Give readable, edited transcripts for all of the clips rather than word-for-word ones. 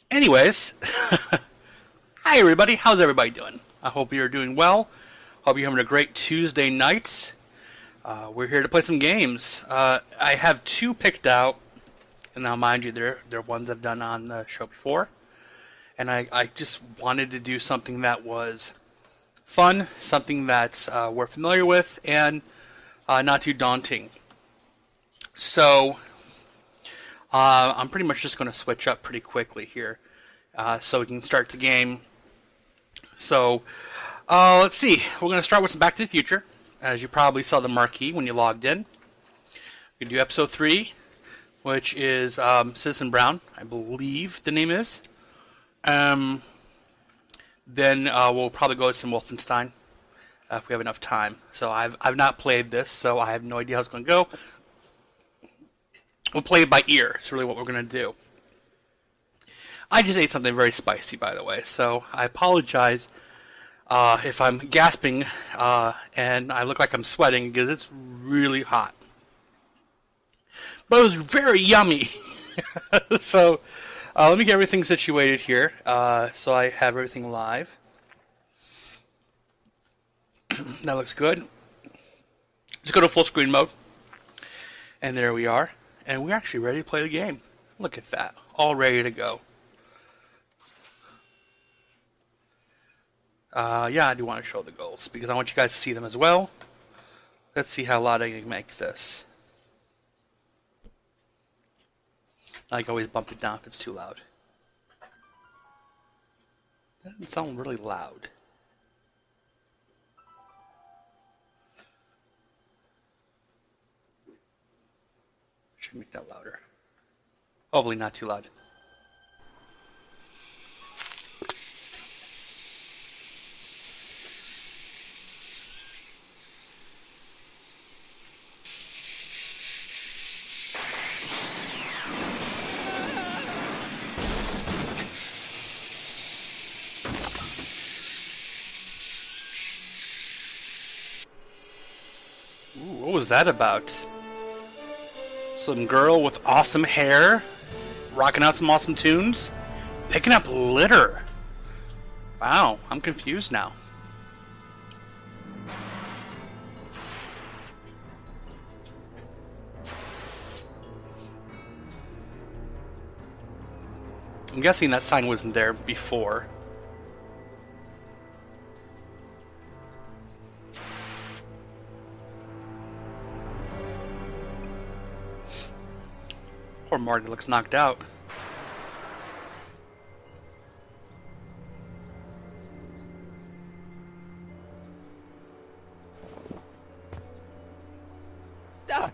Anyways, hi everybody. How's everybody doing? I hope you're doing well. Hope you're having a great Tuesday night. We're here to play some games. I have two picked out, and now mind you, they're ones I've done on the show before. And I just wanted to do something that was fun, something that we're familiar with, and not too daunting. So I'm pretty much just going to switch up pretty quickly here so we can start the game. So let's see. We're going to start with some Back to the Future. As you probably saw the marquee when you logged in. We can do episode 3, which is Citizen Brown, I believe the name is. Then we'll probably go to some Wolfenstein if we have enough time. So I've not played this, so I have no idea how it's going to go. We'll play it by ear. It's really what we're going to do. I just ate something very spicy, by the way, so I apologize if I'm gasping and I look like I'm sweating because it's really hot. But it was very yummy. So let me get everything situated here so I have everything live. That looks good. Let's go to full screen mode. And there we are. And we're actually ready to play the game. Look at that. All ready to go. Yeah, I do want to show the goals because I want you guys to see them as well. Let's see how loud I can make this. I can always bump it down if it's too loud. That doesn't sound really loud. Should make that louder. Hopefully not too loud. Ooh, what was that about? Some girl with awesome hair, rocking out some awesome tunes, picking up litter. Wow, I'm confused now. I'm guessing that sign wasn't there before. Poor Marty looks knocked out. Doc!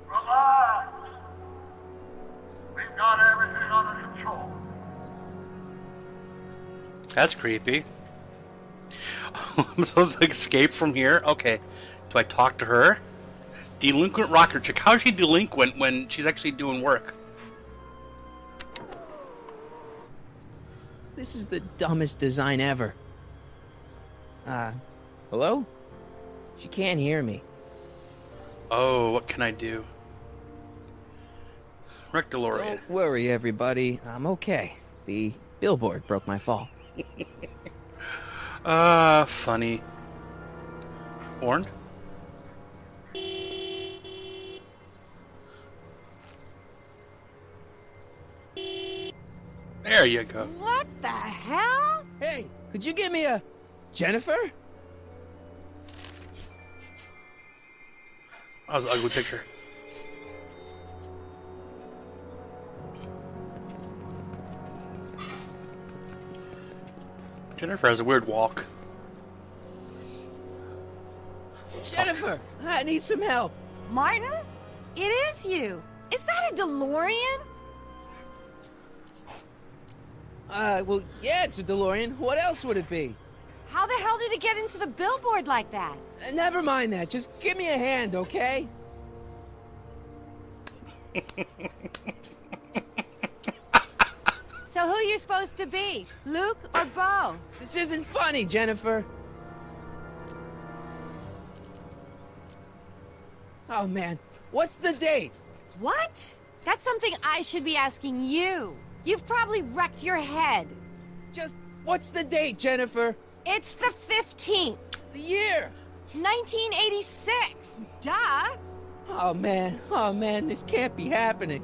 Relax! We've got everything under control. That's creepy. I'm supposed to escape from here? Okay. Do I talk to her? Delinquent rocker chick. How is she delinquent when she's actually doing work? This is the dumbest design ever. Hello? She can't hear me. Oh, what can I do? Wreck DeLorean. Don't worry, everybody. I'm okay. The billboard broke my fall. Funny. Warned? There you go. What the hell? Hey, could you give me a... Jennifer? That was an ugly picture. Jennifer has a weird walk. Jennifer, I need some help. Martin? It is you. Is that a DeLorean? Well, yeah, it's a DeLorean. What else would it be? How the hell did it get into the billboard like that? Never mind that. Just give me a hand, okay? So who are you supposed to be? Luke or Bo? This isn't funny, Jennifer. Oh, man. What's the date? What? That's something I should be asking you. You've probably wrecked your head. Just, what's the date, Jennifer? It's the 15th, The year! 1986. Duh. Oh man, this can't be happening.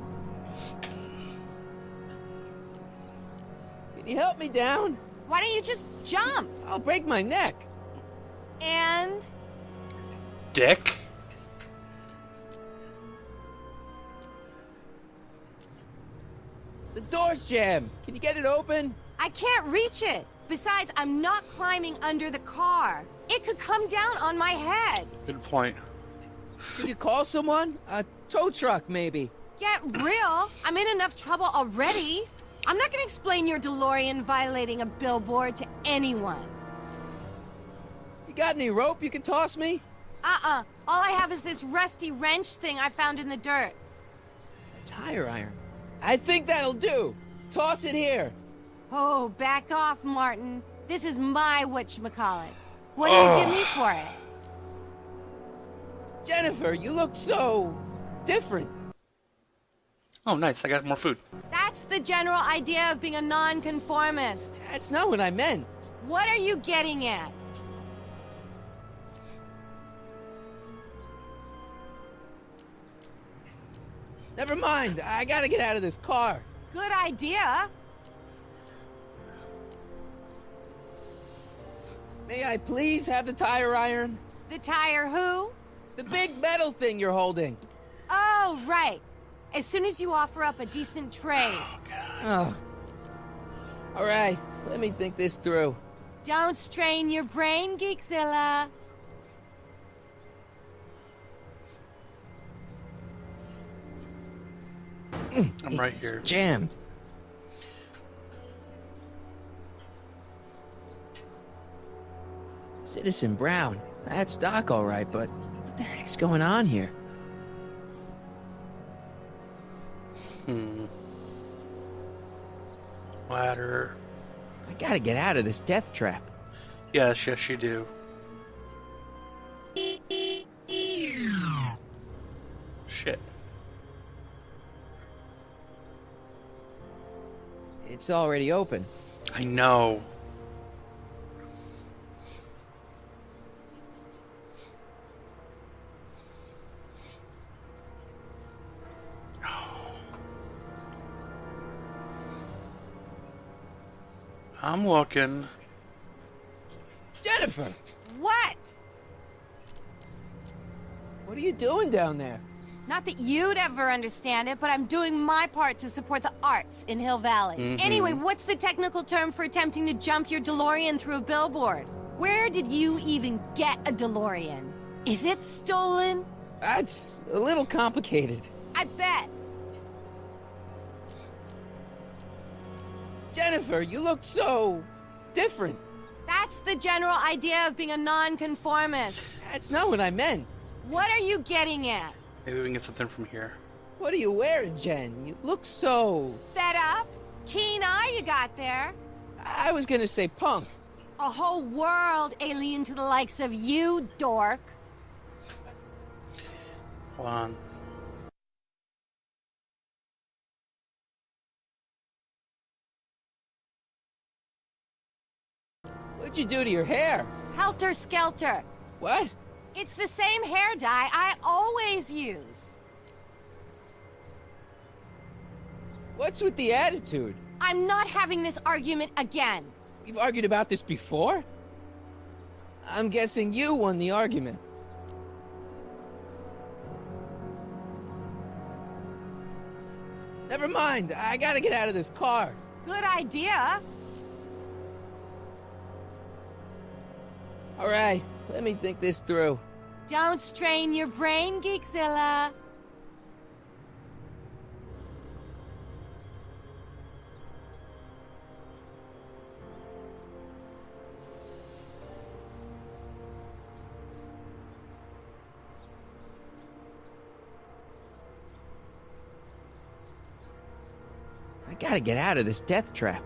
Can you help me down? Why don't you just jump? I'll break my neck. And Dick? The door's jammed. Can you get it open? I can't reach it. Besides, I'm not climbing under the car. It could come down on my head. Good point. Can you call someone? A tow truck, maybe. Get real. I'm in enough trouble already. I'm not gonna explain your DeLorean violating a billboard to anyone. You got any rope you can toss me? Uh-uh. All I have is this rusty wrench thing I found in the dirt. A tire iron. I think that'll do. Toss it here. Oh, back off, Martin. This is my whatchamacallit. What do you give me for it? Jennifer, you look so different. Oh, nice. I got more food. That's the general idea of being a nonconformist. That's not what I meant. What are you getting at? Never mind. I gotta get out of this car. Good idea. May I please have the tire iron? The tire who? The big metal thing you're holding. Oh, right. As soon as you offer up a decent trade. Oh. All right, let me think this through. Don't strain your brain, Geekzilla. I'm right here. Jammed. Citizen Brown. That's Doc, all right, but what the heck's going on here? Ladder. I gotta get out of this death trap. Yes, yes, you do. Shit. It's already open. I know. I'm looking. Jennifer! What? What are you doing down there? Not that you'd ever understand it, but I'm doing my part to support the arts in Hill Valley. Anyway, what's the technical term for attempting to jump your DeLorean through a billboard? Where did you even get a DeLorean? Is it stolen? That's a little complicated. I bet. Jennifer, you look so different. That's the general idea of being a nonconformist. That's not what I meant. What are you getting at? Maybe we can get something from here. What are you wearing, Jen? You look so... Set up? Keen eye you got there. I was gonna say punk. A whole world alien to the likes of you, dork. Hold on. What'd you do to your hair? Helter Skelter. What? It's the same hair dye I always use. What's with the attitude? I'm not having this argument again. We've argued about this before? I'm guessing you won the argument. Never mind. I gotta get out of this car. Good idea. All right, let me think this through. Don't strain your brain, Geekzilla. I gotta get out of this death trap.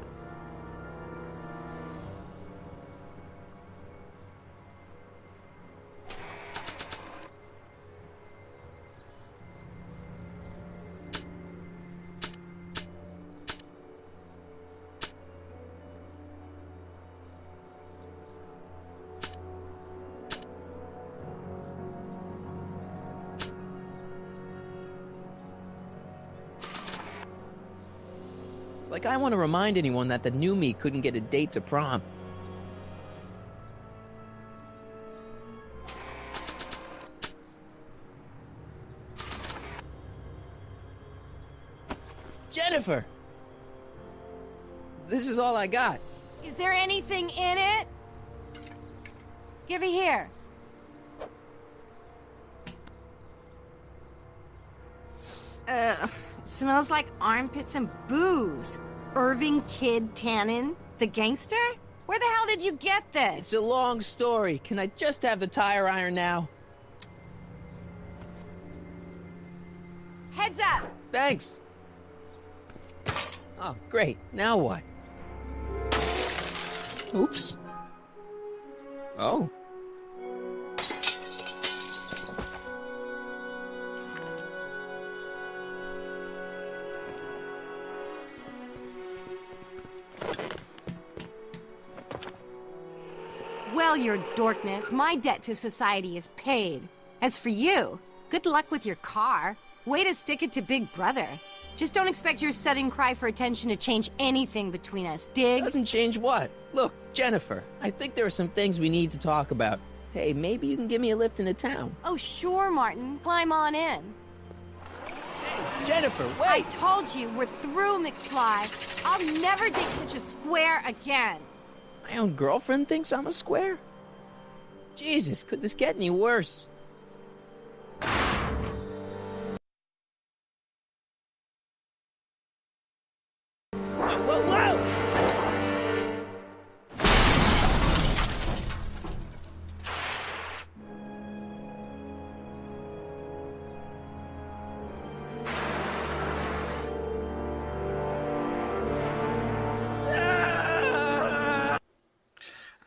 Like I want to remind anyone that the new me couldn't get a date to prom. Jennifer! This is all I got. Is there anything in it? Give it here. It smells like armpits and booze. Irving Kid Tannen, the gangster? Where the hell did you get this? It's a long story. Can I just have the tire iron now? Heads up! Thanks. Oh, great. Now what? Oops. Oh. Well, your dorkness, my debt to society is paid. As for you, good luck with your car. Way to stick it to Big Brother. Just don't expect your sudden cry for attention to change anything between us, dig? Doesn't change what? Look, Jennifer, I think there are some things we need to talk about. Hey, maybe you can give me a lift into town. Oh, sure, Martin. Climb on in. Hey, Jennifer, I wait! told you, we're through, McFly. I'll never date such a square again. My own girlfriend thinks I'm a square? Jesus, could this get any worse? Whoa, whoa!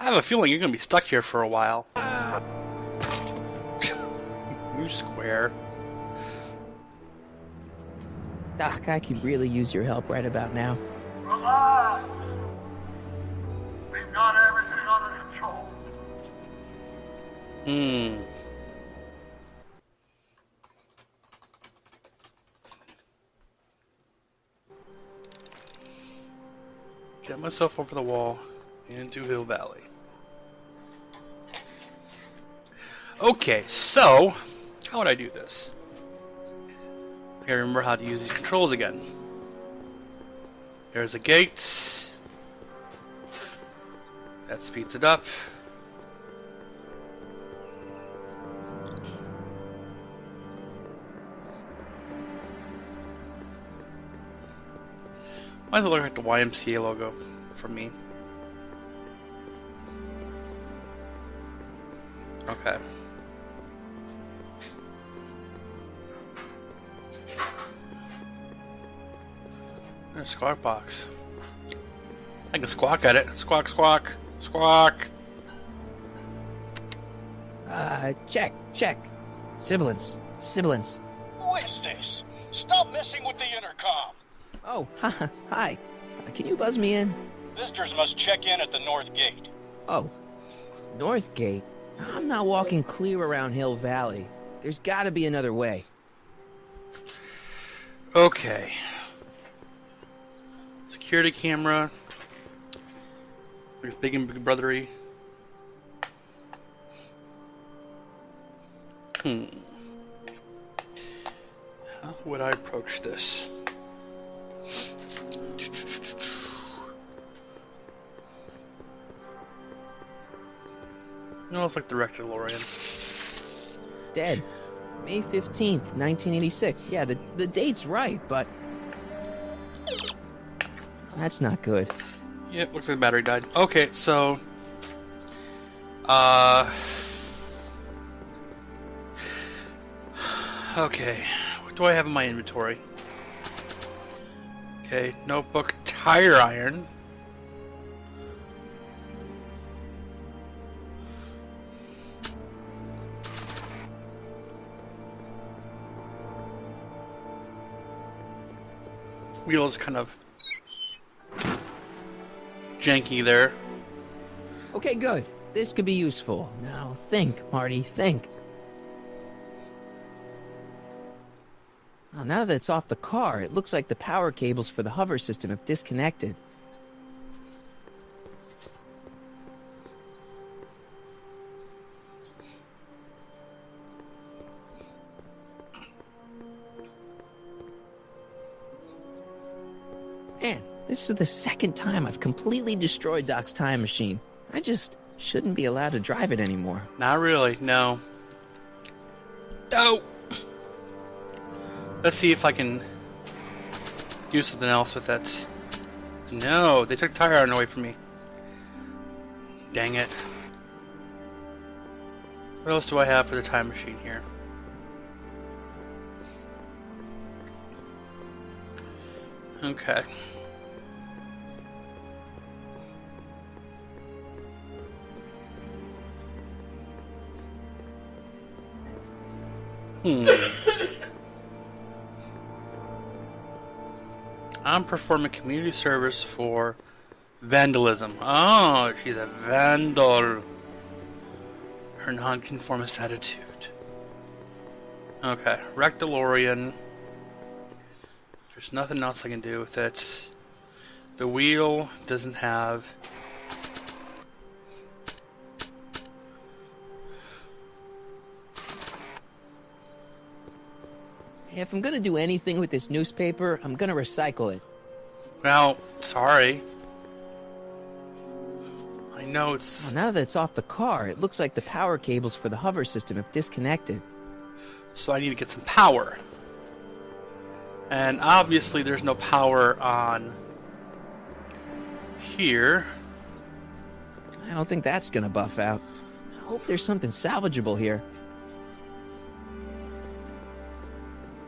I have a feeling you're gonna be stuck here for a while. You square. Doc, I could really use your help right about now. Relax. We've got everything under control. Get myself over the wall into Hill Valley. Okay, so how would I do this? I gotta remember how to use these controls again. There's a gate. That speeds it up. Why does it look like the YMCA logo from me? Okay. There's a squawk box. I can squawk at it. Squawk, squawk, squawk. Check. Sibilance. Who is this? Stop messing with the intercom. Oh, hi. Can you buzz me in? Visitors must check in at the north gate. Oh, North Gate? I'm not walking clear around Hill Valley. There's gotta be another way. Okay. Security camera. Looks big and big brothery. How would I approach this? No, it's like the wrecked DeLorean. Dead. May 15th, 1986. Yeah, the date's right, but... That's not good. Yep, looks like the battery died. Okay, so... Okay, what do I have in my inventory? Okay, notebook, tire iron. Wheels kind of janky there. Okay, good. This could be useful. Now, think, Marty, think. Oh, now that it's off the car, it looks like the power cables for the hover system have disconnected. Man, this is the second time I've completely destroyed Doc's time machine. I just shouldn't be allowed to drive it anymore. Not really, no. Oh! Let's see if I can do something else with that. No, they took tire iron away from me. Dang it. What else do I have for the time machine here? Okay. I'm performing community service for vandalism. Oh, she's a vandal. Her nonconformist attitude. Okay, wreck DeLorean. There's nothing else I can do with it. The wheel doesn't have... If I'm gonna do anything with this newspaper, I'm gonna recycle it. Well, sorry. I know it's... Oh, now that it's off the car, it looks like the power cables for the hover system have disconnected. So I need to get some power. And obviously there's no power on here. I don't think that's gonna buff out. I hope there's something salvageable here.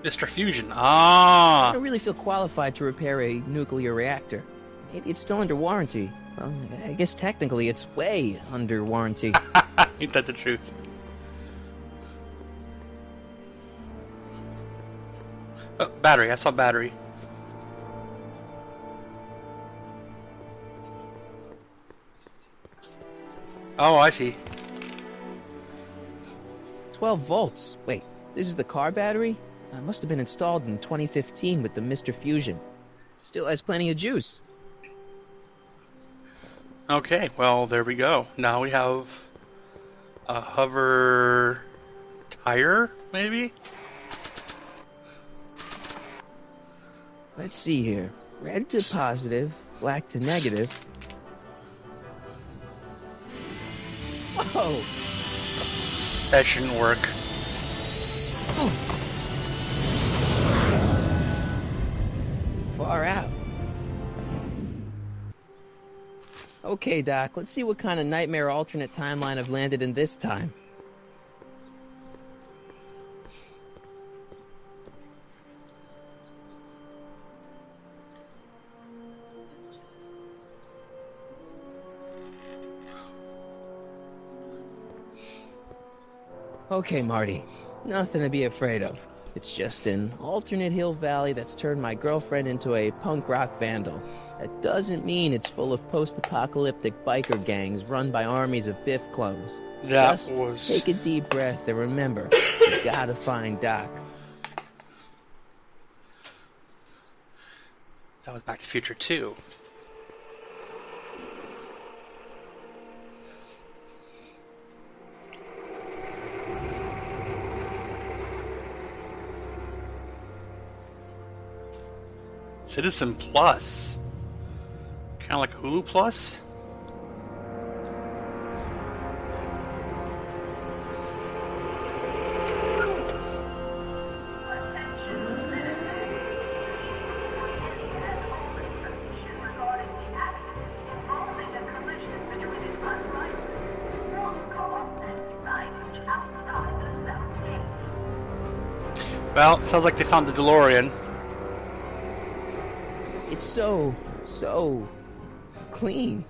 Mr. Fusion. I Ah! don't really feel qualified to repair a nuclear reactor. Maybe it's still under warranty. Well, I guess technically it's way under warranty. Ain't that the truth? Oh, battery. I saw battery. Oh, I see. 12 volts. Wait, this is the car battery? It must have been installed in 2015 with the Mr. Fusion. Still has plenty of juice. Okay, well, there we go. Now we have a hover tire, maybe? Let's see here. Red to positive, black to negative. Whoa! That shouldn't work. Far out. Okay, Doc, let's see what kind of nightmare alternate timeline I've landed in this time. Okay, Marty. Nothing to be afraid of. It's just an alternate Hill Valley that's turned my girlfriend into a punk rock vandal. That doesn't mean it's full of post-apocalyptic biker gangs run by armies of Biff clones. That Just was... take a deep breath and remember, you gotta find Doc. That was Back to the Future 2. Citizen Plus. Kind of like Hulu Plus? Well, it sounds like they found the DeLorean. It's so clean.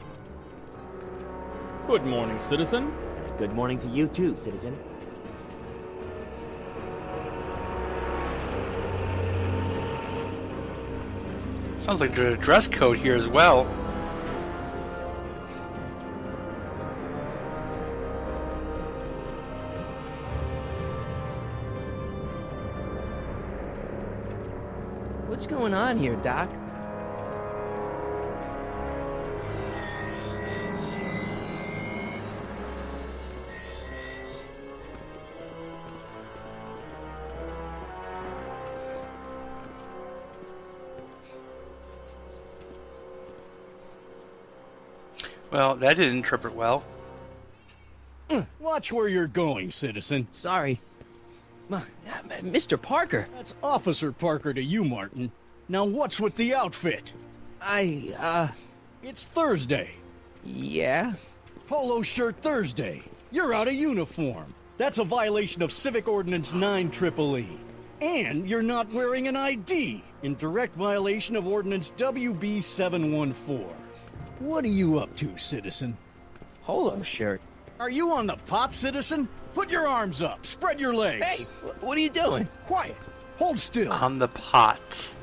Good morning, citizen. Good morning to you too, citizen. Sounds like there's a dress code here as well. What's going on here, Doc? Well, that didn't interpret well. Watch where you're going, citizen. Sorry. Mr. Parker, That's Officer Parker to you, Martin. Now what's with the outfit? It's Thursday. yeah? Polo shirt Thursday. You're out of uniform. That's a violation of Civic Ordinance 9EEE. And you're not wearing an ID, in direct violation of Ordinance WB 714. What are you up to, citizen? Polo shirt. Are you on the pot, citizen? Put your arms up. Spread your legs. Hey, what are you doing? Quiet. Hold still. On the pot.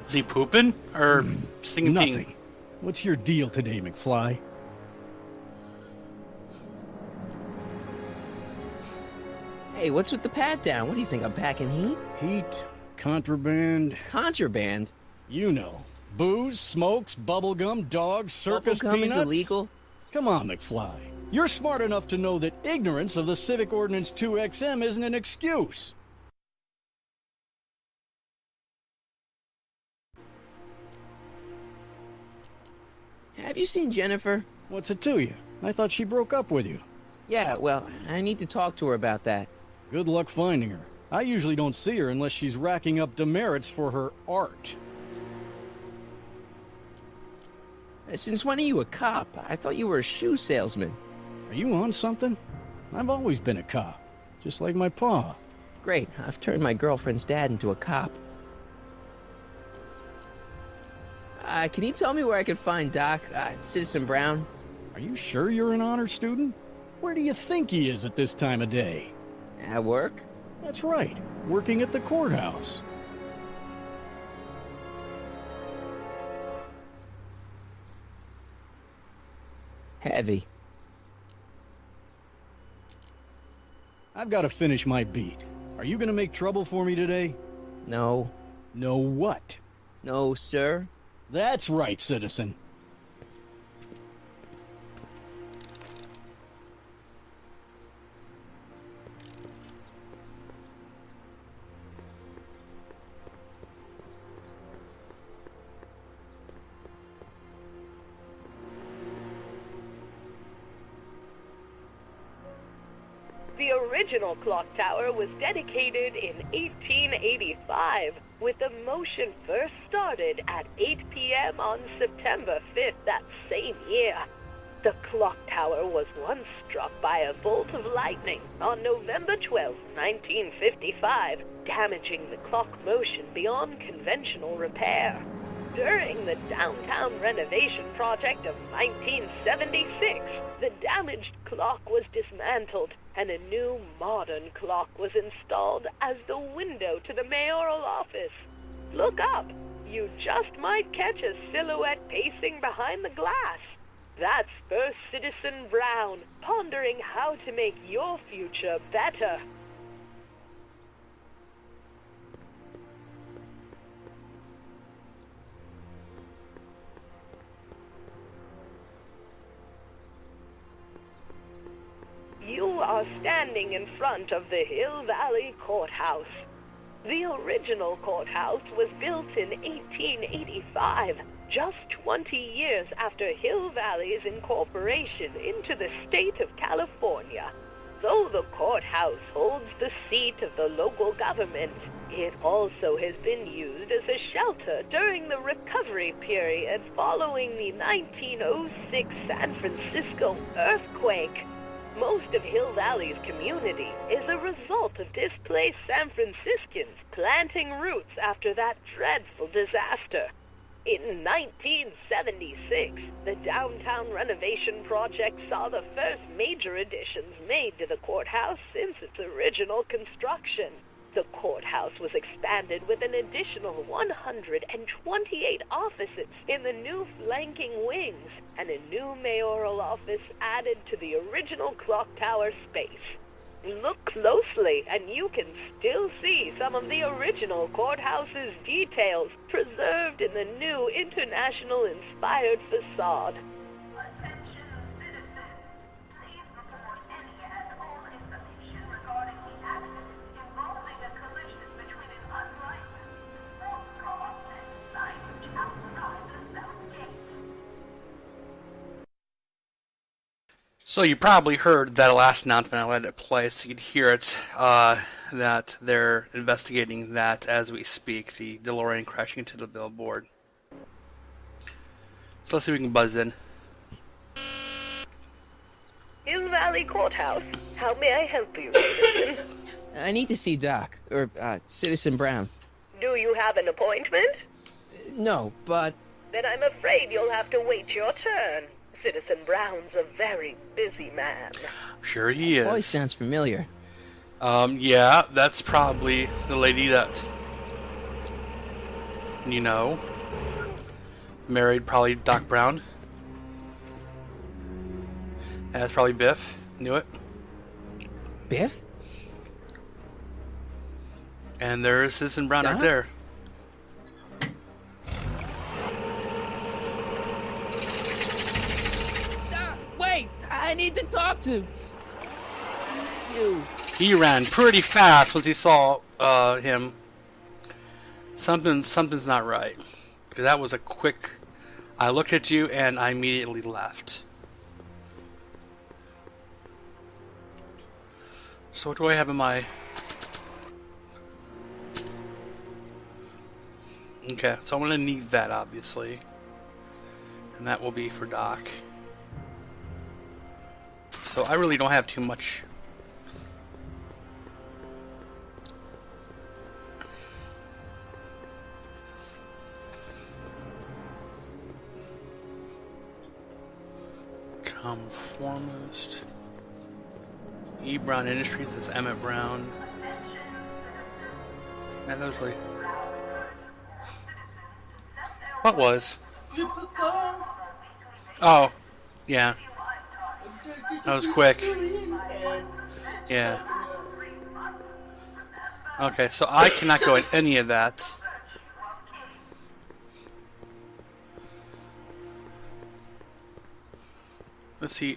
Is he pooping? Or singing Nothing. ping? What's your deal today, McFly? Hey, what's with the pat down? What do you think, I'm packing heat? Heat, contraband, Contraband? you know. Booze, smokes, bubblegum, dogs, circus Bubblegum peanuts. is illegal? Come on, McFly. You're smart enough to know that ignorance of the Civic Ordinance 2XM isn't an excuse. Have you seen Jennifer? What's it to you? I thought she broke up with you. Yeah, well, I need to talk to her about that. Good luck finding her. I usually don't see her unless she's racking up demerits for her art. Since when are you a cop? I thought you were a shoe salesman. Are you on something? I've always been a cop, just like my pa. Great, I've turned my girlfriend's dad into a cop. Can you tell me where I can find Doc, Citizen Brown? Are you sure you're an honor student? Where do you think he is at this time of day? At work? That's right, working at the courthouse. Heavy. I've got to finish my beat. Are you going to make trouble for me today? No. No what? No, sir. That's right, citizen. The original clock tower was dedicated in 1885, with the motion first started at 8 p.m. on September 5th that same year. The clock tower was once struck by a bolt of lightning on November 12, 1955, damaging the clock motion beyond conventional repair. During the downtown renovation project of 1976, the damaged clock was dismantled and a new modern clock was installed as the window to the mayoral office. Look up. You just might catch a silhouette pacing behind the glass. That's First Citizen Brown, pondering how to make your future better. You are standing in front of the Hill Valley Courthouse. The original courthouse was built in 1885, just 20 years after Hill Valley's incorporation into the state of California. Though the courthouse holds the seat of the local government, it also has been used as a shelter during the recovery period following the 1906 San Francisco earthquake. Most of Hill Valley's community is a result of displaced San Franciscans planting roots after that dreadful disaster. In 1976, the downtown renovation project saw the first major additions made to the courthouse since its original construction. The courthouse was expanded with an additional 128 offices in the new flanking wings, and a new mayoral office added to the original clock tower space. Look closely, and you can still see some of the original courthouse's details preserved in the new international-inspired facade. Attention citizens. Please report any and all information regarding the accident involving a collision between an unlicensed sports car and signage outside the south gate. So you probably heard that last announcement. I let it play so you could hear it, that they're investigating that as we speak, the DeLorean crashing into the billboard. So let's see if we can buzz in. Hill Valley Courthouse. How may I help you, citizen? I need to see Doc, or Citizen Brown. Do you have an appointment? No, but Then I'm afraid you'll have to wait your turn. Citizen Brown's a very busy man. Sure he is. voice sounds familiar. Yeah, that's probably the lady that, you know, married probably Doc Brown. That's probably Biff. Knew it. Biff? And there's Citizen Brown right Doc? there. Wait! I need to talk to you. He ran pretty fast once he saw him. Something's not right. Because that was a quick... I looked at you and I immediately left. So what do I have in my... Okay, so I'm going to need that, obviously. And that will be for Doc. So I really don't have too much... Foremost. E. Brown Industries, that's Emmett Brown. Man, that was really... What was? Oh, yeah. That was quick. Yeah. Okay, so I cannot go in any of that. Let's see.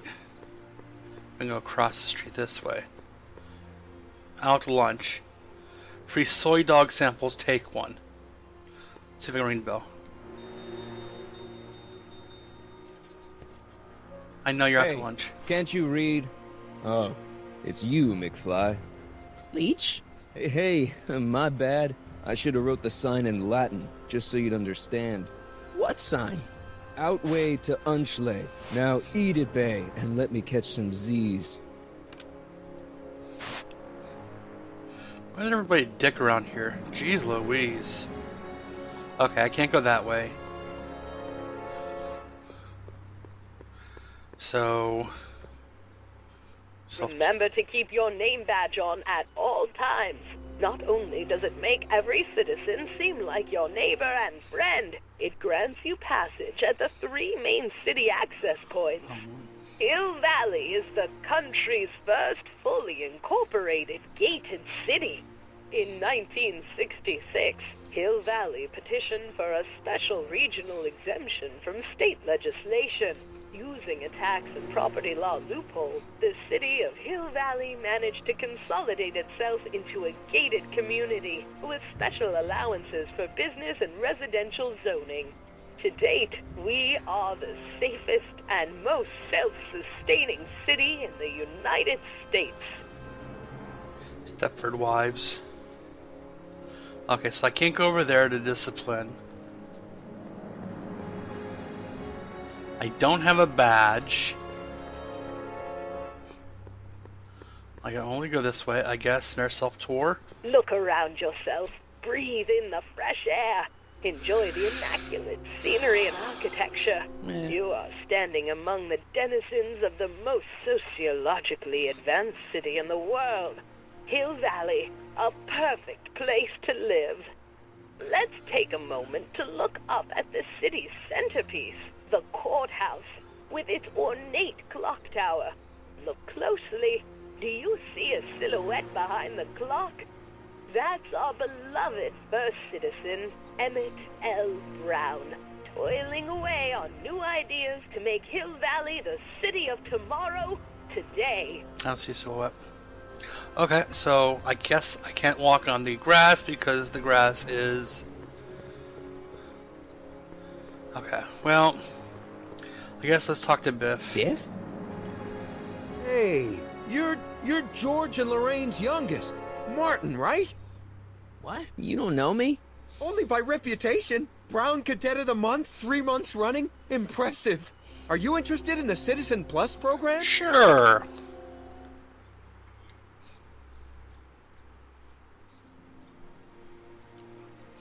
I'm gonna go across the street this way. Out to lunch. Free soy dog samples, take one. Let's see if I can ring the bell. I know you're out to Hey, lunch. Can't you read? Oh, it's you, McFly. Leech? Hey, my bad. I should have wrote the sign in Latin, just so you'd understand. What sign? Outway to Unchley. Now eat it, Bay, and let me catch some Z's. Why did everybody dick around here? Jeez Louise. Okay, I can't go that way. So... Remember to keep your name badge on at all times. Not only does it make every citizen seem like your neighbor and friend, it grants you passage at the 3 main city access points. Hill Valley is the country's first fully incorporated gated city. In 1966, Hill Valley petitioned for a special regional exemption from state legislation. Using a tax and property law loophole, the city of Hill Valley managed to consolidate itself into a gated community with special allowances for business and residential zoning. To date, we are the safest and most self-sustaining city in the United States. Stepford Wives. Okay, so I can't go over there to discipline. I don't have a badge. I can only go this way, I guess, in our self-tour. Look around yourself. Breathe in the fresh air. Enjoy the immaculate scenery and architecture. You are standing among the denizens of the most sociologically advanced city in the world. Hill Valley, a perfect place to live. Let's take a moment to look up at the city's centerpiece, the courthouse, with its ornate clock tower. Look closely, Do you see a silhouette behind the clock? That's our beloved first citizen, Emmett L. Brown, toiling away on new ideas to make Hill Valley the city of tomorrow, today. I don't see a silhouette. Okay, so I guess I can't walk on the grass because the grass is... Okay, well, I guess let's talk to Biff. Biff? Hey, you're George and Lorraine's youngest. Martin, right? What? You don't know me? Only by reputation. Brown Cadet of the Month, 3 months running. Impressive. Are you interested in the Citizen Plus program? Sure.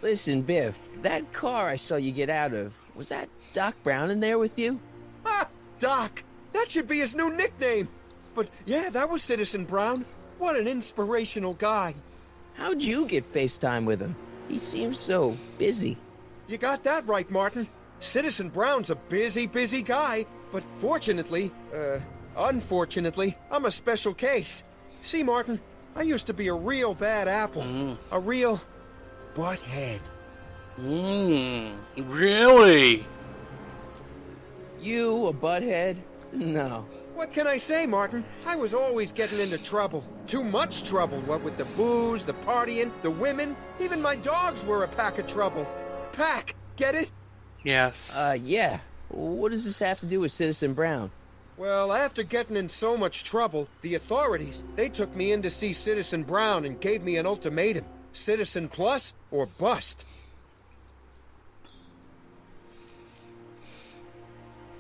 Listen, Biff, that car I saw you get out of, was that Doc Brown in there with you? Ah, Doc. That should be his new nickname. But yeah, that was Citizen Brown. What an inspirational guy. How'd you get FaceTime with him? He seems so busy. You got that right, Martin. Citizen Brown's a busy guy. But unfortunately, I'm a special case. See, Martin, I used to be a real bad apple. A real butthead. Really? You a butthead? No. What can I say, Martin? I was always getting into trouble. Too much trouble, what with the booze, the partying, the women. Even my dogs were a pack of trouble. Pack, get it? Yes. Yeah. What does this have to do with Citizen Brown? Well, after getting in so much trouble, the authorities, they took me in to see Citizen Brown and gave me an ultimatum. Citizen Plus or bust.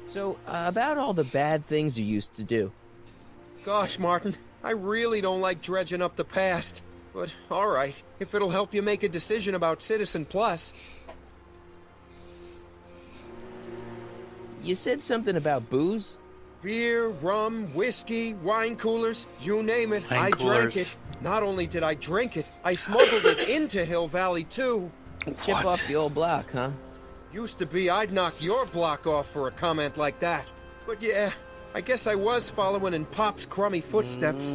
So, about all the bad things you used to do. Gosh, Martin, I really don't like dredging up the past. But, alright, if it'll help you make a decision about Citizen Plus. You said something about booze? Beer, rum, whiskey, wine coolers, you name it, I drank it. Not only did I drink it, I smuggled it into Hill Valley, too. Chip off the old block, huh? Used to be I'd knock your block off for a comment like that. But yeah, I guess I was following in Pop's crummy footsteps.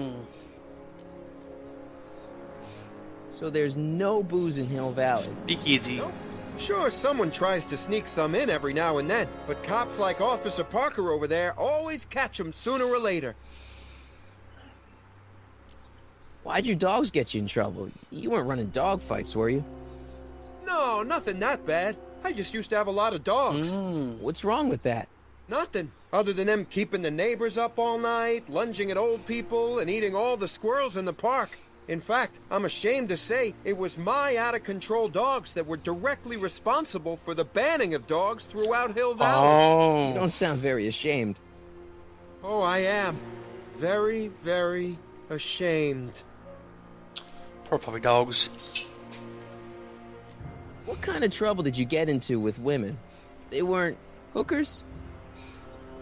So there's no booze in Hill Valley? Speak easy. Nope. Sure, someone tries to sneak some in every now and then, but cops like Officer Parker over there always catch 'em sooner or later. Why'd your dogs get you in trouble? You weren't running dog fights, were you? No, nothing that bad. I just used to have a lot of dogs. What's wrong with that? Nothing, other than them keeping the neighbors up all night, lunging at old people, and eating all the squirrels in the park. In fact, I'm ashamed to say it was my out-of-control dogs that were directly responsible for the banning of dogs throughout Hill Valley. You don't sound very ashamed. Oh, I am. Very, very ashamed. Poor puppy dogs. What kind of trouble did you get into with women? They weren't hookers?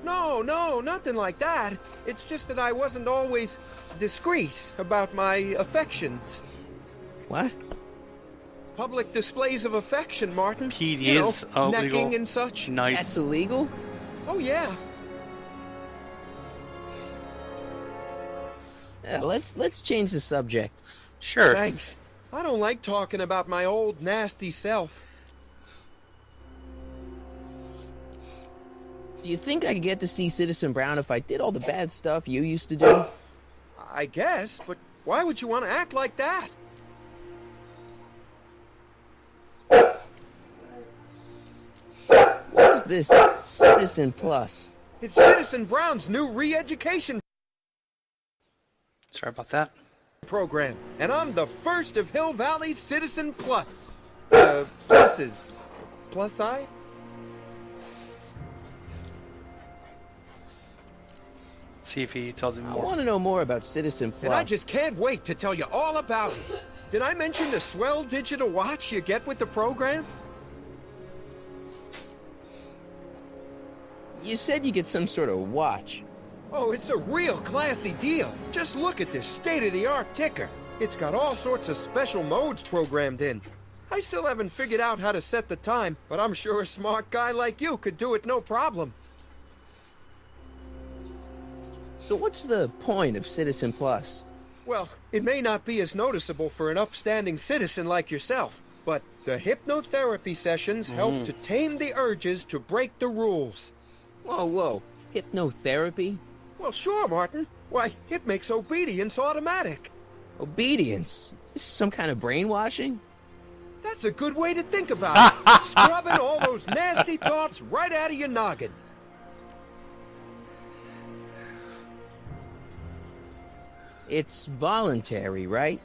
No, nothing like that. It's just that I wasn't always discreet about my affections. What? Public displays of affection, Martin. PDs, you know, necking illegal. and such. Nice. That's illegal? Oh, yeah. Let's change the subject. Sure. Thanks. I don't like talking about my old nasty self. Do you think I could get to see Citizen Brown if I did all the bad stuff you used to do? I guess, but why would you want to act like that? What is this Citizen Plus? It's Citizen Brown's new re-education Sorry about that. program, and I'm the first of Hill Valley Citizen Plus. Pluses. Plus I? See if he tells me I more. want to know more about Citizen Plus. And I just can't wait to tell you all about it. Did I mention the swell digital watch you get with the program? You said you get some sort of watch. Oh, it's a real classy deal. Just look at this state-of-the-art ticker. It's got all sorts of special modes programmed in. I still haven't figured out how to set the time, but I'm sure a smart guy like you could do it no problem. So what's the point of Citizen Plus? Well, it may not be as noticeable for an upstanding citizen like yourself, but the hypnotherapy sessions help to tame the urges to break the rules. Whoa. Hypnotherapy? Well, sure, Martin. Why, it makes obedience automatic. Obedience? This is some kind of brainwashing? That's a good way to think about it. Scrubbing all those nasty thoughts right out of your noggin. It's voluntary, right?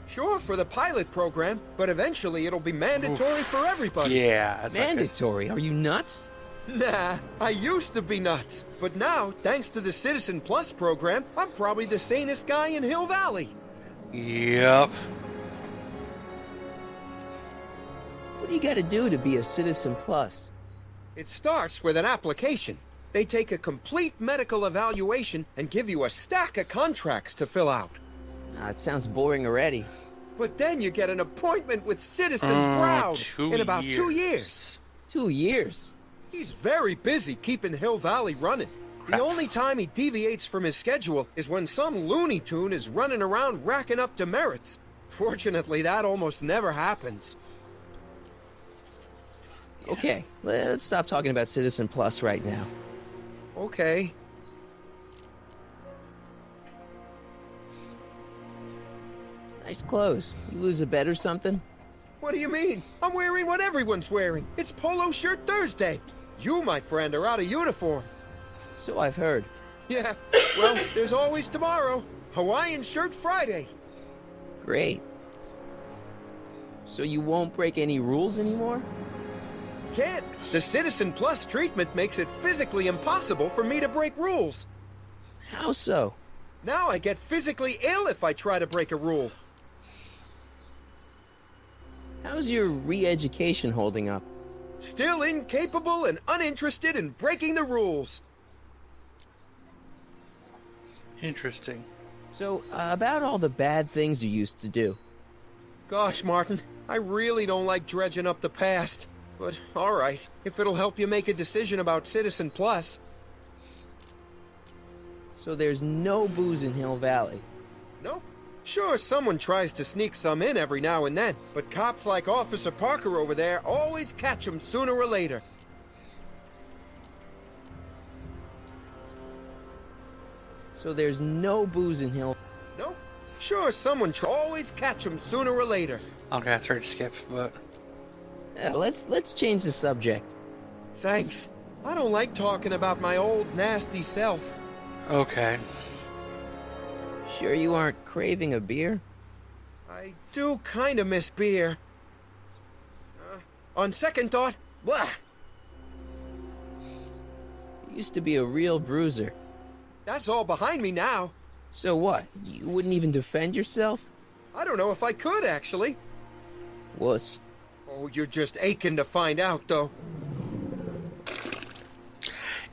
Sure, for the pilot program, but eventually it'll be mandatory for everybody. Yeah, that's not good. Mandatory? Are you nuts? Nah, I used to be nuts. But now, thanks to the Citizen Plus program, I'm probably the sanest guy in Hill Valley. Yep. What do you gotta do to be a Citizen Plus? It starts with an application. They take a complete medical evaluation and give you a stack of contracts to fill out. It sounds boring already. But then you get an appointment with Citizen Brown in about 2 years. 2 years? He's very busy keeping Hill Valley running. The only time he deviates from his schedule is when some Looney Tune is running around racking up demerits. Fortunately, that almost never happens. Okay, let's stop talking about Citizen Plus right now. Okay. Nice clothes. You lose a bet or something? What do you mean? I'm wearing what everyone's wearing. It's Polo Shirt Thursday. You, my friend, are out of uniform. So I've heard. Yeah, well, there's always tomorrow. Hawaiian Shirt Friday. Great. So you won't break any rules anymore? Can't. The Citizen Plus treatment makes it physically impossible for me to break rules. How so? Now I get physically ill if I try to break a rule. How's your re-education holding up? Still incapable and uninterested in breaking the rules. Interesting. So, about all the bad things you used to do. Gosh, Martin, I really don't like dredging up the past. But, alright, if it'll help you make a decision about Citizen Plus. So there's no booze in Hill Valley? Nope. Sure, someone tries to sneak some in every now and then, but cops like Officer Parker over there always catch 'em sooner or later. So there's no booze in Hill... Nope. Sure, someone always catch 'em sooner or later. Okay, I started to skip, but... Let's change the subject. Thanks. I don't like talking about my old, nasty self. Okay. Sure you aren't craving a beer? I do kind of miss beer. On second thought, blah! You used to be a real bruiser. That's all behind me now. So what? You wouldn't even defend yourself? I don't know if I could, actually. Wuss. Oh, you're just aching to find out, though.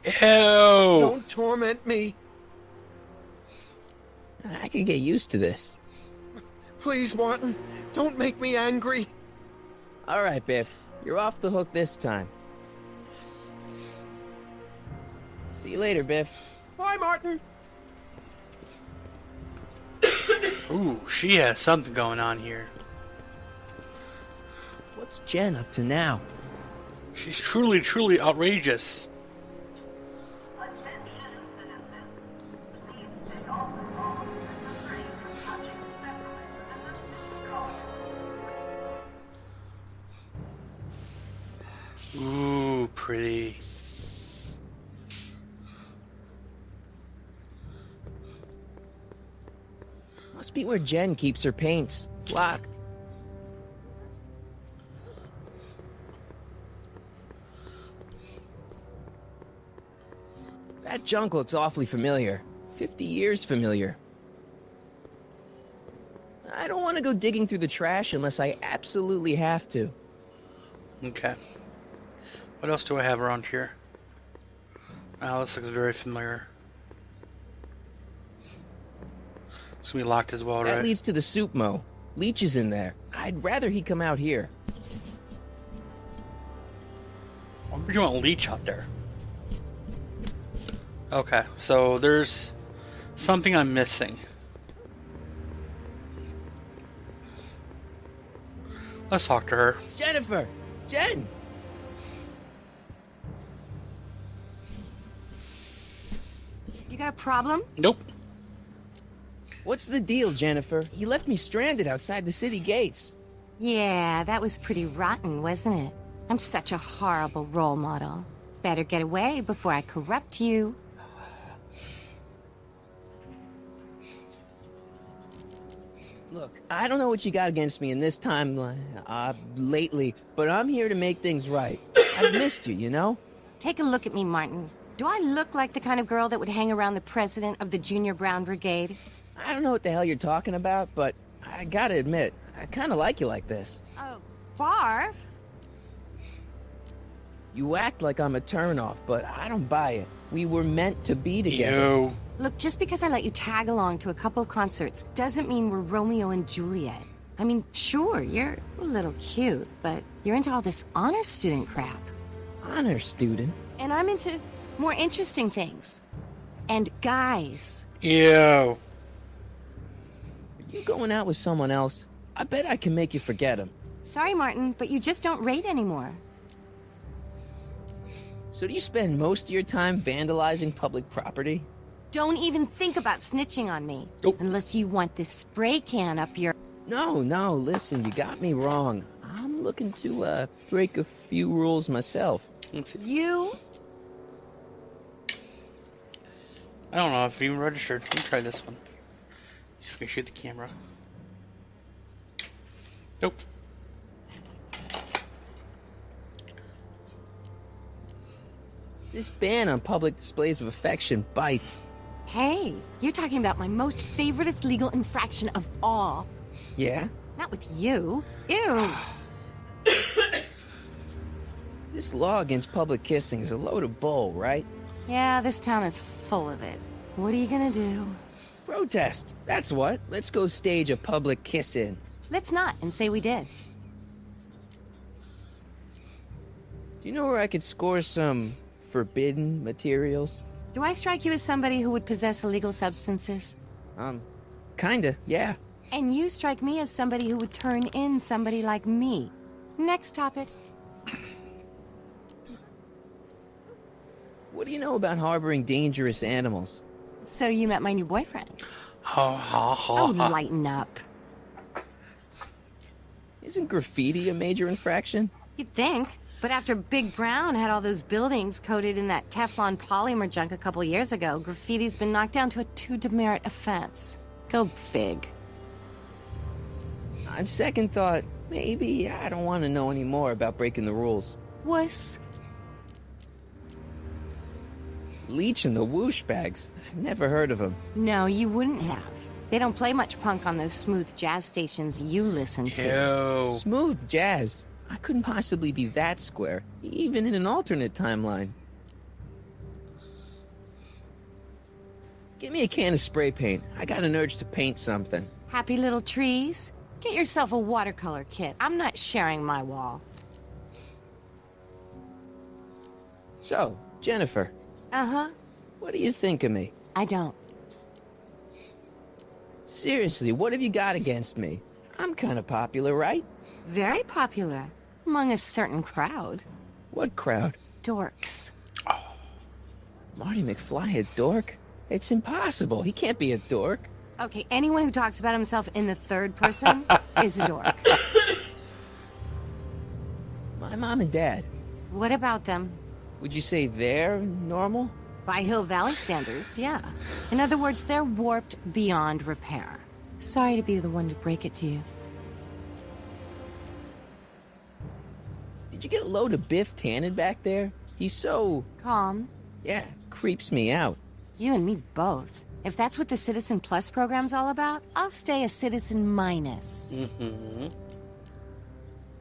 Ew! Don't torment me. I can get used to this. Please, Martin, don't make me angry. All right, Biff. You're off the hook this time. See you later, Biff. Bye, Martin. Ooh, she has something going on here. What's Jen up to now? She's truly, truly outrageous. Ooh, pretty. Must be where Jen keeps her paints. Locked. That junk looks awfully familiar. 50 years familiar. I don't want to go digging through the trash unless I absolutely have to. Okay. What else do I have around here? Oh, this looks very familiar. It's gonna be locked as well, That right? leads to the soup mo. Leech is in there. I'd rather he come out here. Why would you want Leech out there? Okay, so there's something I'm missing. Let's talk to her. Jennifer! Jen! You got a problem? Nope. What's the deal, Jennifer? You left me stranded outside the city gates. Yeah, that was pretty rotten, wasn't it? I'm such a horrible role model. Better get away before I corrupt you. Look, I don't know what you got against me in this time, lately, but I'm here to make things right. I've missed you, you know? Take a look at me, Martin. Do I look like the kind of girl that would hang around the president of the Junior Brown Brigade? I don't know what the hell you're talking about, but I gotta admit, I kinda like you like this. Oh, barf? You act like I'm a turnoff, but I don't buy it. We were meant to be together. Ew. Look, just because I let you tag along to a couple of concerts doesn't mean we're Romeo and Juliet. I mean, sure, you're a little cute, but you're into all this honor student crap. Honor student? And I'm into more interesting things. And guys. Ew. Are you going out with someone else? I bet I can make you forget him. Sorry, Martin, but you just don't rate anymore. So do you spend most of your time vandalizing public property? Don't even think about snitching on me. Nope. Unless you want this spray can up your... No, listen, you got me wrong. I'm looking to, break a few rules myself. Let's see. You? I don't know if you even registered. Let me try this one. See if we can shoot the camera. Nope. This ban on public displays of affection bites. Hey, you're talking about my most favoriteest legal infraction of all. Yeah? Not with you. Ew. This law against public kissing is a load of bull, right? Yeah, this town is full of it. What are you gonna do? Protest. That's what. Let's go stage a public kiss-in. Let's not and say we did. Do you know where I could score some forbidden materials? Do I strike you as somebody who would possess illegal substances? Kinda, yeah. And you strike me as somebody who would turn in somebody like me. Next topic. What do you know about harboring dangerous animals? So you met my new boyfriend. Oh, Oh, lighten up. Isn't graffiti a major infraction? You'd think. But after Big Brown had all those buildings coated in that Teflon polymer junk a couple years ago, graffiti's been knocked down to a 2 demerit offense. Go fig. On second thought, maybe I don't want to know any more about breaking the rules. Wuss. Leech and the Whoosh Bags. I've never heard of them. No, you wouldn't have. They don't play much punk on those smooth jazz stations you listen to. Ew. Smooth jazz. I couldn't possibly be that square, even in an alternate timeline. Give me a can of spray paint. I got an urge to paint something. Happy little trees? Get yourself a watercolor kit. I'm not sharing my wall. So, Jennifer, Uh-huh. what do you think of me? I don't. Seriously, what have you got against me? I'm kind of popular, right? Very popular. Among a certain crowd. What crowd? Dorks. Marty McFly a dork? It's impossible. He can't be a dork. Okay, anyone who talks about himself in the third person is a dork. My mom and dad. What about them? Would you say they're normal? By Hill Valley standards, yeah. In other words, they're warped beyond repair. Sorry to be the one to break it to you. Did you get a load of Biff Tannen back there? He's so... Calm. yeah, creeps me out. You and me both. If that's what the Citizen Plus program's all about, I'll stay a Citizen Minus. Mm-hmm.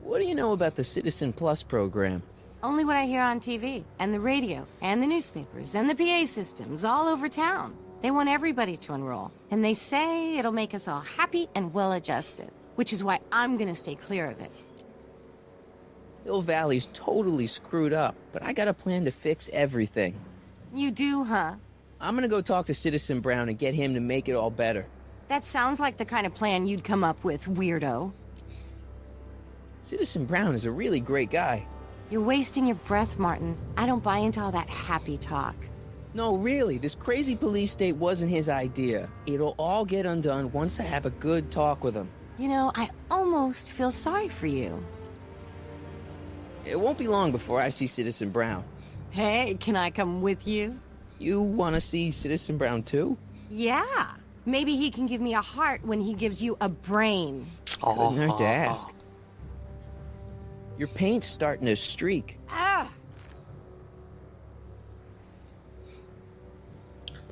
What do you know about the Citizen Plus program? Only what I hear on TV, and the radio, and the newspapers, and the PA systems all over town. They want everybody to enroll, and they say it'll make us all happy and well-adjusted, which is why I'm gonna stay clear of it. Hill Valley's totally screwed up, but I got a plan to fix everything. You do, huh? I'm gonna go talk to Citizen Brown and get him to make it all better. That sounds like the kind of plan you'd come up with, weirdo. Citizen Brown is a really great guy. You're wasting your breath, Martin. I don't buy into all that happy talk. No, really, this crazy police state wasn't his idea. It'll all get undone once I have a good talk with him. You know, I almost feel sorry for you. It won't be long before I see Citizen Brown. Hey, can I come with you? You want to see Citizen Brown too? Yeah. Maybe he can give me a heart when he gives you a brain. Couldn't hurt to ask. Your paint's starting to streak. Ah!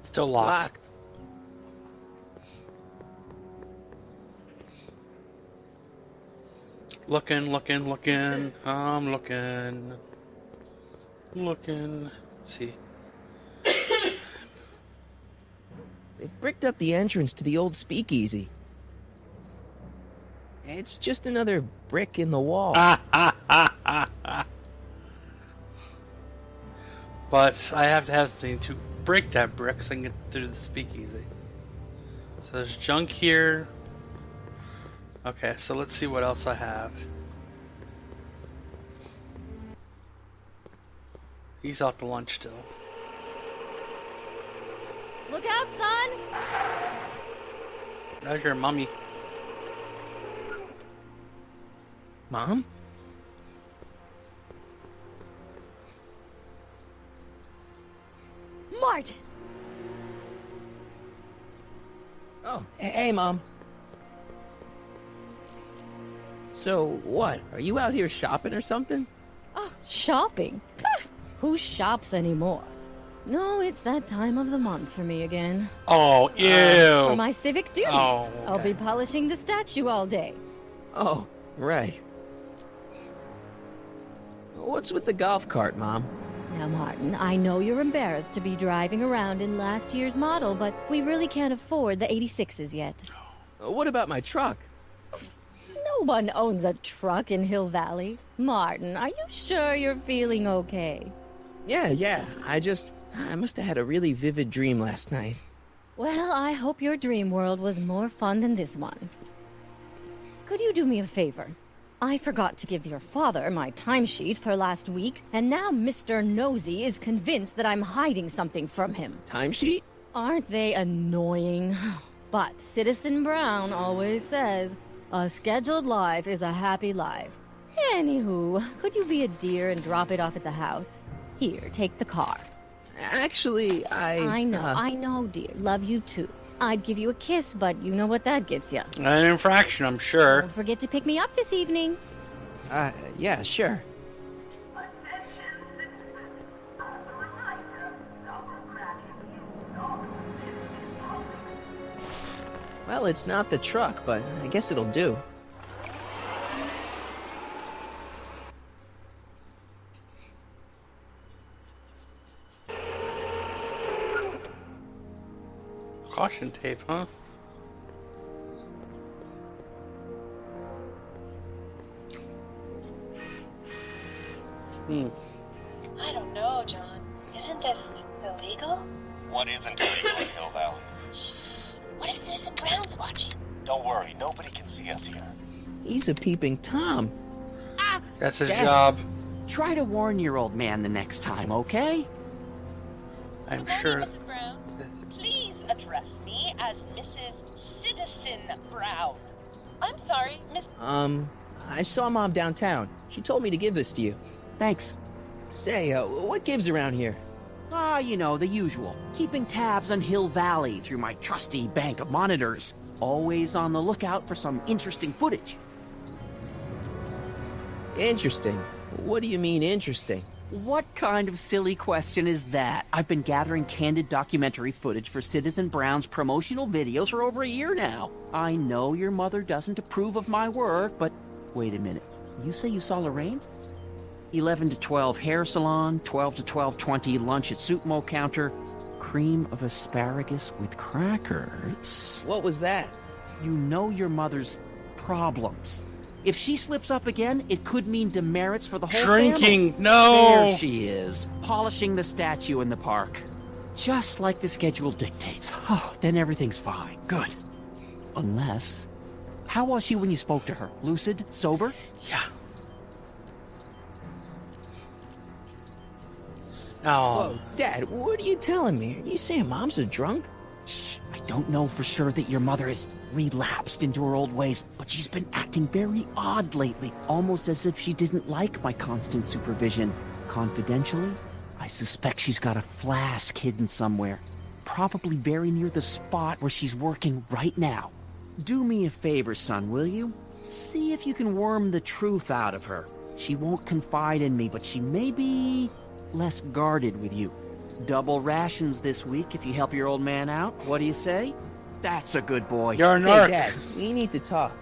Still locked. Looking. I'm looking. See. They've bricked up the entrance to the old speakeasy. It's just another brick in the wall. But I have to have something to break that brick so I can get through the speakeasy. So there's junk here. Okay, so let's see what else I have. He's out to lunch still. Look out, son! There's your mommy. Mom? Martin! Oh, hey, Mom. So, what? Are you out here shopping or something? Oh, shopping? Who shops anymore? No, it's that time of the month for me again. Oh, ew! For my civic duty. Oh, okay. I'll be polishing the statue all day. Oh, right. What's with the golf cart, Mom? Now, Martin, I know you're embarrassed to be driving around in last year's model, but we really can't afford the 86s yet. What about my truck? No one owns a truck in Hill Valley. Martin, are you sure you're feeling okay? Yeah. I must have had a really vivid dream last night. Well, I hope your dream world was more fun than this one. Could you do me a favor? I forgot to give your father my timesheet for last week, and now Mr. Nosy is convinced that I'm hiding something from him. Timesheet? Aren't they annoying? But Citizen Brown always says, a scheduled life is a happy life. Anywho, could you be a dear and drop it off at the house? Here, take the car. Actually, I know, dear. Love you too. I'd give you a kiss, but you know what that gets you. An infraction, I'm sure. Don't forget to pick me up this evening. Yeah, sure. Well, it's not the truck, but I guess it'll do. Caution tape, huh? I don't know, John. Isn't this illegal? What isn't illegal in Hill Valley? What if Citizen Brown's watching? Don't worry, nobody can see us here. He's a peeping Tom. That's his Dad, job. Try to warn your old man the next time, okay? I'm sure. Mrs. Brown, please address me as Mrs. Citizen Brown. I'm sorry, Miss... I saw Mom downtown. She told me to give this to you. Thanks. Say, what gives around here? You know, the usual. Keeping tabs on Hill Valley through my trusty bank of monitors. Always on the lookout for some interesting footage. Interesting. What do you mean, interesting? What kind of silly question is that? I've been gathering candid documentary footage for Citizen Brown's promotional videos for over a year now. I know your mother doesn't approve of my work, but wait a minute. You say you saw Lorraine? 11 to 12 hair salon, 12 to 12:20 lunch at soup mo counter, cream of asparagus with crackers. What was that? You know your mother's problems. If she slips up again, it could mean demerits for the whole Drinking, family. no! There she is, polishing the statue in the park. just like the schedule dictates. Oh, then everything's fine. Good. Unless... How was she when you spoke to her? Lucid? Sober? Yeah. Oh. Whoa, Dad, what are you telling me? Are you saying Mom's a drunk? Shh. I don't know for sure that your mother has relapsed into her old ways, but she's been acting very odd lately, almost as if she didn't like my constant supervision. Confidentially, I suspect she's got a flask hidden somewhere, probably very near the spot where she's working right now. Do me a favor, son, will you? See if you can worm the truth out of her. She won't confide in me, but she may be less guarded with you. Double rations this week if you help your old man out. What do you say? That's a good boy. You're a Hey, narc. Dad, we need to talk.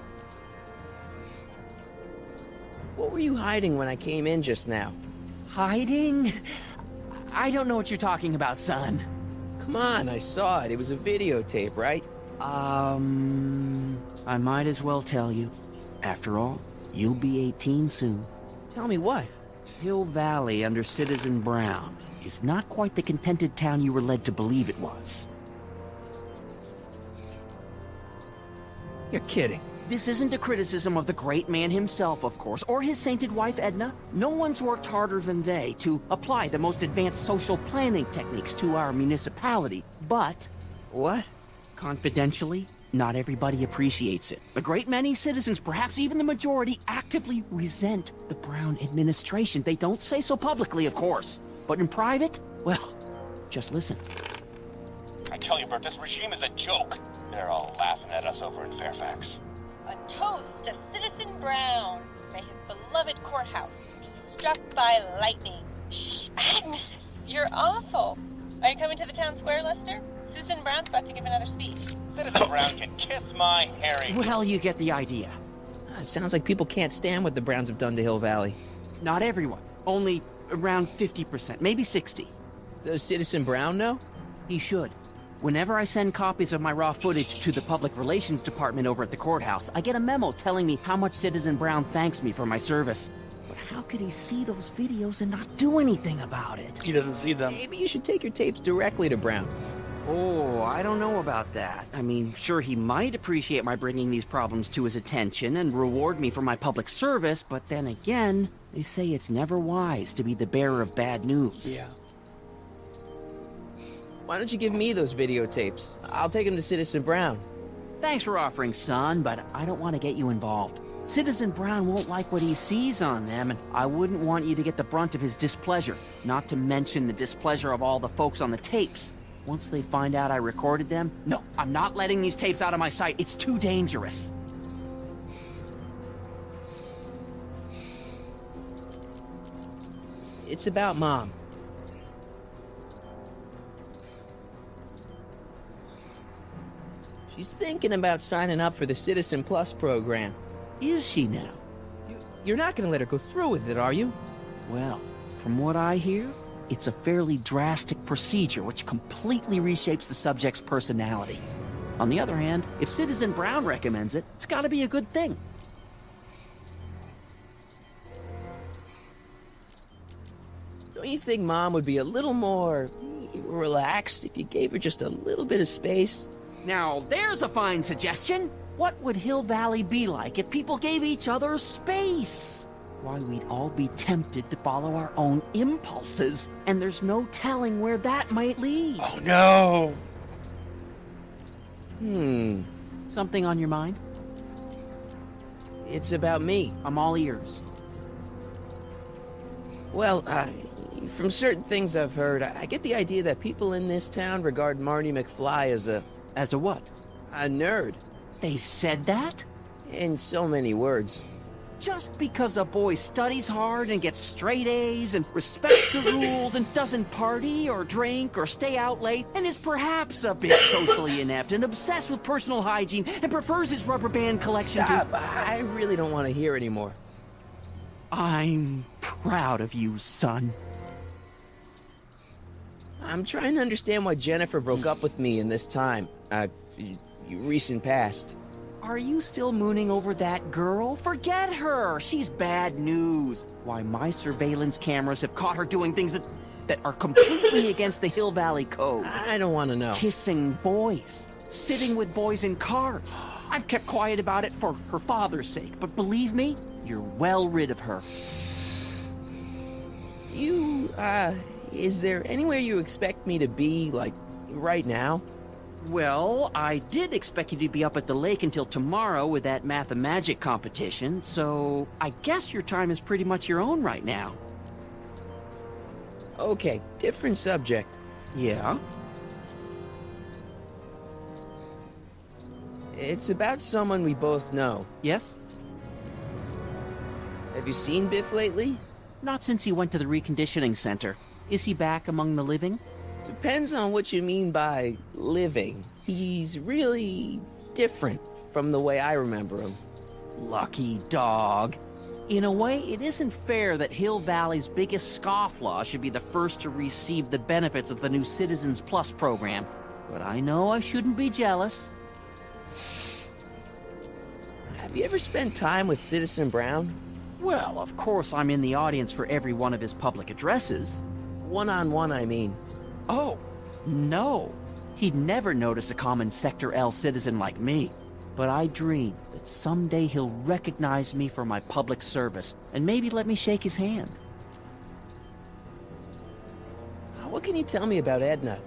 What were you hiding when I came in just now? Hiding? I don't know what you're talking about, son. Come on, I saw it. It was a videotape, right? I might as well tell you. After all, you'll be 18 soon. Tell me what? Hill Valley under Citizen Brown is not quite the contented town you were led to believe it was. You're kidding. This isn't a criticism of the great man himself, of course, or his sainted wife, Edna. No one's worked harder than they to apply the most advanced social planning techniques to our municipality. But... What? Confidentially, not everybody appreciates it. A great many citizens, perhaps even the majority, actively resent the Brown administration. They don't say so publicly, of course. But in private, well, just listen. I tell you, Bert, this regime is a joke. They're all laughing at us over in Fairfax. A toast to Citizen Brown. May his beloved courthouse be struck by lightning. Shh, Agnes, you're awful. Are you coming to the town square, Lester? Citizen Brown's about to give another speech. Citizen Brown can kiss my Harry. Well, you get the idea. It sounds like people can't stand what the Browns have done to Hill Valley. Not everyone. Only around 50%, maybe 60. Does Citizen Brown know? He should. Whenever I send copies of my raw footage to the Public Relations Department over at the courthouse, I get a memo telling me how much Citizen Brown thanks me for my service. But how could he see those videos and not do anything about it? He doesn't see them. Maybe you should take your tapes directly to Brown. Oh, I don't know about that. I mean, sure, he might appreciate my bringing these problems to his attention and reward me for my public service, but then again, they say it's never wise to be the bearer of bad news. Yeah. Why don't you give me those videotapes? I'll take them to Citizen Brown. Thanks for offering, son, but I don't want to get you involved. Citizen Brown won't like what he sees on them, and I wouldn't want you to get the brunt of his displeasure, not to mention the displeasure of all the folks on the tapes. Once they find out I recorded them, no, I'm not letting these tapes out of my sight. It's too dangerous. It's about Mom. She's thinking about signing up for the Citizen Plus program. Is she now? You're not going to let her go through with it, are you? Well, from what I hear, it's a fairly drastic procedure which completely reshapes the subject's personality. On the other hand, if Citizen Brown recommends it, it's gotta be a good thing. Don't you think Mom would be a little more relaxed if you gave her just a little bit of space? Now, there's a fine suggestion. What would Hill Valley be like if people gave each other space? Why, we'd all be tempted to follow our own impulses, and there's no telling where that might lead. Oh, no. Something on your mind? It's about me. I'm all ears. Well, from certain things I've heard, I get the idea that people in this town regard Marty McFly as a... As a what? A nerd. They said that? In so many words. Just because a boy studies hard and gets straight A's and respects the rules and doesn't party or drink or stay out late and is perhaps a bit socially inept and obsessed with personal hygiene and prefers his rubber band collection Stop. to... I really don't want to hear anymore. I'm proud of you, son. I'm trying to understand why Jennifer broke up with me in this time. Recent past. Are you still mooning over that girl? Forget her! She's bad news. Why, my surveillance cameras have caught her doing things that... that are completely against the Hill Valley Code. I don't want to know. Kissing boys, sitting with boys in cars. I've kept quiet about it for her father's sake, but believe me, you're well rid of her. Is there anywhere you expect me to be, like, right now? Well, I did expect you to be up at the lake until tomorrow with that Math-O-Magic competition, so I guess your time is pretty much your own right now. Okay, different subject. Yeah? It's about someone we both know. Yes? Have you seen Biff lately? Not since he went to the reconditioning center. Is he back among the living? Depends on what you mean by living. He's really different from the way I remember him. Lucky dog. In a way, it isn't fair that Hill Valley's biggest scofflaw should be the first to receive the benefits of the new Citizens Plus program. But I know I shouldn't be jealous. Have you ever spent time with Citizen Brown? Well, of course I'm in the audience for every one of his public addresses. One-on-one, I mean. Oh, no. He'd never notice a common Sector L citizen like me. But I dream that someday he'll recognize me for my public service, and maybe let me shake his hand. What can you tell me about Edna?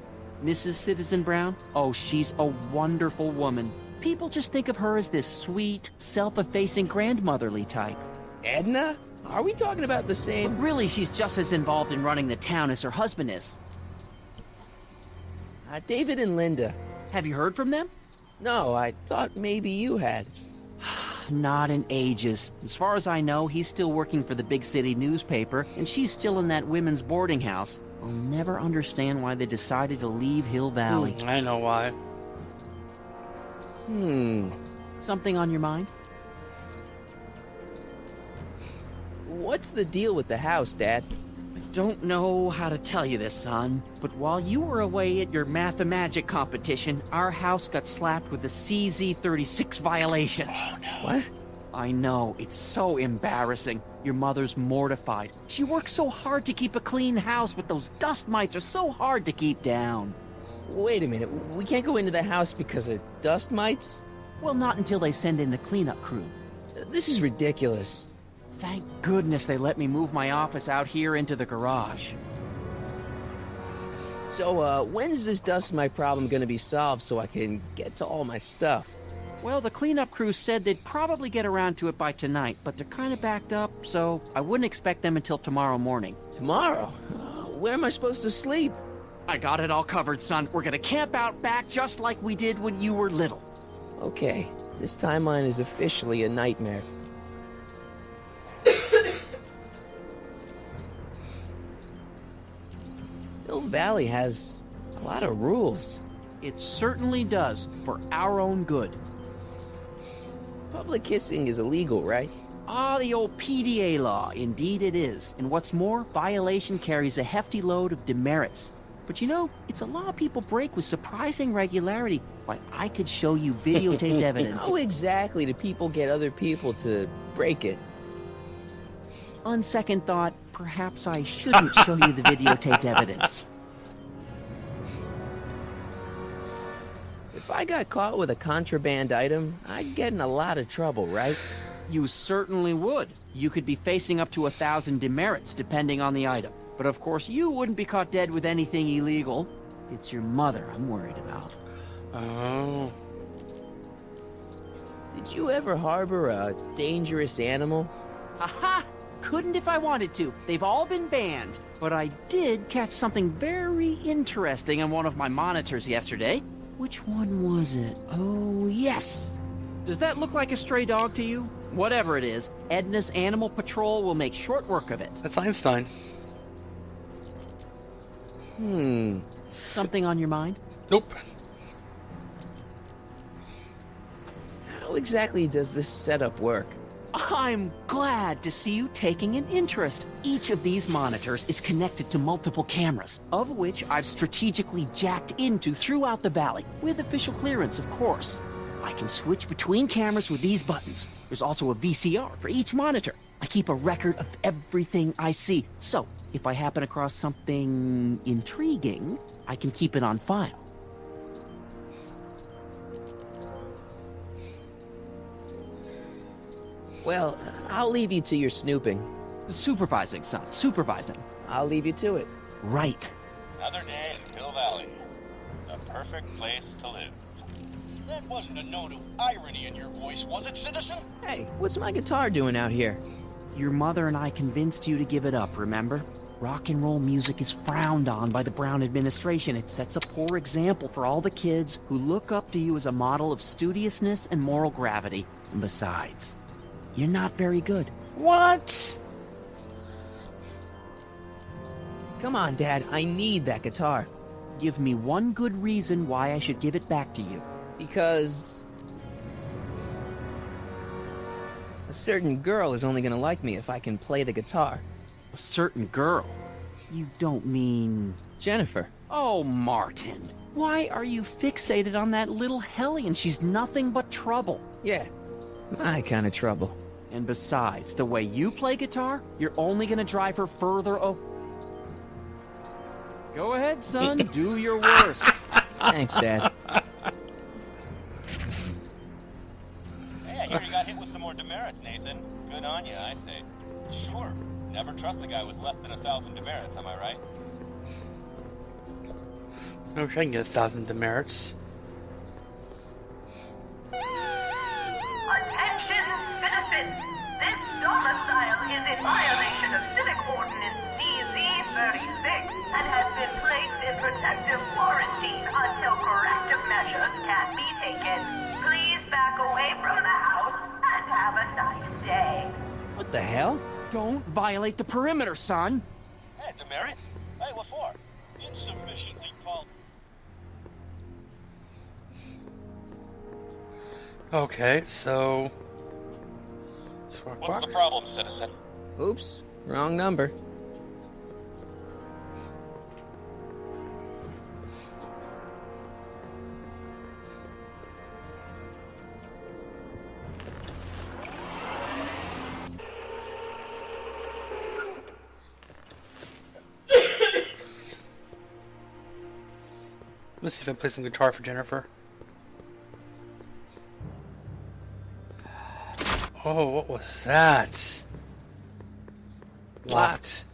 Mrs. Citizen Brown? Oh, she's a wonderful woman. People just think of her as this sweet, self-effacing grandmotherly type. Edna? Are we talking about the same? But really, she's just as involved in running the town as her husband is. David and Linda. Have you heard from them? No, I thought maybe you had. Not in ages. As far as I know, he's still working for the big city newspaper, and she's still in that women's boarding house. I'll never understand why they decided to leave Hill Valley. I know why. Something on your mind? What's the deal with the house, Dad? I don't know how to tell you this, son, but while you were away at your Math-O-Magic competition, our house got slapped with a CZ36 violation. Oh, no. What? I know, it's so embarrassing. Your mother's mortified. She works so hard to keep a clean house, but those dust mites are so hard to keep down. Wait a minute, we can't go into the house because of dust mites? Well, not until they send in the cleanup crew. This is ridiculous. Thank goodness they let me move my office out here into the garage. So, when is this dust mite problem gonna be solved so I can get to all my stuff? Well, the cleanup crew said they'd probably get around to it by tonight, but they're kind of backed up, so I wouldn't expect them until tomorrow morning. Tomorrow? Where am I supposed to sleep? I got it all covered, son. We're gonna camp out back just like we did when you were little. Okay, this timeline is officially a nightmare. Hill Valley has a lot of rules. It certainly does, for our own good. Public kissing is illegal, right? Ah, the old PDA law. Indeed it is. And what's more, violation carries a hefty load of demerits. But you know, it's a law people break with surprising regularity. Why, I could show you videotaped evidence. How exactly do people get other people to break it? On second thought, perhaps I shouldn't show you the videotaped evidence. If I got caught with a contraband item, I'd get in a lot of trouble, right? You certainly would. You could be facing up to 1,000 demerits, depending on the item. But of course, you wouldn't be caught dead with anything illegal. It's your mother I'm worried about. Oh. Did you ever harbor a dangerous animal? Aha! Couldn't if I wanted to. They've all been banned. But I did catch something very interesting on one of my monitors yesterday. Which one was it? Oh, yes! Does that look like a stray dog to you? Whatever it is, Edna's Animal Patrol will make short work of it. That's Einstein. Something on your mind? Nope. How exactly does this setup work? I'm glad to see you taking an interest. Each of these monitors is connected to multiple cameras, of which I've strategically jacked into throughout the valley, with official clearance, of course. I can switch between cameras with these buttons. There's also a VCR for each monitor. I keep a record of everything I see. So, if I happen across something intriguing, I can keep it on file. Well, I'll leave you to your snooping. Supervising, son. Supervising. I'll leave you to it. Right. Another day in Hill Valley. The perfect place to live. That wasn't a note of irony in your voice, was it, citizen? Hey, what's my guitar doing out here? Your mother and I convinced you to give it up, remember? Rock and roll music is frowned on by the Brown administration. It sets a poor example for all the kids who look up to you as a model of studiousness and moral gravity. And besides, you're not very good. What? Come on, Dad. I need that guitar. Give me one good reason why I should give it back to you. Because a certain girl is only gonna like me if I can play the guitar. A certain girl? You don't mean... Jennifer. Oh, Martin. Why are you fixated on that little hellion? She's nothing but trouble. Yeah, my kind of trouble. And besides, the way you play guitar, you're only gonna drive her further Go ahead, son. Do your worst. Thanks, Dad. Hey, I hear you got hit with some more demerits, Nathan. Good on you, I say. Sure. Never trust a guy with less than 1,000 demerits, am I right? I wish I can get 1,000 demerits. Attention, citizens! This domicile is in violation of Civic Ordinance CZ-36 and has been placed in protective quarantine until corrective measures can be taken. Please back away from the house and have a nice day. What the hell? Don't violate the perimeter, son. Hey, demerits? Hey, what for? Insufficiently called. Okay, so... What's the problem, citizen? Oops, wrong number. Let's see if I can play some guitar for Jennifer. Oh, what was that? Locked.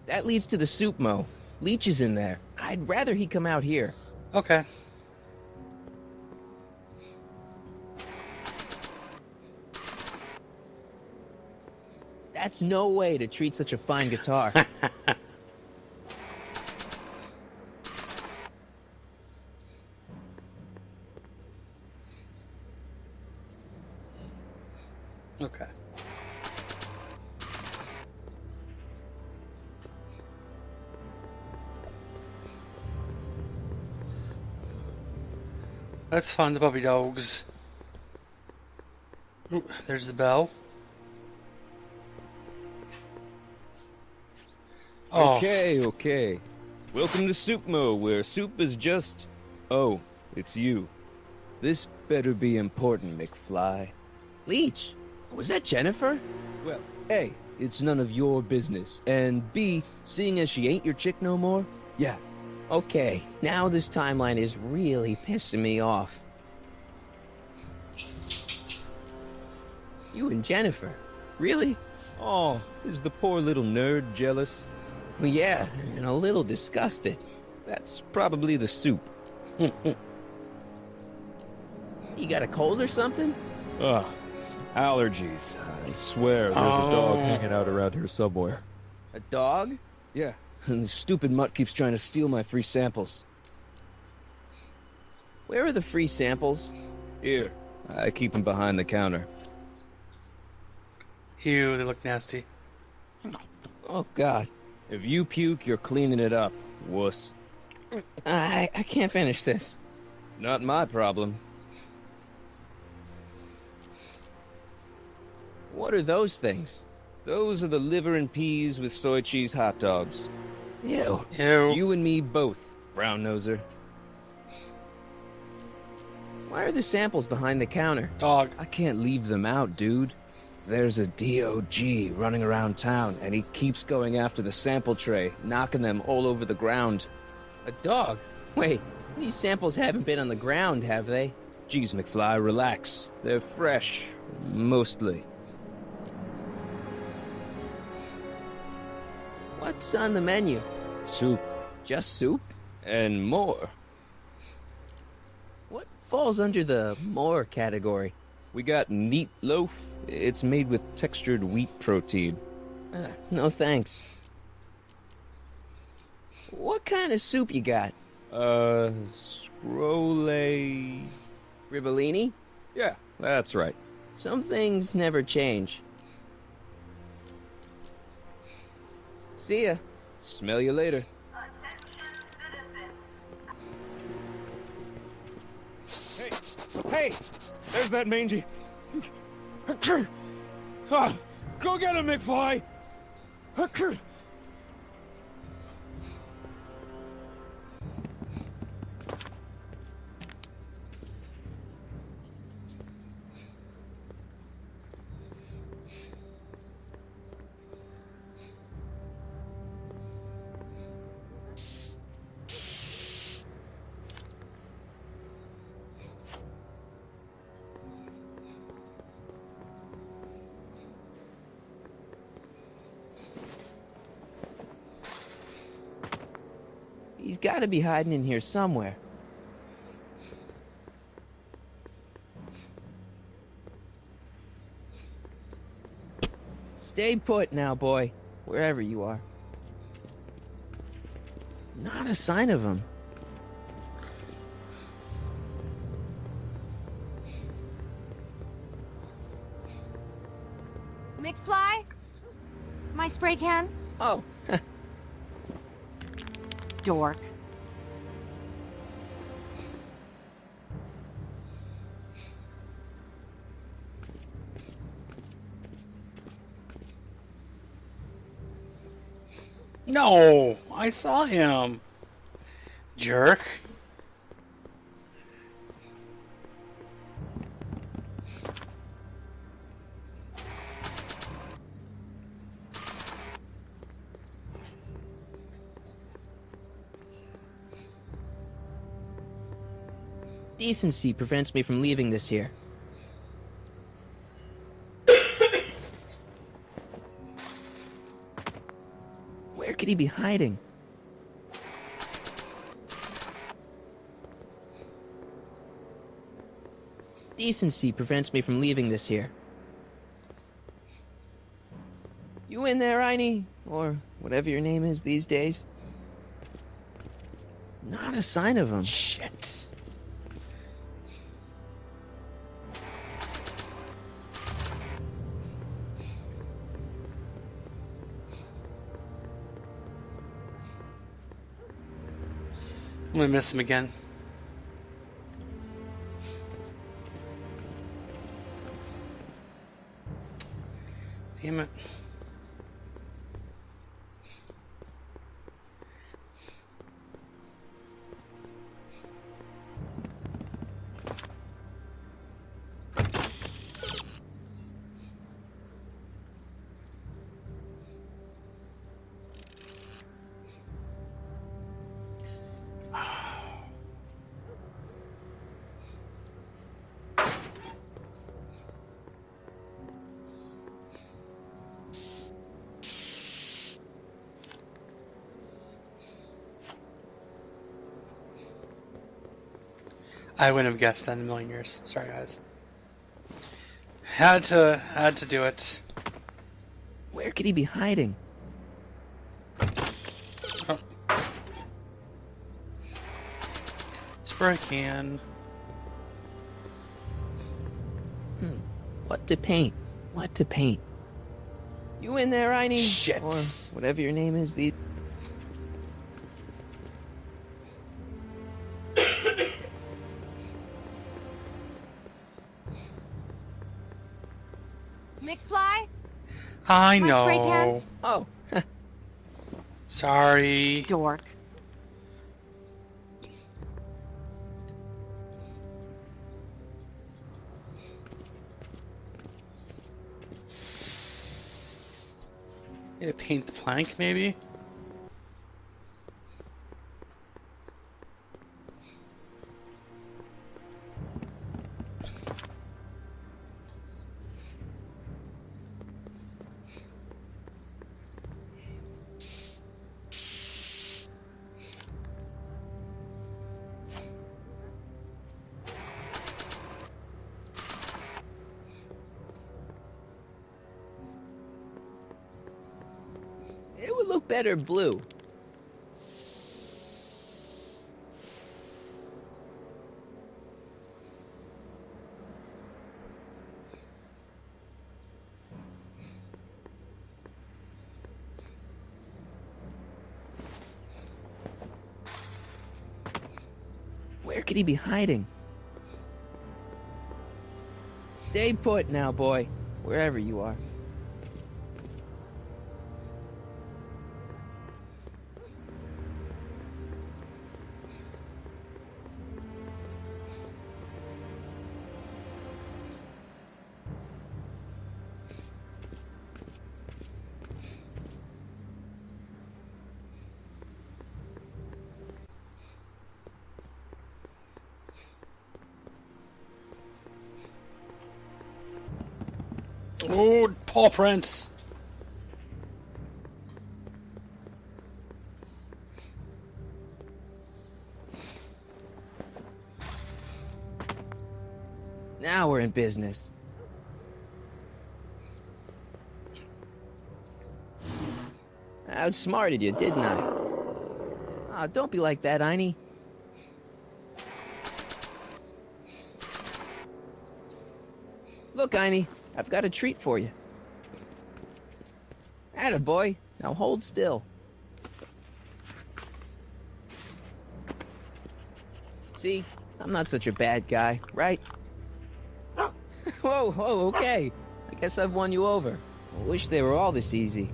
That leads to the soup mo. Leech is in there. I'd rather he come out here. Okay. That's no way to treat such a fine guitar. Okay. Let's find the puppy dogs. Ooh, there's the bell. Oh. Okay. Welcome to Soupmo, where soup is just... Oh, it's you. This better be important, McFly. Leech, was that Jennifer? Well, A, it's none of your business, and B, seeing as she ain't your chick no more, yeah. Okay, now this timeline is really pissing me off. You and Jennifer? Really? Oh, is the poor little nerd jealous? Well, yeah, and a little disgusted. That's probably the soup. You got a cold or something? Ugh, allergies. I swear there's a dog hanging out around here somewhere. A dog? Yeah, and the stupid mutt keeps trying to steal my free samples. Where are the free samples? Here, I keep them behind the counter. Ew, they look nasty. Oh, God. If you puke, you're cleaning it up, wuss. I can't finish this. Not my problem. What are those things? Those are the liver and peas with soy cheese hot dogs. Ew. Ew. You and me both, brown noser. Why are the samples behind the counter? Dog. I can't leave them out, dude. There's a DOG running around town, and he keeps going after the sample tray, knocking them all over the ground. A dog? Wait, these samples haven't been on the ground, have they? Geez, McFly, relax. They're fresh. Mostly. What's on the menu? Soup. Just soup? And more. What falls under the more category? We got neat loaf. It's made with textured wheat protein. No thanks. What kind of soup you got? Scrolle... Ribellini? Yeah, that's right. Some things never change. See ya. Smell you later. Hey! There's that mangy... Ah, go get him, McFly! He's gotta be hiding in here somewhere. Stay put now, boy. Wherever you are. Not a sign of him. McFly? My spray can? Oh. Dork. No, I saw him. Jerk. Decency prevents me from leaving this here. Where could he be hiding? Decency prevents me from leaving this here. You in there, Einie? Or whatever your name is these days? Not a sign of him. Shit. I'm gonna miss him again. Damn it. I wouldn't have guessed that in a million years. Sorry, guys. Had to do it. Where could he be hiding? Oh. Spray can. What to paint? What to paint? You in there, Einie? Shit. Or whatever your name is these... McFly? I My spray can? know. Oh, Sorry. Dork. Yeah, paint the plank, maybe? it would look better blue. Where could he be hiding? Stay put now, boy. Wherever you are. Oh, paw prints. Now we're in business. I outsmarted you, didn't I? Ah, don't be like that, Einie. Look, Einie, I've got a treat for you. Attaboy. Now hold still. See? I'm not such a bad guy, right? Whoa, okay. I guess I've won you over. I wish they were all this easy.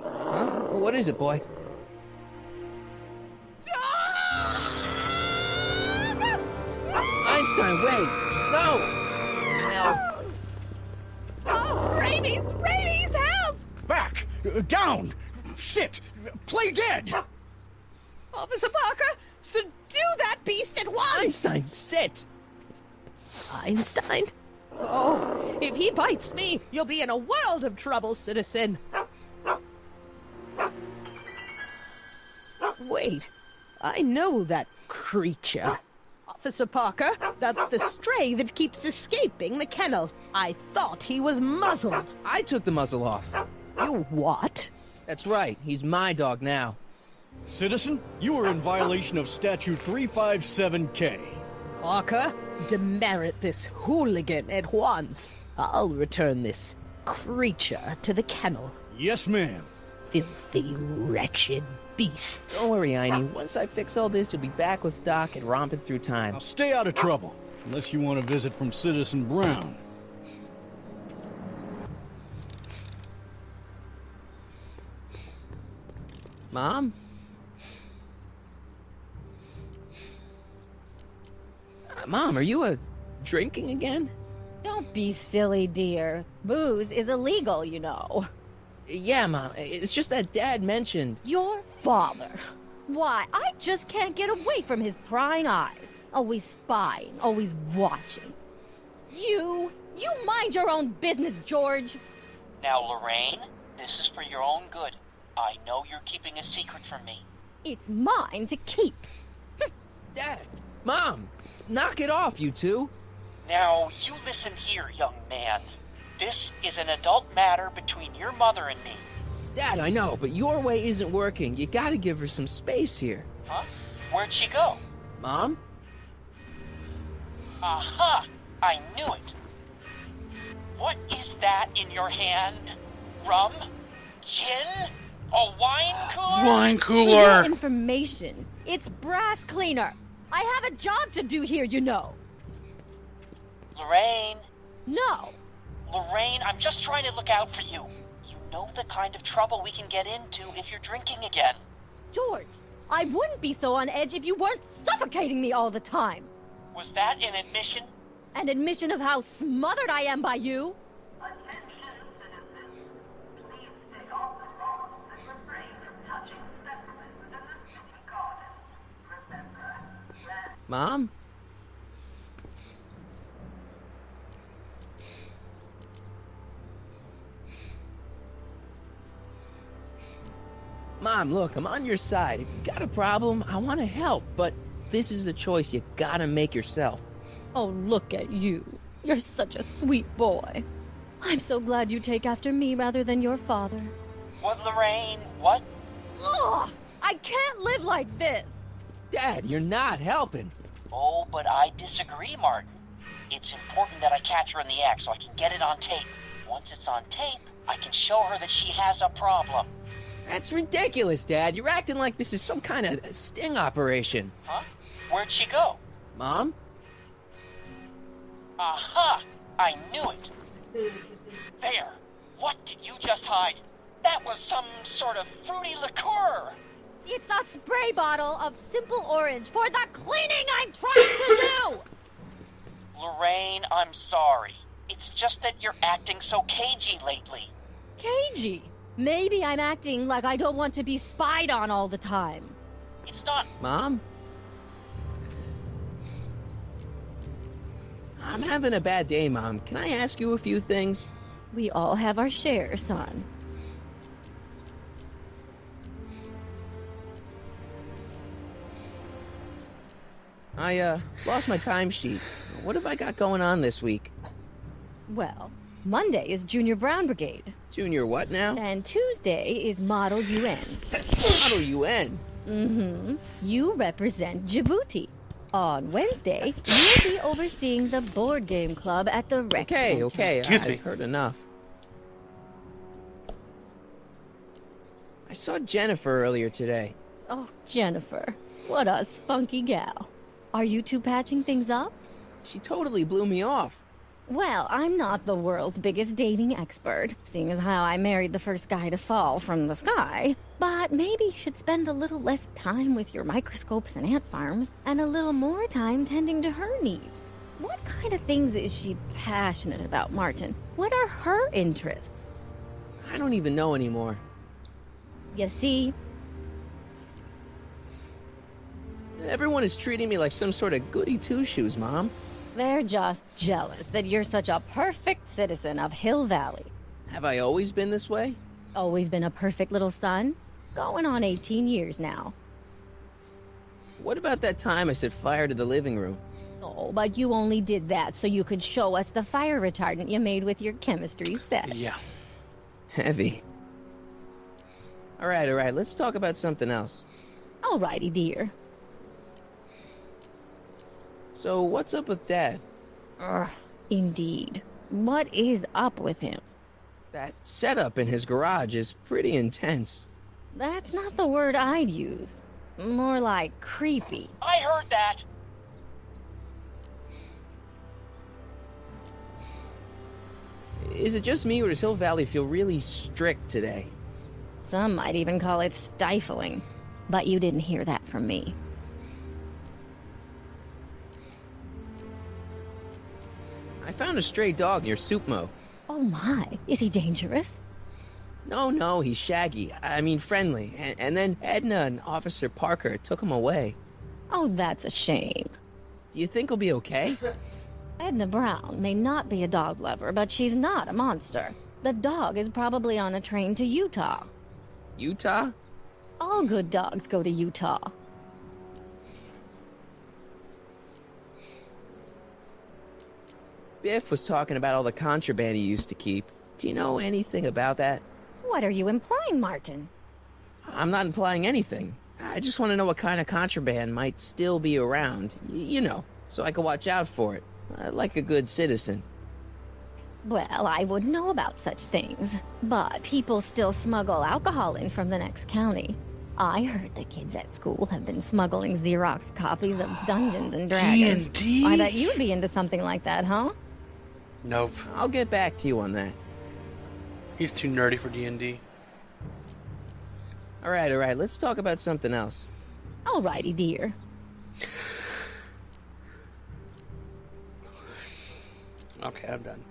Huh? What is it, boy? Einstein, wait! No! Oh, rabies! Rabies, help! Back! Down! Sit! Play dead! Officer Parker, subdue that beast at once! Einstein, sit! Einstein? Oh, if he bites me, you'll be in a world of trouble, citizen. Wait, I know that creature. Officer Parker, that's the stray that keeps escaping the kennel. I thought he was muzzled. I took the muzzle off. You what? That's right, he's my dog now. Citizen, you are in violation of Statute 357K. Parker, demerit this hooligan at once. I'll return this creature to the kennel. Yes, ma'am. Filthy, wretched beasts. Don't worry, Einie. Once I fix all this, you'll be back with Doc and romping through time. Now stay out of trouble, unless you want a visit from Citizen Brown. Mom? Mom, are you drinking again? Don't be silly, dear. Booze is illegal, you know. Yeah, Mom. It's just that Dad mentioned... Your father. Why, I just can't get away from his prying eyes. Always spying, always watching. You mind your own business, George. Now, Lorraine, this is for your own good. I know you're keeping a secret from me. It's mine to keep. Dad! Mom! Knock it off, you two! Now, you listen here, young man. This is an adult matter between your mother and me. Dad, I know, but your way isn't working. You gotta give her some space here. Huh? Where'd she go? Mom? Aha! I knew it. What is that in your hand? Rum? Gin? A wine cooler? Wine For cooler! your information, it's brass cleaner. I have a job to do here, you know. Lorraine. No! Lorraine, I'm just trying to look out for you. You know the kind of trouble we can get into if you're drinking again. George, I wouldn't be so on edge if you weren't suffocating me all the time. Was that an admission? An admission of how smothered I am by you? Attention, citizens. Please stay off the lawns and refrain from touching specimens in the city garden. Remember, Mom? Mom, look, I'm on your side. If you got a problem, I want to help, but this is a choice you gotta make yourself. Oh, look at you. You're such a sweet boy. I'm so glad you take after me rather than your father. What, Lorraine? What? Ugh! I can't live like this! Dad, you're not helping. Oh, but I disagree, Martin. It's important that I catch her in the act so I can get it on tape. Once it's on tape, I can show her that she has a problem. That's ridiculous, Dad. You're acting like this is some kind of sting operation. Huh? Where'd she go? Mom? Aha! I knew it! There! What did you just hide? That was some sort of fruity liqueur! It's a spray bottle of simple orange for the cleaning I'm trying to do! Lorraine, I'm sorry. It's just that you're acting so cagey lately. Cagey? Maybe I'm acting like I don't want to be spied on all the time. It's not... Mom? I'm having a bad day, Mom. Can I ask you a few things? We all have our share, son. I, lost my timesheet. What have I got going on this week? Well, Monday is Junior Brown Brigade. Junior what now? And Tuesday is Model UN. Model UN? Mm-hmm. You represent Djibouti. On Wednesday, you'll be overseeing the board game club at the rec center. Okay, Excuse me. I've heard enough. I saw Jennifer earlier today. Oh, Jennifer. What a spunky gal. Are you two patching things up? She totally blew me off. Well, I'm not the world's biggest dating expert, seeing as how I married the first guy to fall from the sky. But maybe you should spend a little less time with your microscopes and ant farms, and a little more time tending to her needs. What kind of things is she passionate about, Martin? What are her interests? I don't even know anymore. You see? Everyone is treating me like some sort of goody two-shoes, Mom. They're just jealous that you're such a perfect citizen of Hill Valley. Have I always been this way? Always been a perfect little son? Going on 18 years now. What about that time I set fire to the living room? Oh, but you only did that so you could show us the fire retardant you made with your chemistry set. Yeah. Heavy. All right, let's talk about something else. Alrighty, dear. So, what's up with Dad? Indeed. What is up with him? That setup in his garage is pretty intense. That's not the word I'd use. More like creepy. I heard that! Is it just me, or does Hill Valley feel really strict today? Some might even call it stifling. But you didn't hear that from me. I found a stray dog near Supmo. Oh my, is he dangerous? No, he's shaggy. I mean friendly. And then Edna and Officer Parker took him away. Oh, that's a shame. Do you think he'll be okay? Edna Brown may not be a dog lover, but she's not a monster. The dog is probably on a train to Utah. Utah? All good dogs go to Utah. Biff was talking about all the contraband he used to keep. Do you know anything about that? What are you implying, Martin? I'm not implying anything. I just want to know what kind of contraband might still be around. You know, so I can watch out for it. Like a good citizen. Well, I wouldn't know about such things. But people still smuggle alcohol in from the next county. I heard the kids at school have been smuggling Xerox copies of Dungeons and Dragons. D&D? I bet you'd be into something like that, huh? Nope. I'll get back to you on that. He's too nerdy for D&D. All right. Let's talk about something else. Alrighty, dear. Okay, I'm done.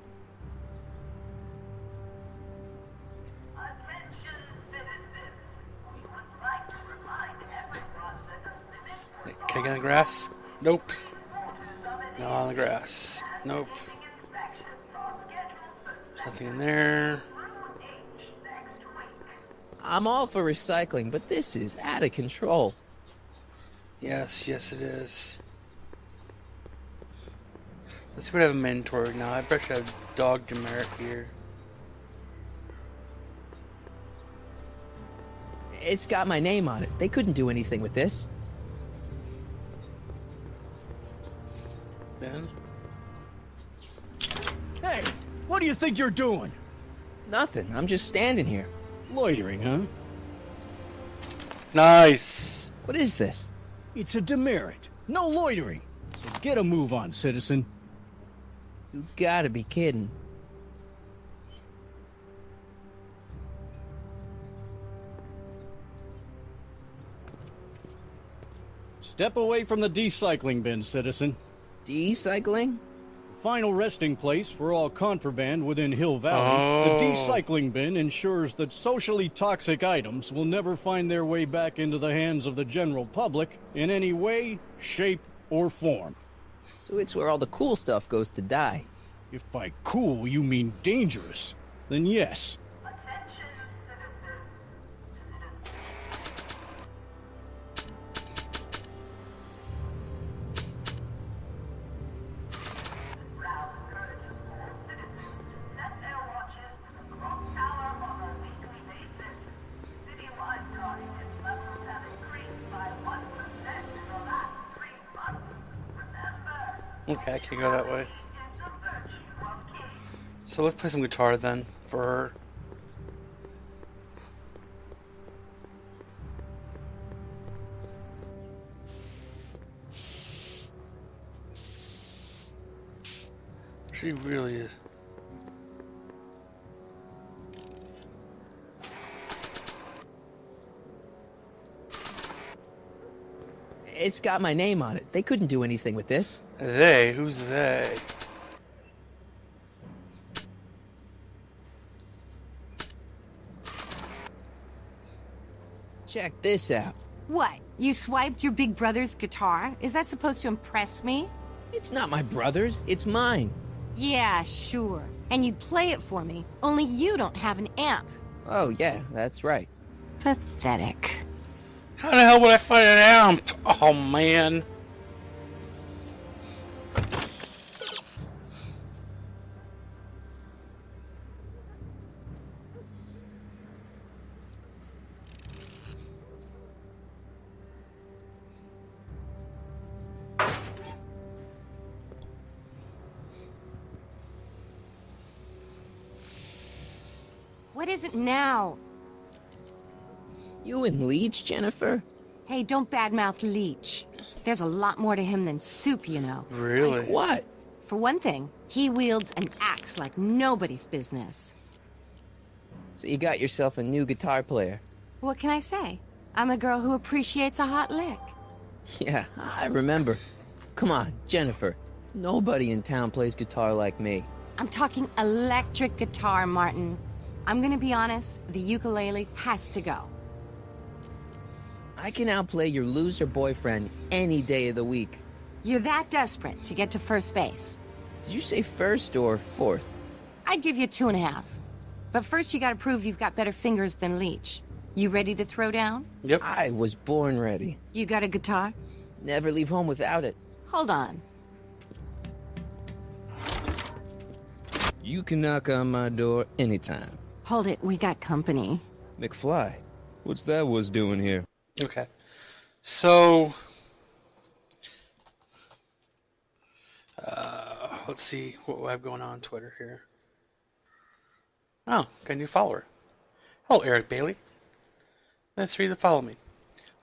Can I get on the grass? Nope. No on the grass. Nope. Nothing in there. I'm all for recycling, but this is out of control. Yes, it is. Let's see what I have inventory now. I bet I have dog demerit here. It's got my name on it. They couldn't do anything with this. Ben? Hey, what do you think you're doing? Nothing. I'm just standing here. Loitering, huh? Nice. What is this? It's a demerit. No loitering. So get a move on, citizen. You gotta be kidding. Step away from the decycling bin, citizen. Decycling? Final resting place for all contraband within Hill Valley. The decycling bin ensures that socially toxic items will never find their way back into the hands of the general public in any way, shape, or form. So it's where all the cool stuff goes to die. If by cool you mean dangerous, then yes. Okay, I can't go that way. So let's play some guitar then, for her. She really is. It's got my name on it. They couldn't do anything with this. They? Who's they? Check this out. What? You swiped your big brother's guitar? Is that supposed to impress me? It's not my brother's. It's mine. Yeah, sure. And you'd play it for me. Only you don't have an amp. Oh, yeah, that's right. Pathetic. How the hell would I find an amp? Oh, man. What is it now? You and Leech, Jennifer? Hey, don't badmouth Leech. There's a lot more to him than soup, you know. Really? Like what? For one thing, he wields an axe like nobody's business. So you got yourself a new guitar player. What can I say? I'm a girl who appreciates a hot lick. Yeah, I remember. Come on, Jennifer. Nobody in town plays guitar like me. I'm talking electric guitar, Martin. I'm gonna be honest, the ukulele has to go. I can outplay your loser boyfriend any day of the week. You're that desperate to get to first base. Did you say first or fourth? I'd give you 2.5. But first you gotta prove you've got better fingers than Leech. You ready to throw down? Yep. I was born ready. You got a guitar? Never leave home without it. Hold on. You can knock on my door anytime. Hold it, we got company. McFly, what's that was doing here? Okay. So, let's see what I have going on Twitter here. Oh, got a new follower. Hello, Eric Bailey. Nice for you to follow me.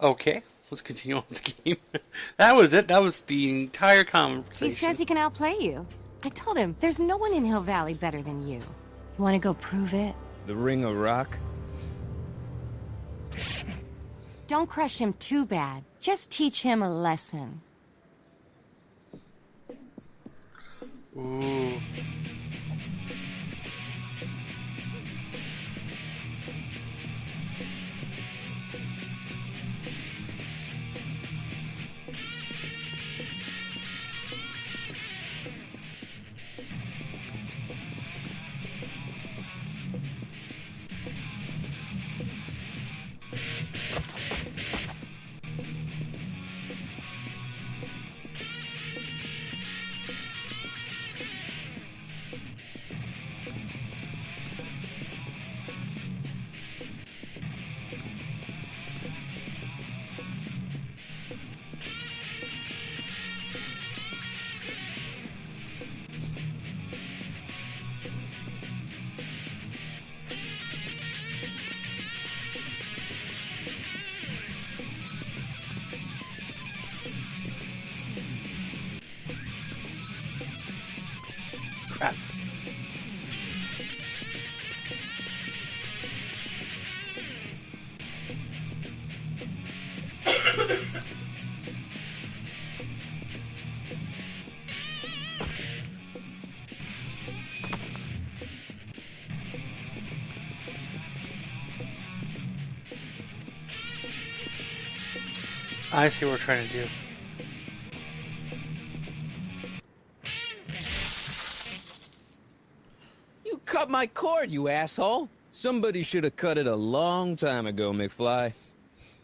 Okay, let's continue on with the game. That was it. That was the entire conversation. He says he can outplay you. I told him, there's no one in Hill Valley better than you. You want to go prove it? The Ring of Rock? Don't crush him too bad. Just teach him a lesson. Ooh. Crap. I see what we're trying to do. You cut my cord, you asshole! Somebody should have cut it a long time ago, McFly.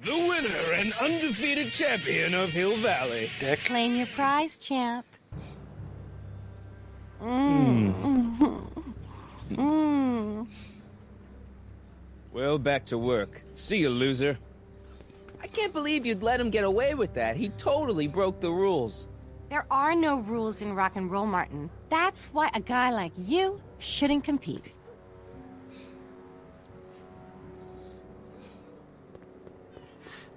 The winner and undefeated champion of Hill Valley. Dick. Claim your prize, champ. Well, back to work. See you, loser. I can't believe you'd let him get away with that. He totally broke the rules. There are no rules in rock and roll, Martin. That's why a guy like you shouldn't compete.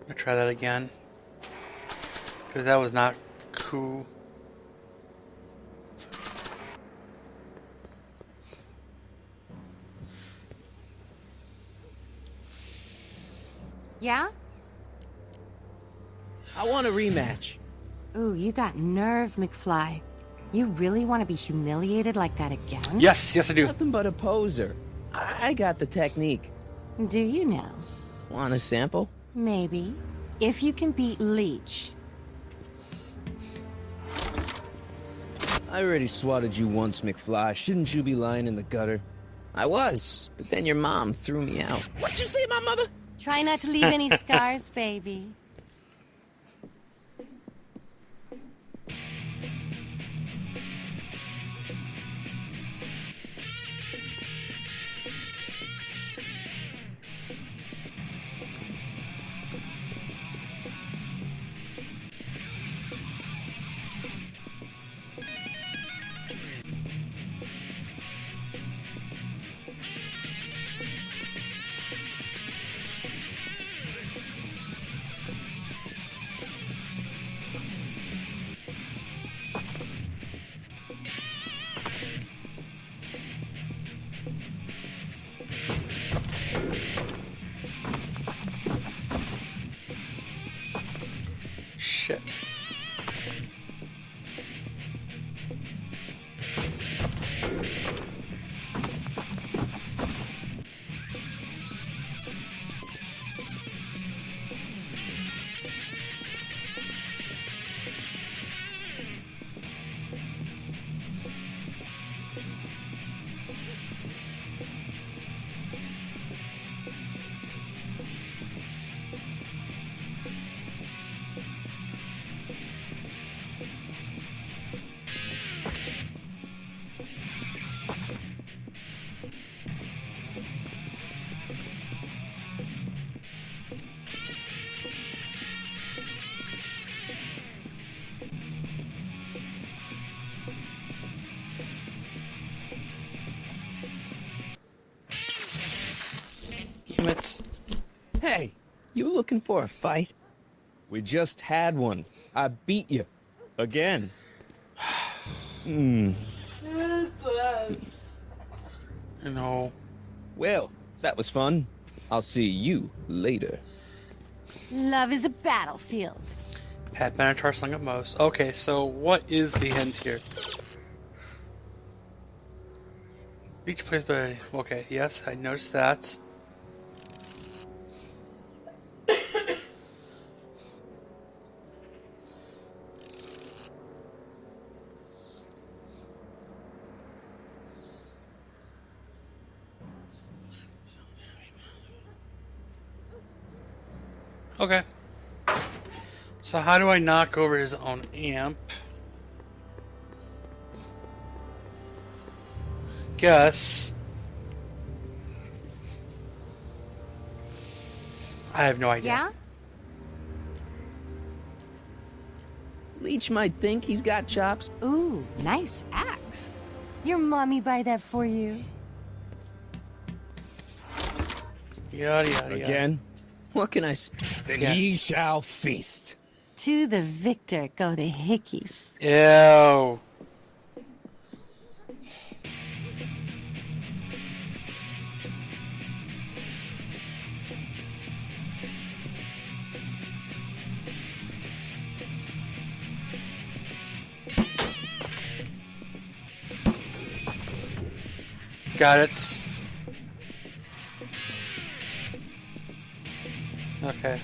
I'll try that again. Because that was not cool. Yeah? I want a rematch. Ooh, you got nerves, McFly. You really want to be humiliated like that again? Yes, yes I do. Nothing but a poser. I got the technique. Do you now? Want a sample? Maybe. If you can beat Leech. I already swatted you once, McFly. Shouldn't you be lying in the gutter? I was, but then your mom threw me out. What'd you say, my mother? Try not to leave any scars, baby. Shit. Hey, you looking for a fight? We just had one. I beat you. Again. No. Well, that was fun. I'll see you later. Love is a battlefield. Pat Benatar sung it most. Okay, so what is the hint here? Each place by... Okay, yes, I noticed that. Okay. So how do I knock over his own amp? Guess. I have no idea. Yeah? Leech might think he's got chops. Ooh, nice axe. Your mommy buy that for you? Yada, yada, Again? What can I say? Then Yeah. ye shall feast. To the victor go the hickeys. Ew. Got it. Okay.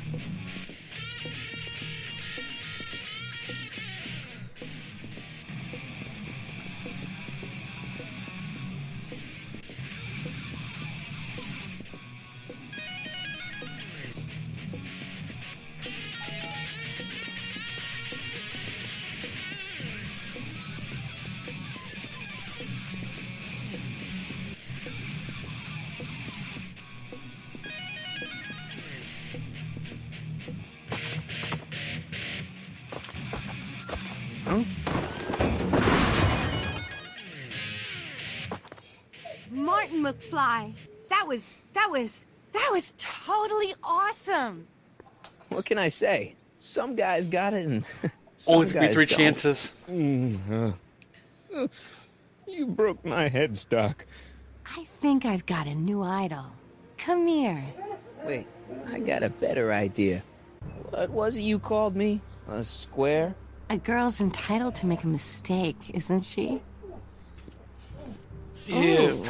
Martin McFly. That was totally awesome. What can I say? Some guys got it and some Only took me guys 3 don't. chances. You broke my headstock. I think I've got a new idol. Come here. Wait, I got a better idea. What was it you called me? A square? A girl's entitled to make a mistake, isn't she? Ew.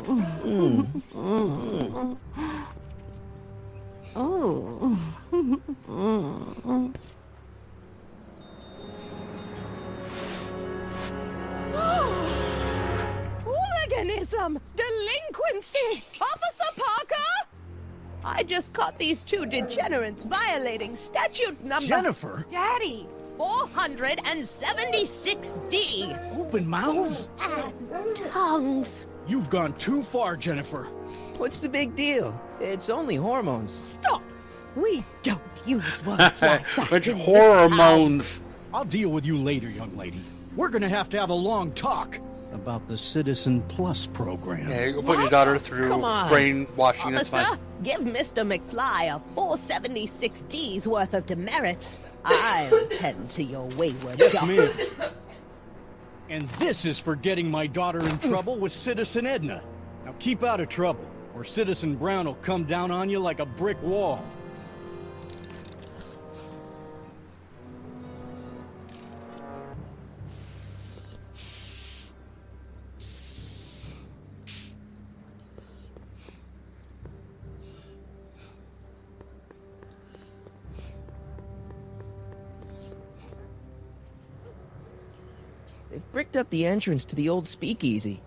Oh. Hooliganism! Delinquency! Officer Parker! I just caught these two degenerates violating statute number... Jennifer? Daddy! 476D! Open mouths? And tongues! You've gone too far, Jennifer. What's the big deal? It's only hormones. Stop! We don't use words like that. Bunch of in this hormones. I'll deal with you later, young lady. We're gonna have to have a long talk about the Citizen Plus program. Yeah, you go put your daughter through Come on. brainwashing. That's Officer, fine. give Mr. McFly a 476D's worth of demerits. I'll tend to your wayward Yes, daughter. ma'am. And this is for getting my daughter in trouble with Citizen Edna. Now keep out of trouble, or Citizen Brown will come down on you like a brick wall. They've bricked up the entrance to the old speakeasy.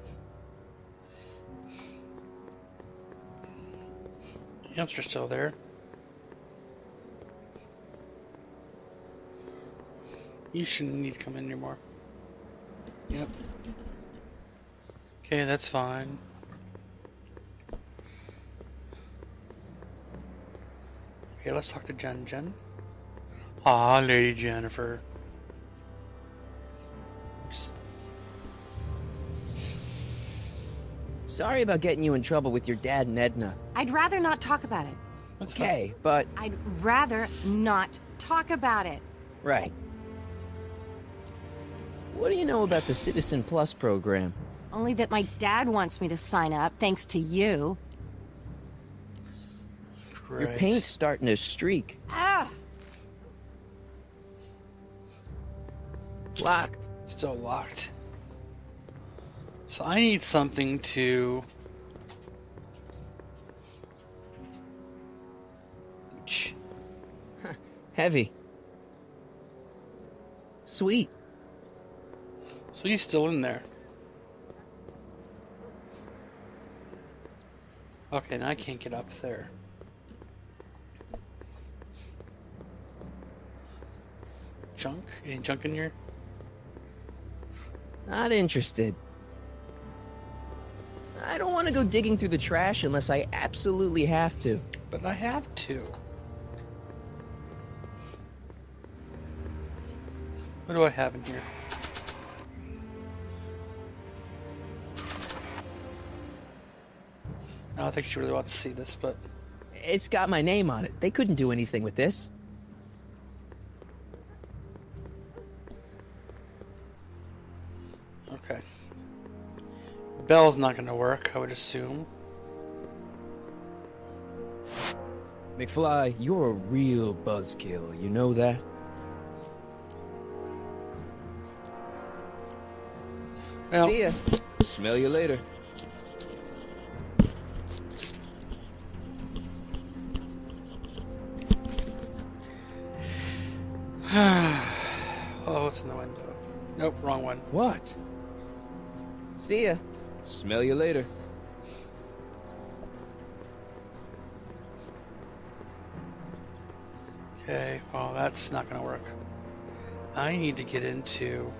The youngster's still there. You shouldn't need to come in anymore. Yep. Okay, that's fine. Okay, let's talk to Jen. Ah, Lady Jennifer. Sorry about getting you in trouble with your dad and Edna. I'd rather not talk about it. That's Okay, but... I'd rather not talk about it. Right. What do you know about the Citizen Plus program? Only that my dad wants me to sign up, thanks to you. Your paint's starting to streak. Ah! Locked. Still locked. So I need something to... Heavy. Sweet. So he's still in there. Okay, now I can't get up there. Junk? Any junk in here? Not interested. I don't want to go digging through the trash unless I absolutely have to. But I have to. What do I have in here? I don't think she really wants to see this, but... It's got my name on it. They couldn't do anything with this. Okay. Bell's not gonna work, I would assume. McFly, you're a real buzzkill, you know that? Well, see ya. Smell you later. Oh, what's in the window? Nope, wrong one. What? See ya. Smell you later. Okay, well, that's not gonna work. I need to get into...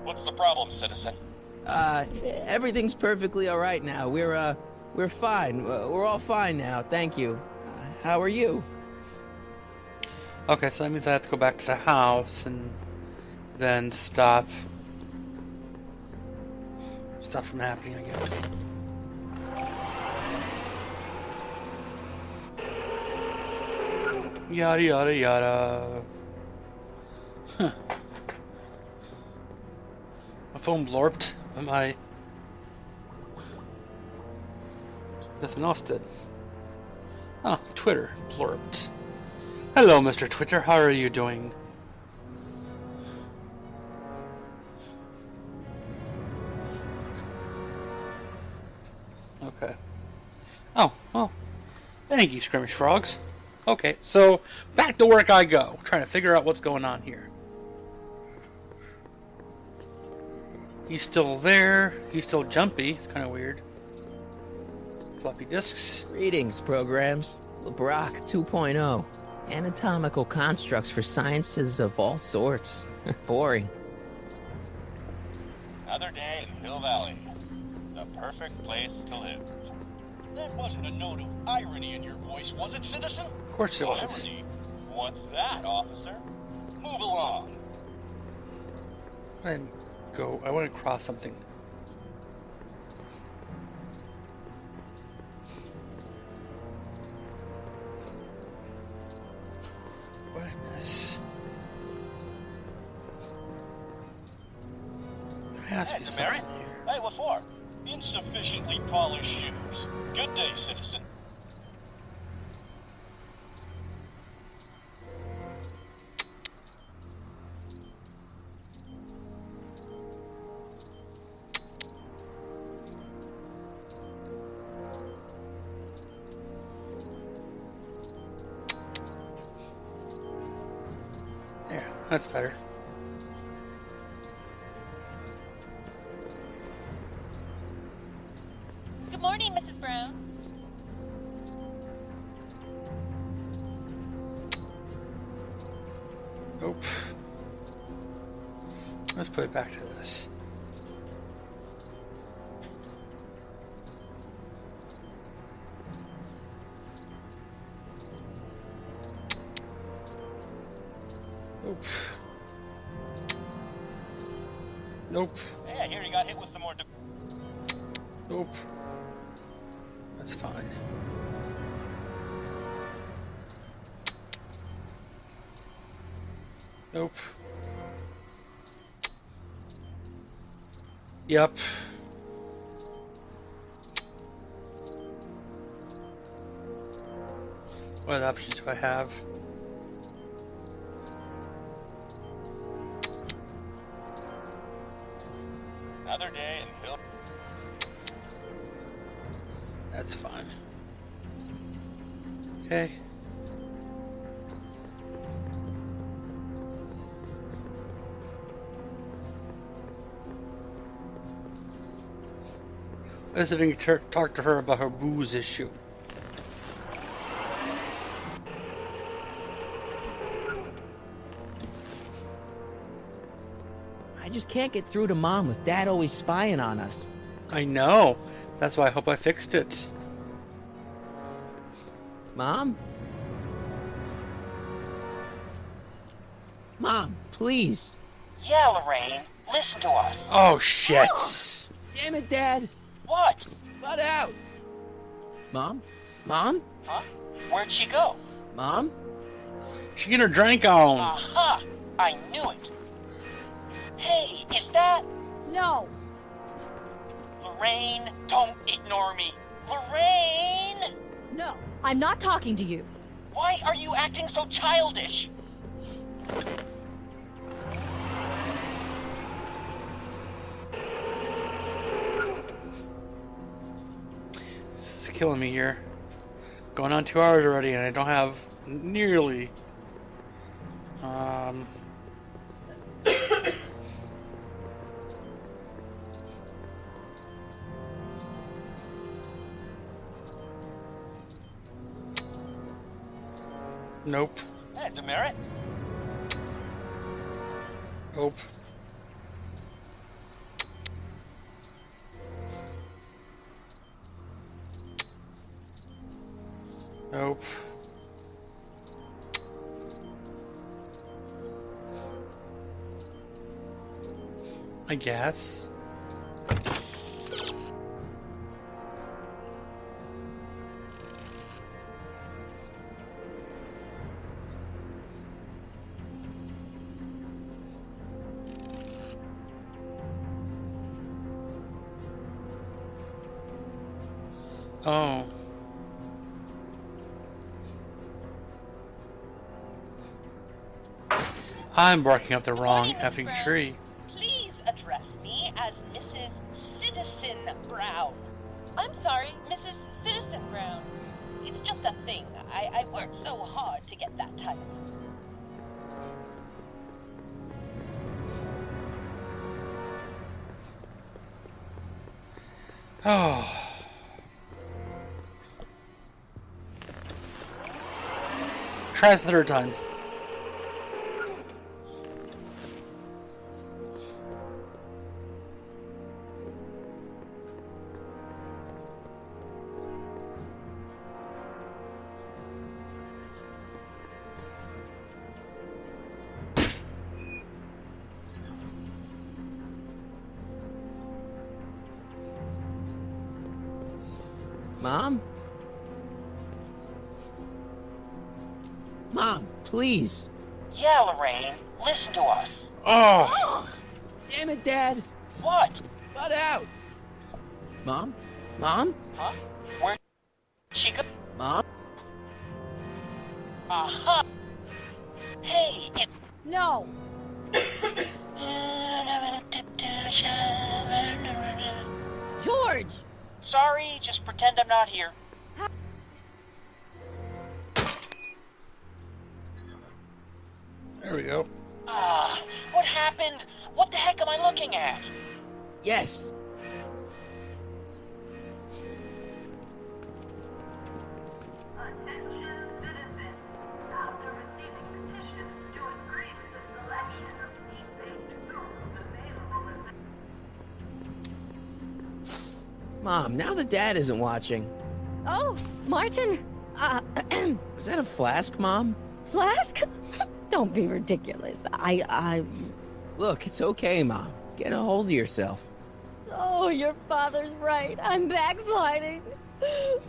What's the problem, citizen? Everything's perfectly all right now. We're fine. We're all fine now. Thank you. How are you? Okay, so that means I have to go back to the house and then stop from happening, I guess. Yada yada yada. Huh. My phone blorped, but nothing else did. Oh, Twitter blorped. Hello, Mr. Twitter. How are you doing? Okay. Oh, well. Thank you, Skirmish Frogs. Okay, so back to work I go, trying to figure out what's going on here. He's still there. He's still jumpy. It's kind of weird. Floppy disks. Greetings, programs. LeBrock 2.0. Anatomical constructs for sciences of all sorts. Boring. Another day in Hill Valley. The perfect place to live. That wasn't a note of irony in your voice, was it, citizen? Of course it was. Irony? What's that, officer? Move along. I want to cross something. What did I miss? There has to be something Mary? here. Hey, what for? Insufficiently polished shoes. Good day, citizen. There, that's better. Good morning, Mrs. Brown. Nope. Let's put it back to this. Nope. Nope. Hey, I hear you got hit with some more. Nope. That's fine. Nope. Yep. What options do I have? Another day in Hill. That's fine. Okay. Let's see if we can talk to her about her booze issue. I just can't get through to Mom with Dad always spying on us. I know. That's why I hope I fixed it. Mom? Mom, please. Yeah, Lorraine, listen to us. Oh, shit. Damn it, Dad. What? Butt out. Mom? Mom? Huh? Where'd she go? Mom? She get her drink on. Aha! I knew it. Hey, is that... No. Lorraine, don't ignore me. Lorraine! No, I'm not talking to you. Why are you acting so childish? This is killing me here. Going on 2 hours already, and I don't have nearly. Nope. Hey, demerit. Nope. Nope. I guess. Oh. I'm barking up the wrong effing tree. Please address me as Mrs. Citizen Brown. I'm sorry, Mrs. Citizen Brown. It's just a thing. I worked so hard to get that title. Oh. Try it the third time. Mom? Mom, please. Yeah, Lorraine, listen to us. Oh! Damn it, Dad. What? Butt out. Mom? Mom? Huh? Where'd she go? Mom? Aha! Hey, it... No. George! Sorry, just pretend I'm not here. There we go. Ah, what happened? What the heck am I looking at? Yes. Attention citizens. After receiving petitions to increase the selection of need-based schools available in Mom, now that Dad isn't watching. Oh, Martin. Was that a flask, Mom? Flask? Don't be ridiculous. Look, it's okay, Mom. Get a hold of yourself. Oh, your father's right. I'm backsliding.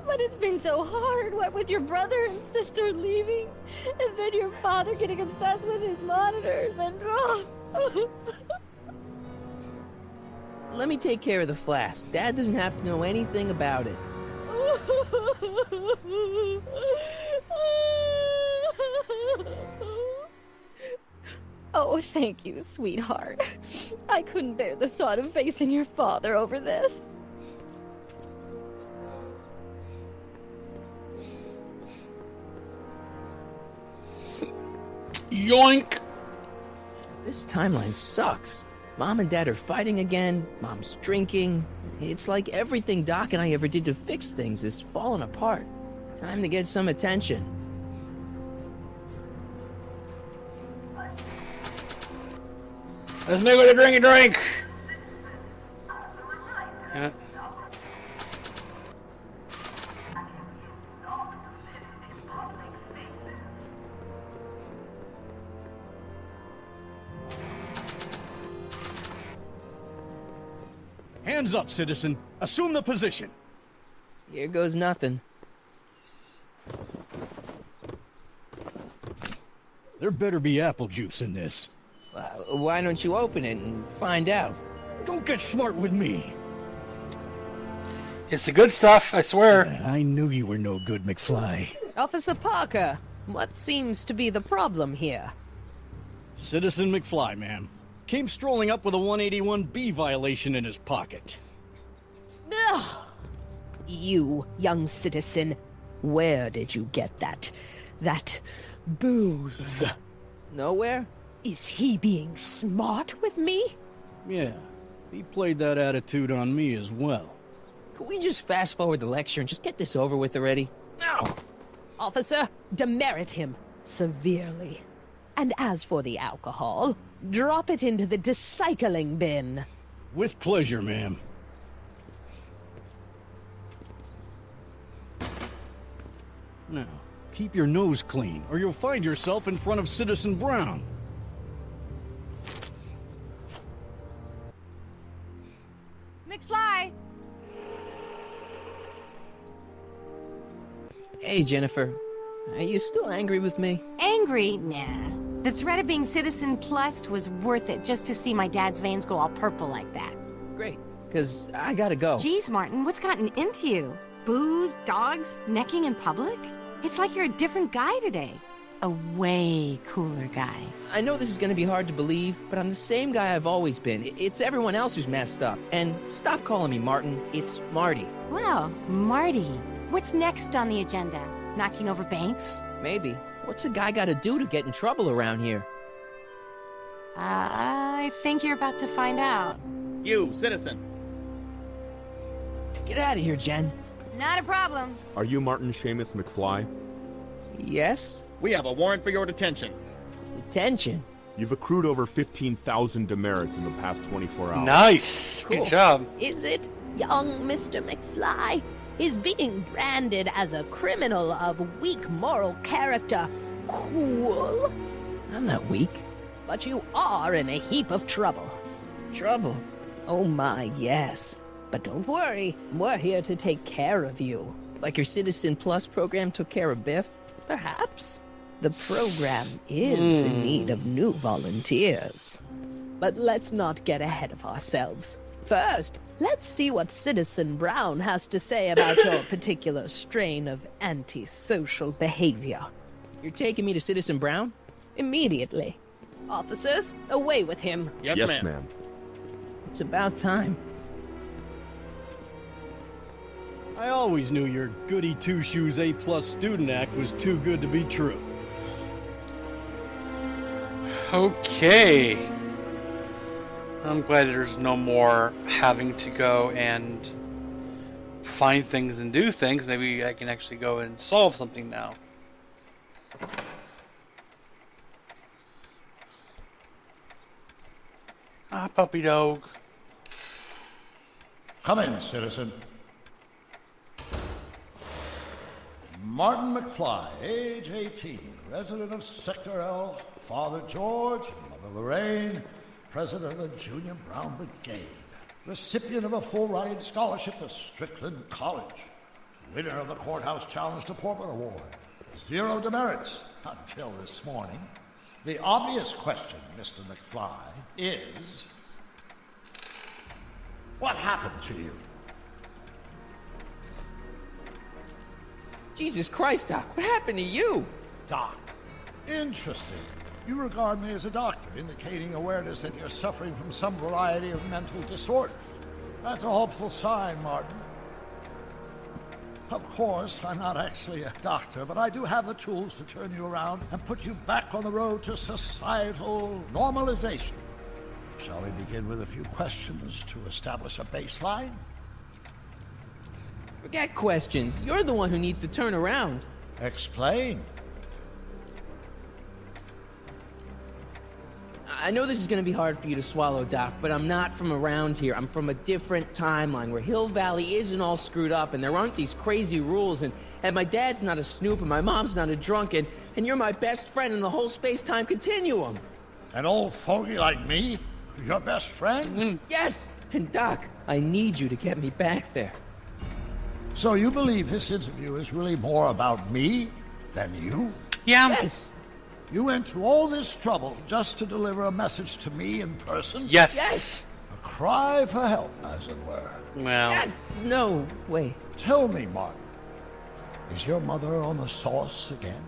But it's been so hard, what with your brother and sister leaving, and then your father getting obsessed with his monitors, and Let me take care of the flask. Dad doesn't have to know anything about it. Oh, thank you, sweetheart. I couldn't bear the thought of facing your father over this. Yoink! This timeline sucks. Mom and Dad are fighting again. Mom's drinking. It's like everything Doc and I ever did to fix things is falling apart. Time to get some attention. Let's make it a drinky drink! Yeah. Hands up, citizen. Assume the position. Here goes nothing. There better be apple juice in this. Why don't you open it and find out? Don't get smart with me. It's the good stuff, I swear. I knew you were no good, McFly. Officer Parker, what seems to be the problem here? Citizen McFly, ma'am. Came strolling up with a 181B violation in his pocket. Ugh. You, young citizen, where did you get that booze? Nowhere? Is he being smart with me? Yeah, he played that attitude on me as well. Could we just fast forward the lecture and just get this over with already? No! Officer, demerit him severely. And as for the alcohol, drop it into the recycling bin. With pleasure, ma'am. Now, keep your nose clean, or you'll find yourself in front of Citizen Brown. McFly! Hey, Jennifer. Are you still angry with me? Angry? Nah. The threat of being Citizen Plus was worth it just to see my dad's veins go all purple like that. Great, because I gotta go. Geez, Martin, what's gotten into you? Booze, dogs, necking in public? It's like you're a different guy today. A way cooler guy. I know this is gonna be hard to believe, but I'm the same guy I've always been. It's everyone else who's messed up. And stop calling me Martin. It's Marty. Well, Marty, what's next on the agenda? Knocking over banks? Maybe. What's a guy gotta do to get in trouble around here? I think you're about to find out. You, citizen. Get out of here, Jen. Not a problem. Are you Martin Seamus McFly? Yes? We have a warrant for your detention. Detention? You've accrued over 15,000 demerits in the past 24 hours. Nice! Cool. Good job. Is it, young Mr. McFly? Is being branded as a criminal of weak moral character cool? I'm not weak. But you are in a heap of trouble. Trouble? Oh my, yes. But don't worry, we're here to take care of you. Like your Citizen Plus program took care of Biff? Perhaps. The program is in need of new volunteers. But let's not get ahead of ourselves. First, let's see what Citizen Brown has to say about your particular strain of antisocial behavior. You're taking me to Citizen Brown? Immediately. Officers, away with him. Yes, ma'am. It's about time. I always knew your goody two-shoes A-plus student act was too good to be true. Okay. I'm glad there's no more having to go and find things and do things. Maybe I can actually go and solve something now. Ah, puppy dog. Come in, citizen. Martin McFly, age 18, resident of Sector L, Father George, Mother Lorraine, president of the Junior Brown Brigade, recipient of a full-ride scholarship to Strickland College, winner of the Courthouse Challenge to Portman Award, 0 demerits until this morning. The obvious question, Mr. McFly, is, what happened to you? Jesus Christ, Doc, what happened to you? Doc. Interesting. You regard me as a doctor, indicating awareness that you're suffering from some variety of mental disorder. That's a hopeful sign, Martin. Of course, I'm not actually a doctor, but I do have the tools to turn you around and put you back on the road to societal normalization. Shall we begin with a few questions to establish a baseline? Forget questions. You're the one who needs to turn around. Explain. I know this is going to be hard for you to swallow, Doc, but I'm not from around here. I'm from a different timeline where Hill Valley isn't all screwed up and there aren't these crazy rules and my dad's not a snoop and my mom's not a drunk and you're my best friend in the whole space-time continuum. An old fogey like me? Your best friend? Yes! And Doc, I need you to get me back there. So you believe this interview is really more about me than you? Yeah. Yes! You went to all this trouble just to deliver a message to me in person? Yes. Yes! A cry for help, as it were. Well. Yes! No, wait. Tell me, Martin, is your mother on the sauce again?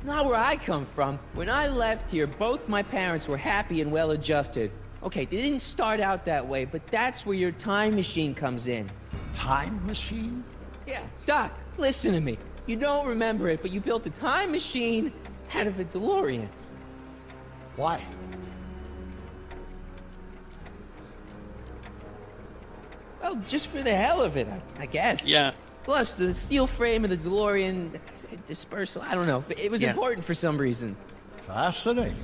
Not where I come from. When I left here, both my parents were happy and well-adjusted. Okay, they didn't start out that way, but that's where your time machine comes in. Time machine? Yeah, Doc, listen to me. You don't remember it, but you built a time machine out of a DeLorean. Why? Well, just for the hell of it, I guess. Yeah. Plus, the steel frame of the DeLorean dispersal, I don't know. It was important for some reason. Fascinating.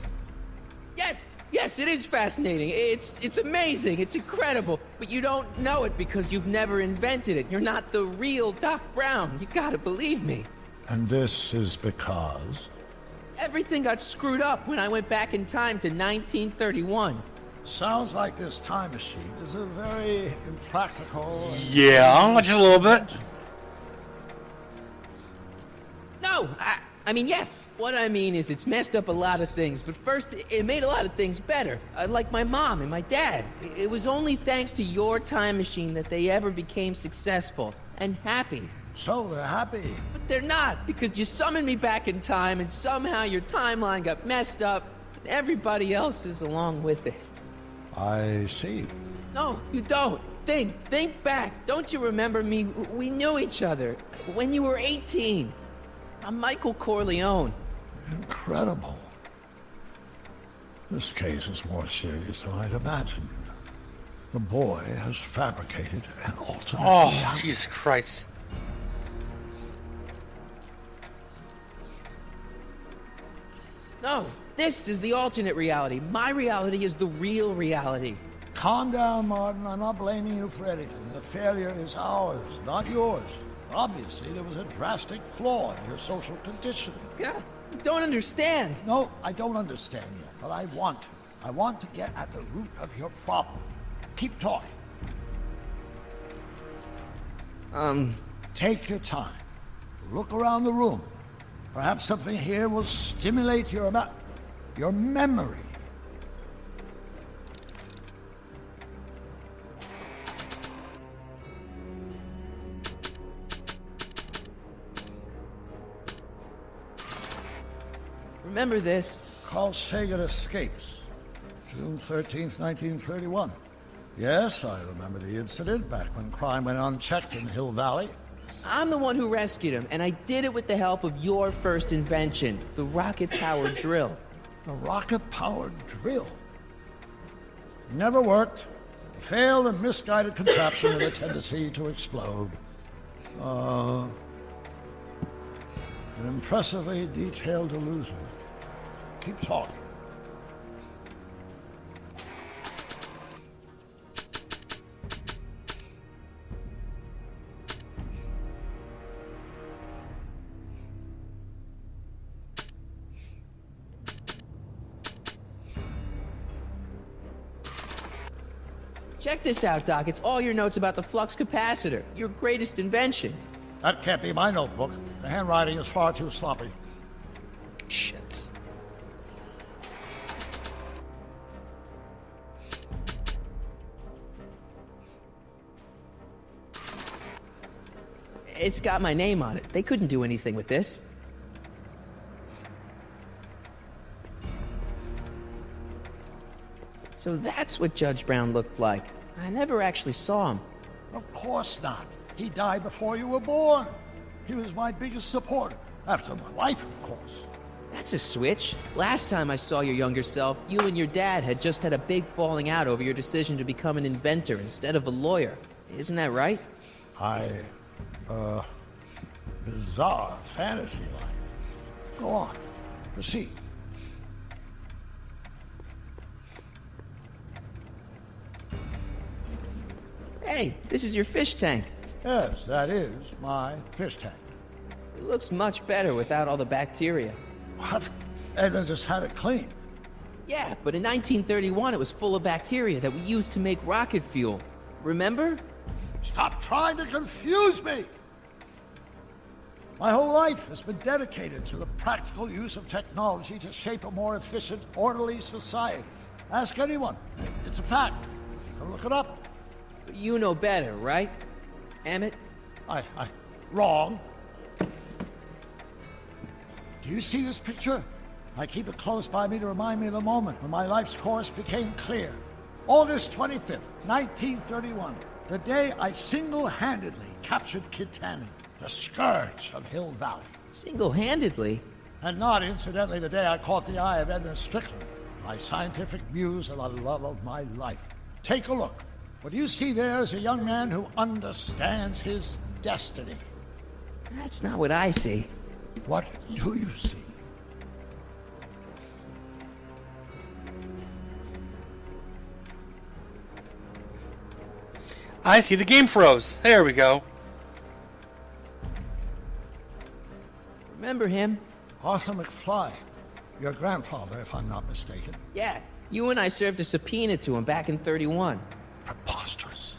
Yes, it is fascinating. It's amazing. It's incredible. But you don't know it because you've never invented it. You're not the real Doc Brown. You gotta believe me. And this is because? Everything got screwed up when I went back in time to 1931. Sounds like this time machine is a very impractical... Yeah, just a little bit. No, I mean, yes. What I mean is it's messed up a lot of things, but first, it made a lot of things better. Like my mom and my dad. It was only thanks to your time machine that they ever became successful and happy. So they're happy. But they're not, because you summoned me back in time, and somehow your timeline got messed up, and everybody else is along with it. I see. No, you don't. Think back. Don't you remember me? We knew each other when you were 18. I'm Michael Corleone. Incredible. This case is more serious than I'd imagined. The boy has fabricated an alternate reality. Jesus Christ. No, this is the alternate reality. My reality is the real reality. Calm down, Martin. I'm not blaming you for anything. The failure is ours, not yours. Obviously, there was a drastic flaw in your social conditioning. Yeah, I don't understand. No, I don't understand yet, but I want to. I want to get at the root of your problem. Keep talking. Take your time. Look around the room. Perhaps something here will stimulate your memory. Remember this? Carl Sagan escapes. June 13th, 1931. Yes, I remember the incident back when crime went unchecked in Hill Valley. I'm the one who rescued him, and I did it with the help of your first invention, the rocket-powered drill. The rocket-powered drill? Never worked. Failed and misguided contraption with a tendency to explode. An impressively detailed illusion. Keep talking. Check this out, Doc. It's all your notes about the flux capacitor, your greatest invention. That can't be my notebook. The handwriting is far too sloppy. Shit. It's got my name on it. They couldn't do anything with this. So that's what Judge Brown looked like. I never actually saw him. Of course not. He died before you were born. He was my biggest supporter. After my wife, of course. That's a switch. Last time I saw your younger self, you and your dad had just had a big falling out over your decision to become an inventor instead of a lawyer. Isn't that right? Bizarre fantasy life. Go on. Proceed. Hey, this is your fish tank. Yes, that is my fish tank. It looks much better without all the bacteria. What? Edna just had it cleaned. Yeah, but in 1931 it was full of bacteria that we used to make rocket fuel. Remember? Stop trying to confuse me! My whole life has been dedicated to the practical use of technology to shape a more efficient, orderly society. Ask anyone. It's a fact. Go look it up. But you know better, right? Emmett? Wrong. Do you see this picture? I keep it close by me to remind me of the moment when my life's course became clear. August 25th, 1931. The day I single-handedly captured Kid Tannen, the scourge of Hill Valley. Single-handedly? And not, incidentally, the day I caught the eye of Edna Strickland, my scientific muse and the love of my life. Take a look. What you see there is a young man who understands his destiny. That's not what I see. What do you see? I see the game froze. There we go. Remember him? Arthur McFly. Your grandfather, if I'm not mistaken. Yeah, you and I served a subpoena to him back in 31. Preposterous.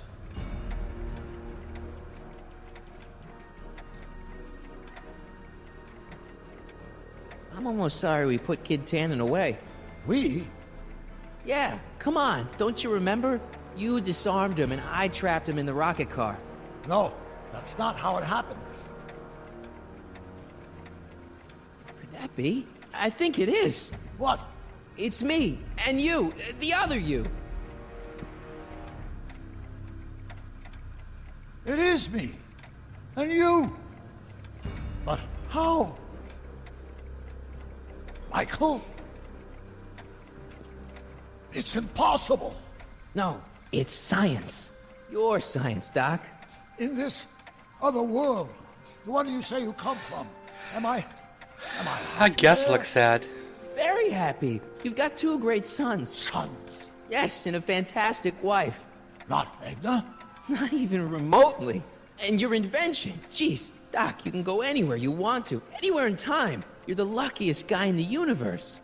I'm almost sorry we put Kid Tannen away. We? Yeah, come on. Don't you remember? You disarmed him and I trapped him in the rocket car. No, that's not how it happened. Could that be? I think it is. What? It's me, and you, the other you. It is me. And you. But how? Michael? It's impossible. No, it's science. Your science, Doc. In this other world, the one you say you come from, am I I guess looks sad. Very happy. You've got two great sons. Sons? Yes, and a fantastic wife. Not Edna? Not even remotely. And your invention. Jeez, Doc, you can go anywhere you want to. Anywhere in time. You're the luckiest guy in the universe.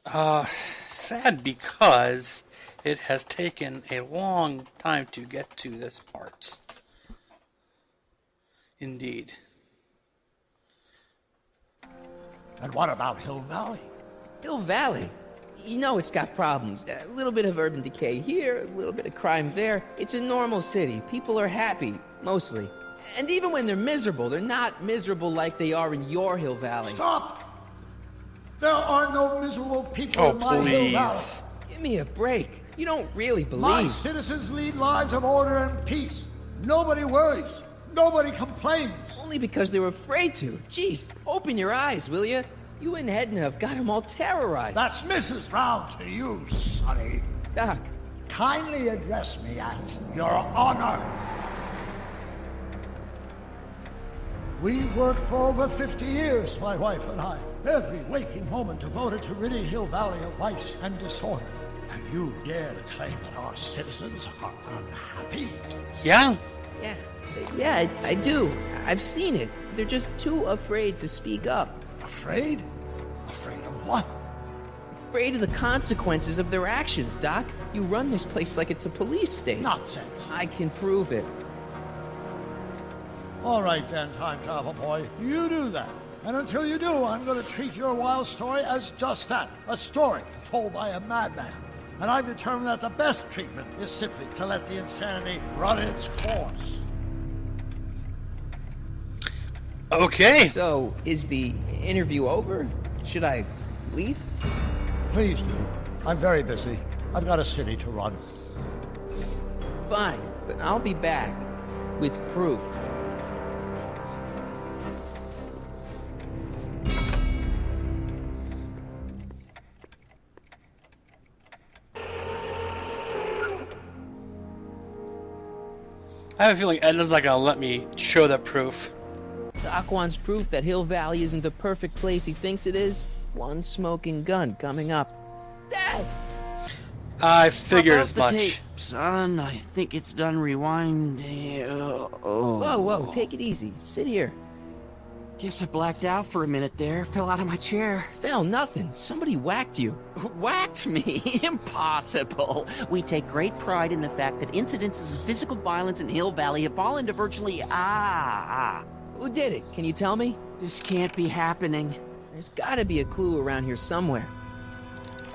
Sad because it has taken a long time to get to this part. Indeed. And what about Hill Valley? Hill Valley? You know it's got problems. A little bit of urban decay here, a little bit of crime there. It's a normal city. People are happy, mostly. And even when they're miserable, they're not miserable like they are in your Hill Valley. Stop! There are no miserable people in my Hill Valley. Give me a break. You don't really believe. My citizens lead lives of order and peace. Nobody worries. Nobody complains. Only because they were afraid to. Jeez, open your eyes, will you? You and Edna have got them all terrorized. That's Mrs. Brown to you, Sonny. Doc. Kindly address me as Your Honor. We worked for over 50 years, my wife and I. Every waking moment devoted to ridding Hill Valley of vice and disorder. And you dare to claim that our citizens are unhappy? Yeah. Yeah, I do. I've seen it. They're just too afraid to speak up. Afraid? Afraid of what? afraid of the consequences of their actions, Doc. You run this place like it's a police station. Nonsense. I can prove it. All right then, time travel boy. You do that. And until you do, I'm going to treat your wild story as just that. A story told by a madman. And I've determined that the best treatment is simply to let the insanity run its course. Okay. So, is the interview over? Should I leave? Please do. I'm very busy. I've got a city to run. Fine, but I'll be back with proof. I have a feeling Edna's not gonna let me show that proof. Doc wants proof that Hill Valley isn't the perfect place he thinks it is. One smoking gun coming up. Dad! I figured as the much. tape, son. I think it's done rewinding. Whoa, whoa, take it easy. Sit here. Guess I blacked out for a minute there. Fell out of my chair. Fell nothing. Somebody whacked you. Whacked me? Impossible. We take great pride in the fact that incidences of physical violence in Hill Valley have fallen to virtually... Who did it? Can you tell me? This can't be happening. There's gotta be a clue around here somewhere.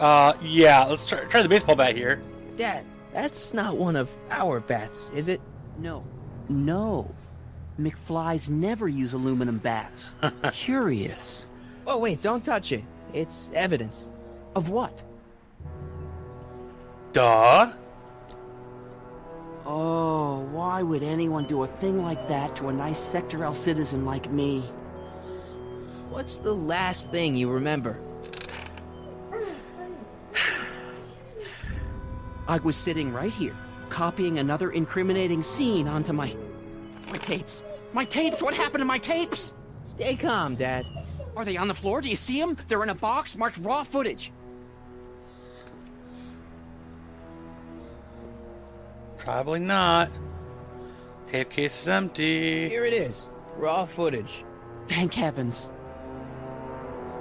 Yeah, let's try the baseball bat here. Dad, that's not one of our bats, is it? No. No. McFlys never use aluminum bats. Curious. Oh, wait, don't touch it. It's evidence. Of what? Duh. Oh, why would anyone do a thing like that to a nice Sector L citizen like me? What's the last thing you remember? I was sitting right here, copying another incriminating scene onto my tapes. My tapes! What happened to my tapes? Stay calm, Dad. Are they on the floor? Do you see them? They're in a box marked raw footage. Probably not. Tape case is empty. Here it is. Raw footage. Thank heavens.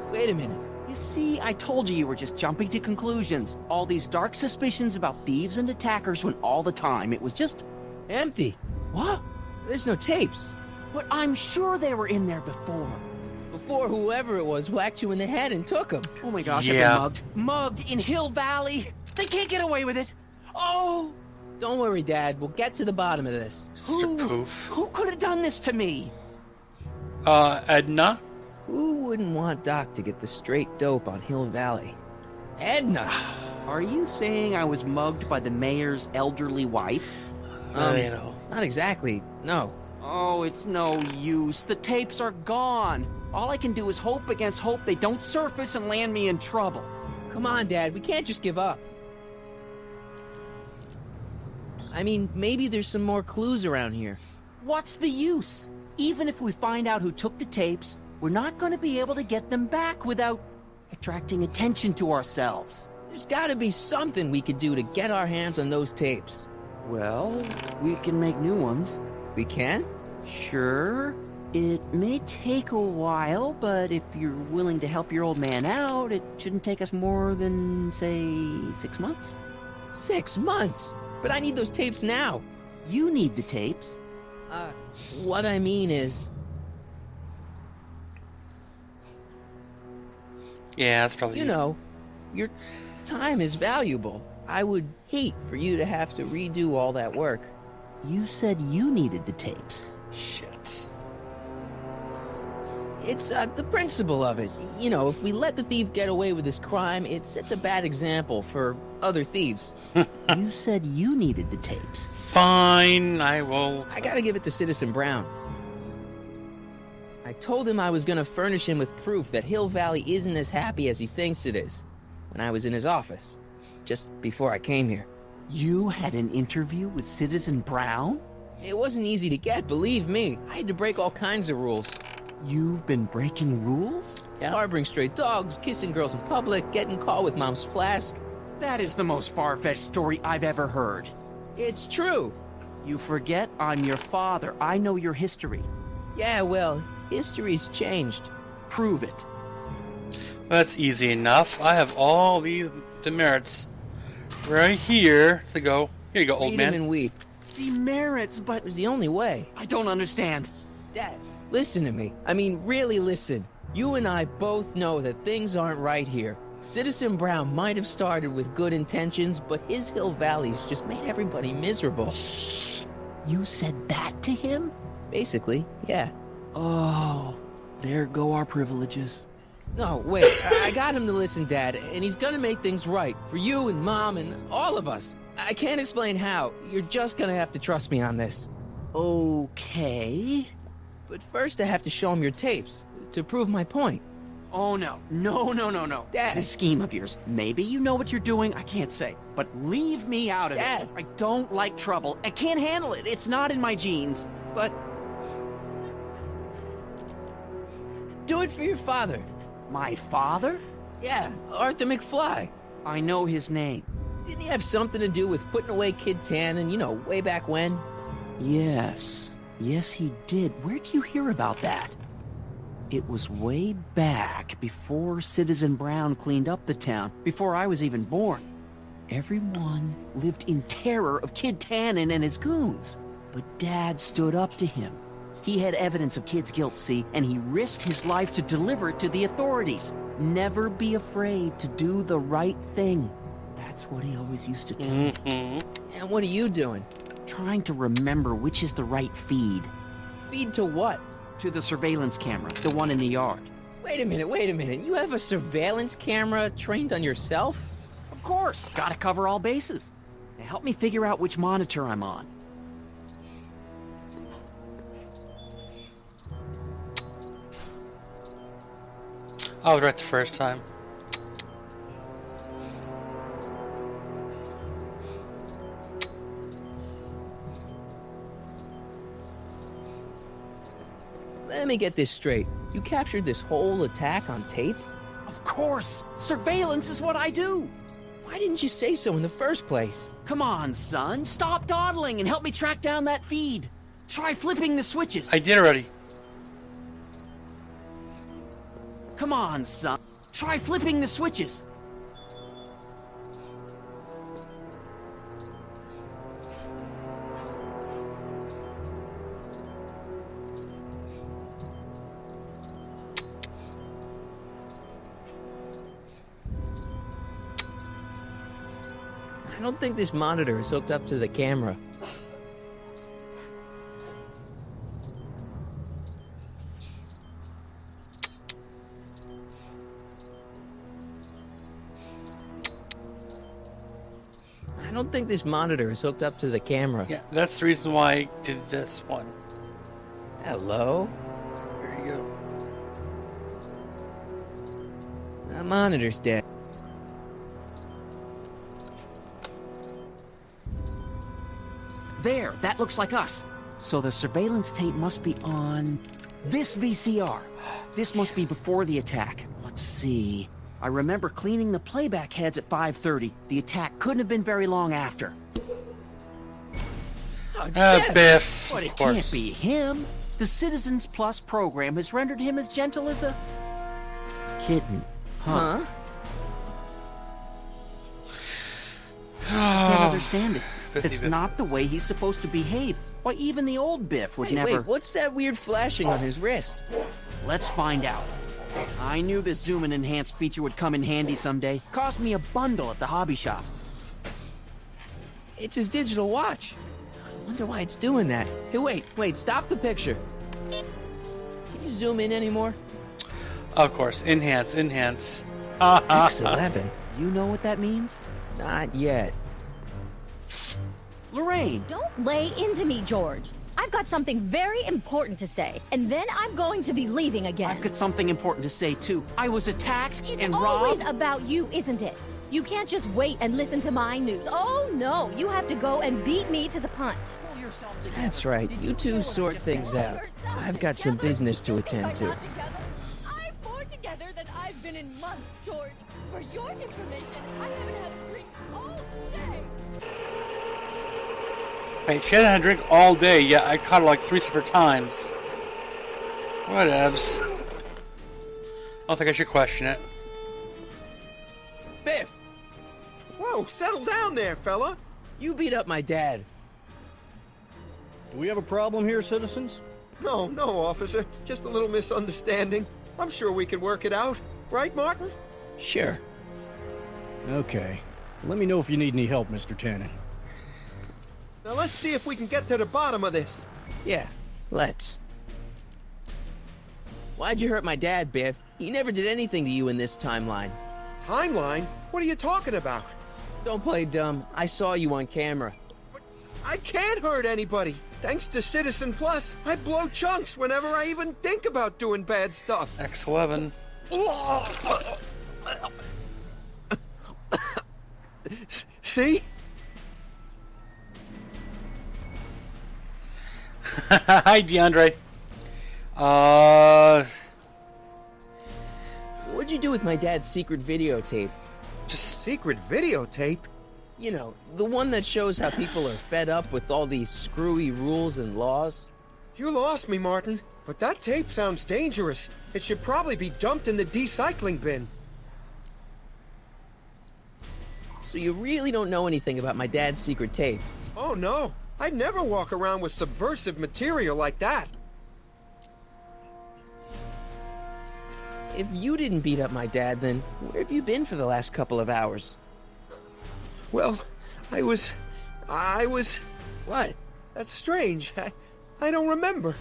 Wait a minute. You see, I told you were just jumping to conclusions. All these dark suspicions about thieves and attackers when all the time it was just... empty. What? There's no tapes. But I'm sure they were in there before. Before whoever it was whacked you in the head and took them. Oh my gosh, Yeah. I've been mugged. Mugged in Hill Valley. They can't get away with it. Oh! Don't worry, Dad. We'll get to the bottom of this. Who could have done this to me? Edna? Who wouldn't want Doc to get the straight dope on Hill Valley? Edna! Are you saying I was mugged by the mayor's elderly wife? You know. Not exactly, no. Oh, it's no use. The tapes are gone. All I can do is hope against hope they don't surface and land me in trouble. Come on, Dad. We can't just give up. I mean, maybe there's some more clues around here. What's the use? Even if we find out who took the tapes, we're not going to be able to get them back without attracting attention to ourselves. There's gotta be something we could do to get our hands on those tapes. Well, we can make new ones. We can? Sure. It may take a while, but if you're willing to help your old man out, it shouldn't take us more than, say, 6 months. 6 months? But I need those tapes now. You need the tapes. What I mean is... Yeah, that's probably... You know, your time is valuable. I would hate for you to have to redo all that work. You said you needed the tapes. Shit. It's the principle of it. You know, if we let the thief get away with his crime, it sets a bad example for other thieves. You said you needed the tapes. Fine, I will... I gotta give it to Citizen Brown. I told him I was gonna furnish him with proof that Hill Valley isn't as happy as he thinks it is when I was in his office, just before I came here. You had an interview with Citizen Brown? It wasn't easy to get, believe me. I had to break all kinds of rules. You've been breaking rules? Harboring stray dogs, kissing girls in public, getting caught with Mom's flask. That is the most far-fetched story I've ever heard. It's true. You forget I'm your father. I know your history. Yeah, well, history's changed. Prove it. That's easy enough. I have all these demerits right here to go. Here you go, old man. And weep. Demerits, but It was the only way. I don't understand. Dad, listen to me. I mean, really listen. You and I both know that things aren't right here. Citizen Brown might have started with good intentions, but his Hill Valley's just made everybody miserable. Shh. You said that to him? Basically, yeah. Oh, there go our privileges. No, wait. I got him to listen, Dad, and he's gonna make things right for you and Mom and all of us. I can't explain how. You're just gonna have to trust me on this. Okay. But first I have to show him your tapes to prove my point. Oh, no. No. Dad. This scheme of yours. Maybe you know what you're doing, I can't say. But leave me out of Dad. it. I don't like trouble. I can't handle it. It's not in my genes. But do it for your father. My father? Yeah, Arthur McFly. I know his name. Didn't he have something to do with putting away Kid Tannen, you know, way back when? Yes. Yes, he did. Where'd you hear about that? It was way back before Citizen Brown cleaned up the town, before I was even born. Everyone lived in terror of Kid Tannen and his goons. But Dad stood up to him. He had evidence of Kid's guilt, see, and he risked his life to deliver it to the authorities. Never be afraid to do the right thing. That's what he always used to tell me. And what are you doing? Trying to remember which is the right feed. Feed to what? To the surveillance camera, the one in the yard. Wait a minute. You have a surveillance camera trained on yourself? Of course. Gotta cover all bases. Now help me figure out which monitor I'm on. I was right the first time. Let me get this straight. You captured this whole attack on tape? Of course! Surveillance is what I do! Why didn't you say so in the first place? Come on, son. Stop dawdling and help me track down that feed. Try flipping the switches. I did already. Come on, son. Try flipping the switches. I don't think this monitor is hooked up to the camera. I don't think this monitor is hooked up to the camera. Yeah, that's the reason why I did this one. Hello? There you go. The monitor's dead. There, that looks like us. So the surveillance tape must be on this VCR. This must be before the attack. Let's see. I remember cleaning the playback heads at 5:30. The attack couldn't have been very long after. Biff. But it Of course. can't be him. The Citizens Plus program has rendered him as gentle as a kitten. Huh? Can't understand it. 50 It's Biff. not the way he's supposed to behave. Why, even the old Biff would Hey, never... wait, what's that weird flashing on his wrist? Let's find out. I knew this zoom and enhanced feature would come in handy someday. Cost me a bundle at the hobby shop. It's his digital watch. I wonder why it's doing that. Hey, wait, stop the picture. Can you zoom in anymore? Of course, enhance. X11. You know what that means? Not yet. Lorraine! Don't lay into me, George. I've got something very important to say, and then I'm going to be leaving again. I've got something important to say, too. I was attacked It's and always robbed... about you, isn't it? You can't just wait and listen to my news. Oh, no. You have to go and beat me to the punch. Pull yourself together. That's right. You two sort things out. I've got some business to attend to. I'm more together than I've been in months, George. For your information, I haven't had a drink all day. Wait, she hadn't had a drink all day. Yeah, I caught her like 3 separate times. Whatevs. I don't think I should question it. Biff! Whoa, settle down there, fella. You beat up my dad. Do we have a problem here, citizens? No, officer. Just a little misunderstanding. I'm sure we can work it out. Right, Martin? Sure. Okay. Let me know if you need any help, Mr. Tannen. Now let's see if we can get to the bottom of this. Yeah, let's. Why'd you hurt my dad, Biff? He never did anything to you in this timeline. Timeline? What are you talking about? Don't play dumb. I saw you on camera. I can't hurt anybody. Thanks to Citizen Plus, I blow chunks whenever I even think about doing bad stuff. X11. See? Hi, DeAndre. What'd you do with my dad's secret videotape? Just secret videotape? You know, the one that shows how people are fed up with all these screwy rules and laws. You lost me, Martin. But that tape sounds dangerous. It should probably be dumped in the recycling bin. So you really don't know anything about my dad's secret tape? Oh, no. I'd never walk around with subversive material like that. If you didn't beat up my dad, then where have you been for the last couple of hours? Well, I was... What? That's strange. I don't remember.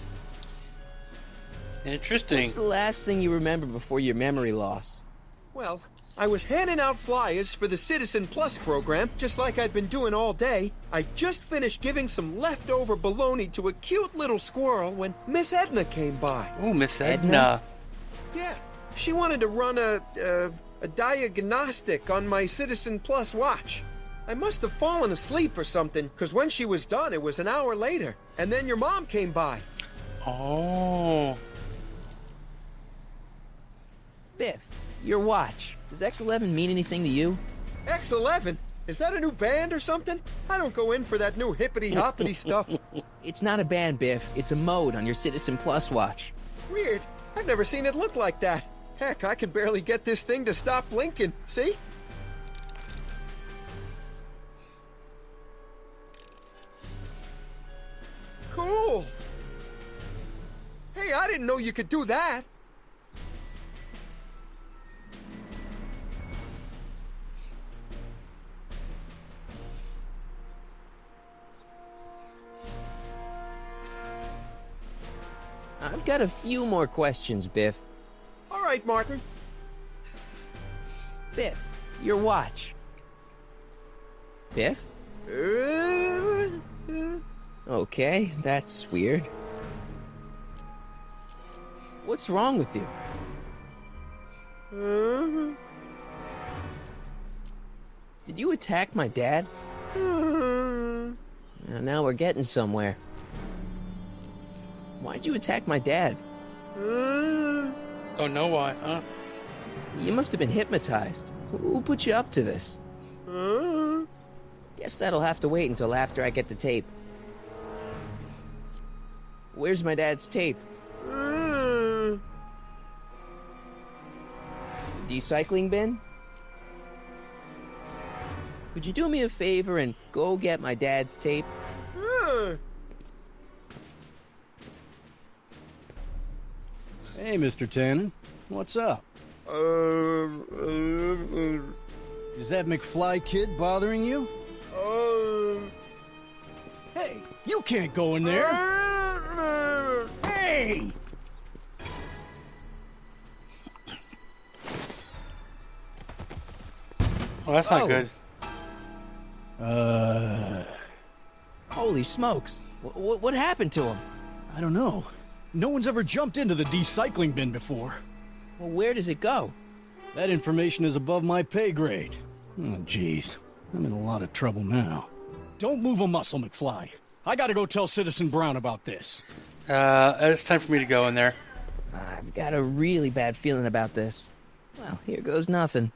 Interesting. What's the last thing you remember before your memory loss? Well, I was handing out flyers for the Citizen Plus program, just like I'd been doing all day. I just finished giving some leftover bologna to a cute little squirrel when Miss Edna came by. Ooh, Miss Edna. Yeah, she wanted to run a diagnostic on my Citizen Plus watch. I must have fallen asleep or something, because when she was done, it was an hour later. And then your mom came by. Oh. Biff, your watch. Does X11 mean anything to you? X11? Is that a new band or something? I don't go in for that new hippity-hoppity stuff. It's not a band, Biff. It's a mode on your Citizen Plus watch. Weird. I've never seen it look like that. Heck, I can barely get this thing to stop blinking. See? Cool. Hey, I didn't know you could do that. I've got a few more questions, Biff. All right, Martin. Biff, your watch. Biff? Okay, that's weird. What's wrong with you? Did you attack my dad? Now we're getting somewhere. Why'd you attack my dad? Don't know why, huh? You must have been hypnotized. Who put you up to this? Guess that'll have to wait until after I get the tape. Where's my dad's tape? Recycling bin? Could you do me a favor and go get my dad's tape? Hey, Mr. Tannen. What's up? Is that McFly kid bothering you? Hey, you can't go in there! Hey! Well, that's not good. Holy smokes. What happened to him? I don't know. No one's ever jumped into the recycling bin before. Well, where does it go? That information is above my pay grade. Oh, jeez. I'm in a lot of trouble now. Don't move a muscle, McFly. I gotta go tell Citizen Brown about this. It's time for me to go in there. I've got a really bad feeling about this. Well, here goes nothing.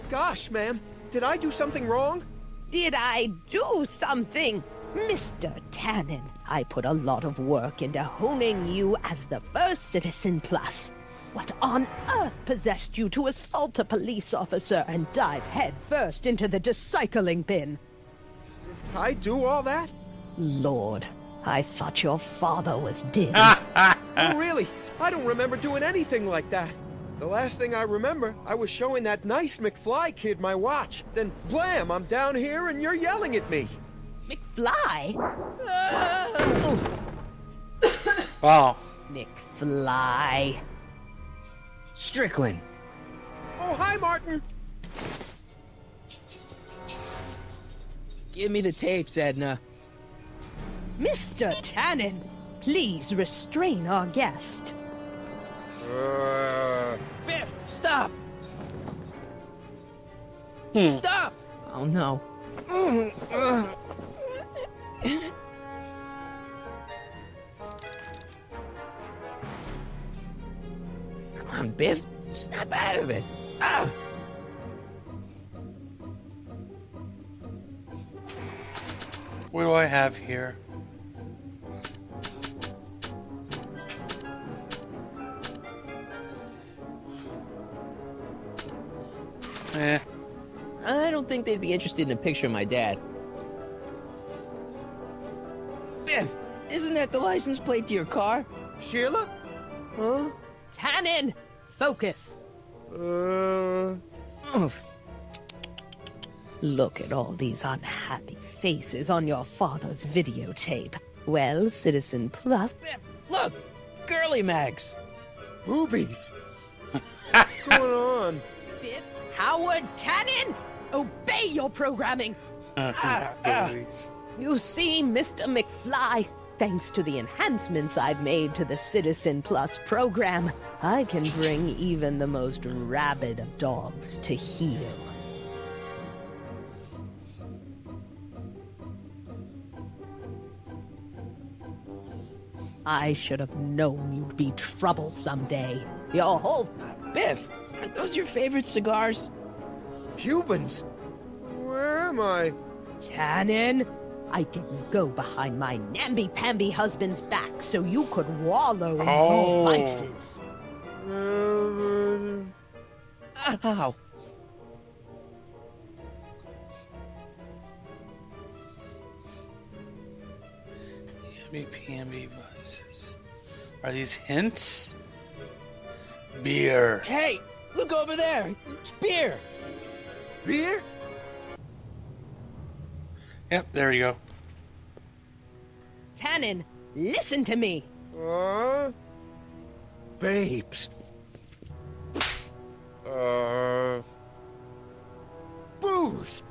Gosh, ma'am. Did I do something wrong? Did I do something? Mr. Tannen, I put a lot of work into honing you as the first Citizen Plus. What on earth possessed you to assault a police officer and dive headfirst into the recycling bin? I do all that? Lord, I thought your father was dead. Oh, really? I don't remember doing anything like that. The last thing I remember, I was showing that nice McFly kid my watch. Then, blam, I'm down here and you're yelling at me. McFly? Wow. McFly. Strickland. Oh, hi, Martin. Give me the tapes, Edna. Mr. Tannen, please restrain our guest. Biff, stop! Stop! Oh no. Come on, Biff. Snap out of it. Ah! What do I have here? I don't think they'd be interested in a picture of my dad. Biff, isn't that the license plate to your car? Sheila? Huh? Tannen, focus. Look at all these unhappy faces on your father's videotape. Well, Citizen Plus... Biff, look! Girly mags! Boobies! What's going on? Biff Howard Tannen, obey your programming. You see, Mr. McFly, thanks to the enhancements I've made to the Citizen Plus program, I can bring even the most rabid of dogs to heel. I should have known you'd be trouble someday. Your whole... Biff, aren't those your favorite cigars? Cubans? Where am I? Tannen, I didn't go behind my namby-pamby husband's back so you could wallow in your vices. Ow. PMB vices. Are these hints? Beer. Hey, look over there. It's beer. Beer? Yep, there you go. Tannen, listen to me. Babes. Booze.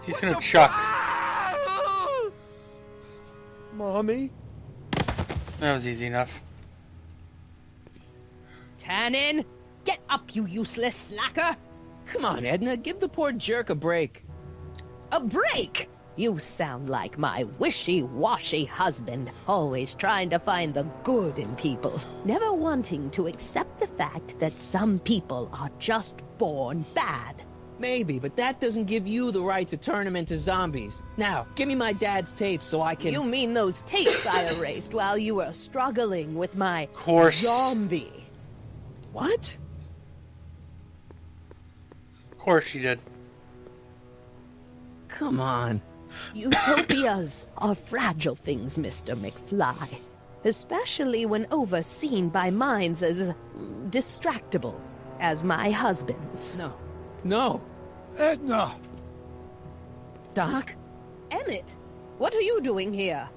He's gonna chuck. Mommy? That was easy enough. Tannen, get up, you useless slacker. Come on, Edna, give the poor jerk a break. A break? You sound like my wishy-washy husband, always trying to find the good in people, never wanting to accept the fact that some people are just born bad. Maybe, but that doesn't give you the right to turn them into zombies. Now, give me my dad's tapes so I can... You mean those tapes I erased while you were struggling with my zombie? What? Of course she did. Come on. Utopias are fragile things, Mr. McFly. Especially when overseen by minds as distractible as my husband's. No. Edna! Doc? Emmett, what are you doing here?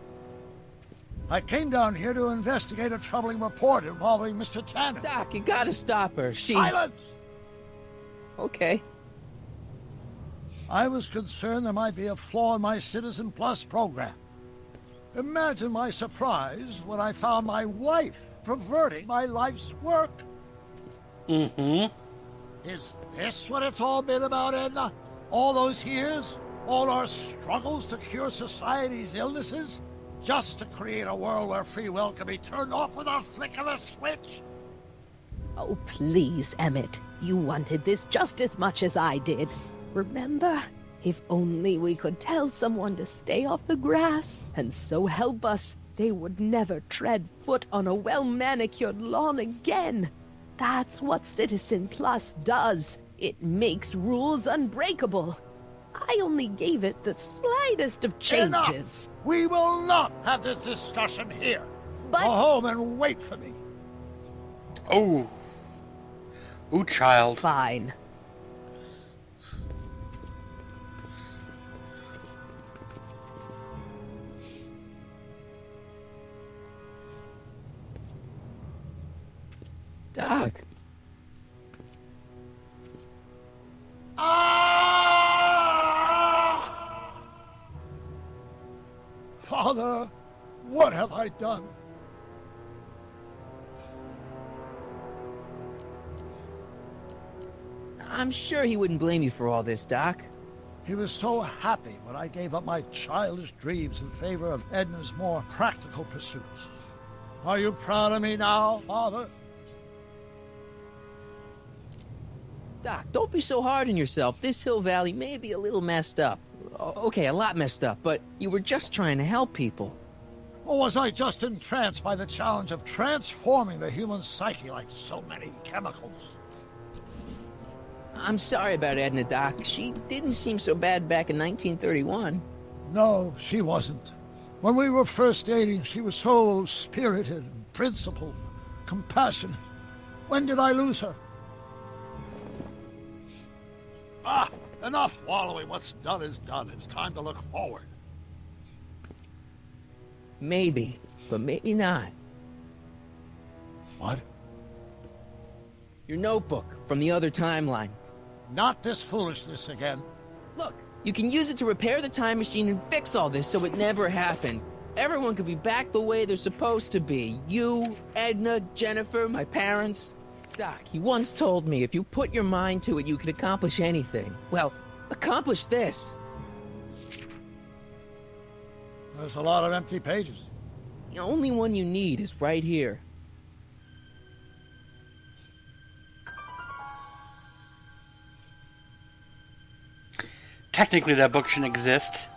I came down here to investigate a troubling report involving Mr. Tannen. Doc, you gotta stop her. Silence! Okay. I was concerned there might be a flaw in my Citizen Plus program. Imagine my surprise when I found my wife perverting my life's work. Mm-hmm. Is this what it's all been about, Edna? All those years? All our struggles to cure society's illnesses? Just to create a world where free will can be turned off with a flick of a switch? Oh, please, Emmett. You wanted this just as much as I did. Remember? If only we could tell someone to stay off the grass, and so help us, they would never tread foot on a well-manicured lawn again. That's what Citizen Plus does. It makes rules unbreakable. I only gave it the slightest of changes. Enough! We will not have this discussion here. But... Go home and wait for me. Oh. Ooh, child. Fine. Doc. Father, what have I done? I'm sure he wouldn't blame you for all this, Doc. He was so happy when I gave up my childish dreams in favor of Edna's more practical pursuits. Are you proud of me now, Father? Doc, don't be so hard on yourself. This Hill Valley may be a little messed up. Okay, a lot messed up, but you were just trying to help people. Or was I just entranced by the challenge of transforming the human psyche like so many chemicals? I'm sorry about Edna, Doc. She didn't seem so bad back in 1931. No, she wasn't. When we were first dating, she was so spirited, principled, compassionate. When did I lose her? Ah, enough wallowing. What's done is done. It's time to look forward. Maybe, but maybe not. What? Your notebook from the other timeline. Not this foolishness again. Look, you can use it to repair the time machine and fix all this so it never happened. Everyone could be back the way they're supposed to be. You, Edna, Jennifer, my parents. Doc, he once told me if you put your mind to it, you could accomplish anything. Well, accomplish this. There's a lot of empty pages. The only one you need is right here. Technically, that book shouldn't exist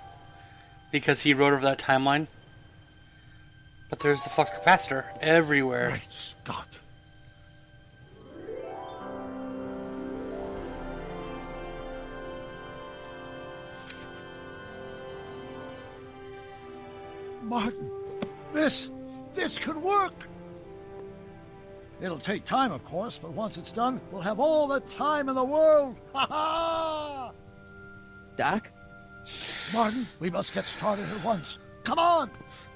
because he wrote over that timeline. But there's the flux capacitor everywhere. Great Scott. Martin, this could work. It'll take time, of course, but once it's done, we'll have all the time in the world. Ha ha! Doc? Martin, we must get started at once. Come on!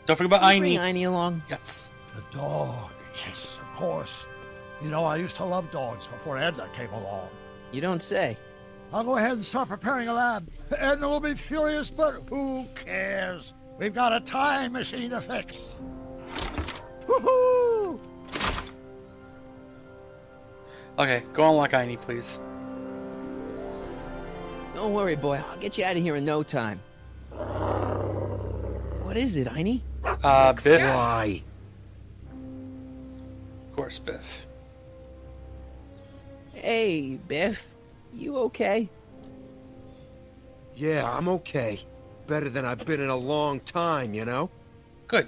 Don't forget about Bring Einie. Einie along. Yes. The dog. Yes, of course. You know, I used to love dogs before Edna came along. You don't say. I'll go ahead and start preparing a lab. Edna will be furious, but who cares? We've got a time machine to fix. Woohoo! Okay, go unlock Einie, please. Don't worry, boy. I'll get you out of here in no time. What is it, Einie? Biff. Why? Of course, Biff. Hey, Biff. You okay? Yeah, I'm okay. Better than I've been in a long time, you know? Good.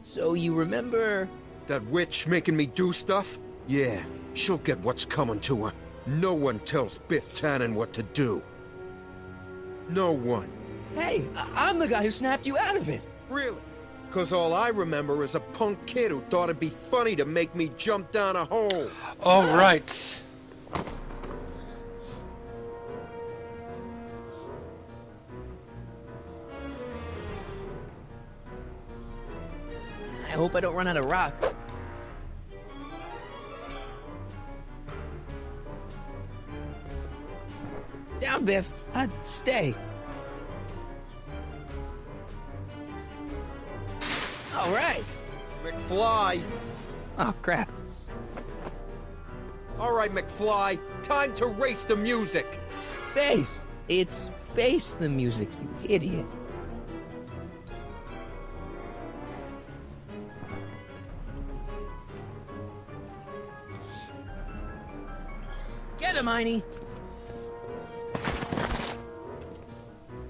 So you remember... That witch making me do stuff? Yeah, she'll get what's coming to her. No one tells Biff Tannen what to do. No one. Hey, I'm the guy who snapped you out of it. Really? Because all I remember is a punk kid who thought it'd be funny to make me jump down a hole. All right. I hope I don't run out of rock. Down, Biff. Stay. All right. McFly. Oh, crap. All right, McFly. Time to race the music. Face. It's Face the Music, you idiot. Get him, Einie.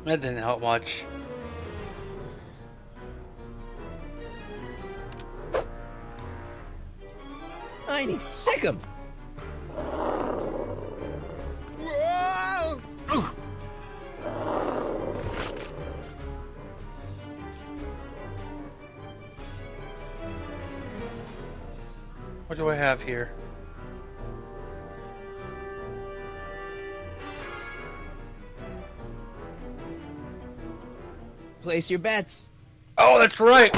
That didn't help much. Einie, sick him. What do I have here? Place your bets. Oh, that's right.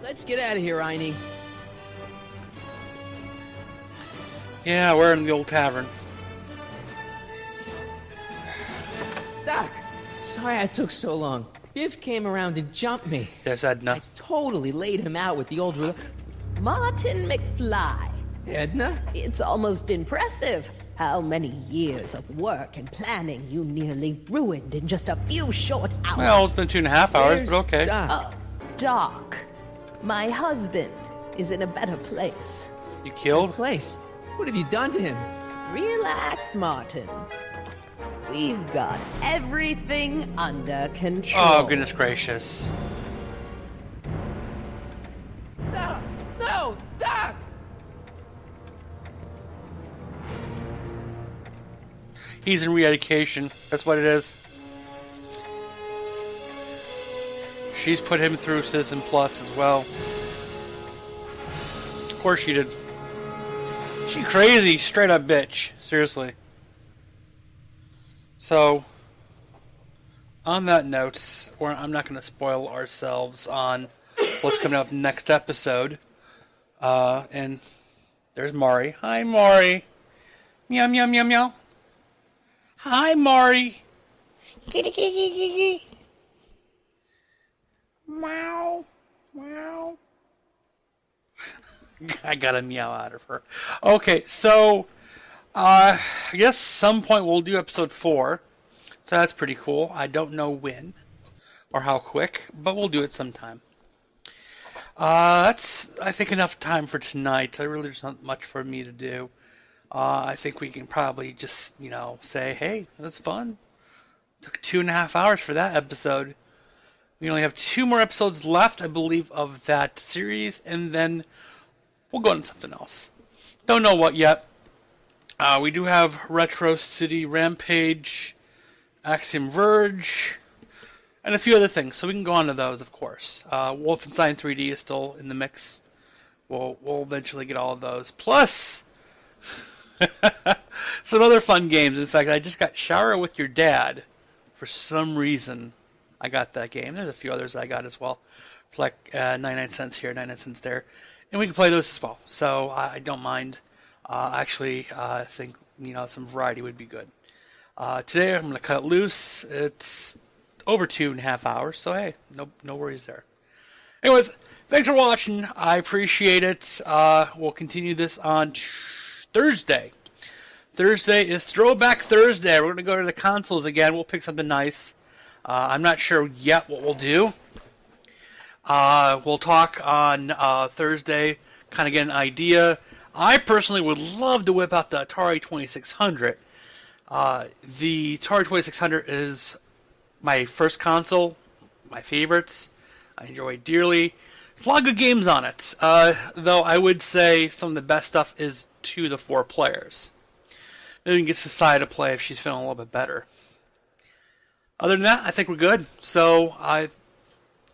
Let's get out of here, Einie. Yeah, we're in the old tavern. Doc, sorry I took so long. Biff came around and jumped me. There's Edna. Totally laid him out with the old ruler. Martin McFly. Edna? It's almost impressive how many years of work and planning you nearly ruined in just a few short hours. Well, it's been 2.5 hours, There's but okay. Doc, my husband is in a better place. You killed? Place? What have you done to him? Relax, Martin. We've got everything under control. Oh, goodness gracious. Doc! No! Doc! He's in re-education. That's what it is. She's put him through Citizen Plus as well. Of course she did. She crazy, straight up bitch. Seriously. So, on that note, I'm not going to spoil ourselves on what's coming up next episode. And there's Mari. Hi, Mari. Meow, meow, meow, meow. Hi, Mari. Kitty, kitty, kitty. Meow, meow. I got a meow out of her. Okay, so I guess some point we'll do episode 4. So that's pretty cool. I don't know when or how quick, but we'll do it sometime. That's, I think, enough time for tonight. There really there's not much for me to do. I think we can probably just, say, hey, it was fun. Took 2.5 hours for that episode. We only have 2 more episodes left, I believe, of that series, and then we'll go into something else. Don't know what yet. We do have Retro City Rampage, Axiom Verge, and a few other things, so we can go on to those, of course. Wolfenstein 3D is still in the mix. We'll eventually get all of those. Plus, some other fun games. In fact, I just got Shower with Your Dad. For some reason, I got that game. There's a few others I got as well. For like 99 cents here, 99 cents there. And we can play those as well. So I don't mind. Actually, I think some variety would be good. Today I'm going to cut it loose. It's over 2.5 hours, so hey, no worries there. Anyways, thanks for watching. I appreciate it. We'll continue this on Thursday. Thursday is Throwback Thursday. We're going to go to the consoles again. We'll pick something nice. I'm not sure yet what we'll do. We'll talk on Thursday, kind of get an idea. I personally would love to whip out the Atari 2600. The Atari 2600 is my first console, my favorites. I enjoy it dearly. There's a lot of good games on it, though I would say some of the best stuff is 2 to 4 players. Maybe we can get Society to play if she's feeling a little bit better. Other than that, I think we're good. So I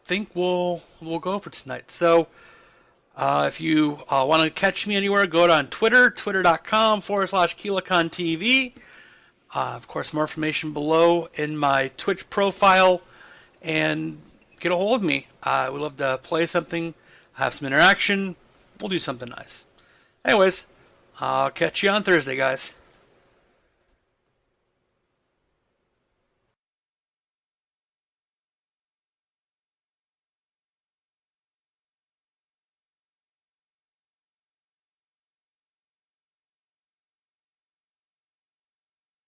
think we'll go for tonight. So if you want to catch me anywhere, go on Twitter, twitter.com/KilaconTV. Of course, more information below in my Twitch profile. And get a hold of me. I would love to play something, have some interaction. We'll do something nice. Anyways, I'll catch you on Thursday, guys.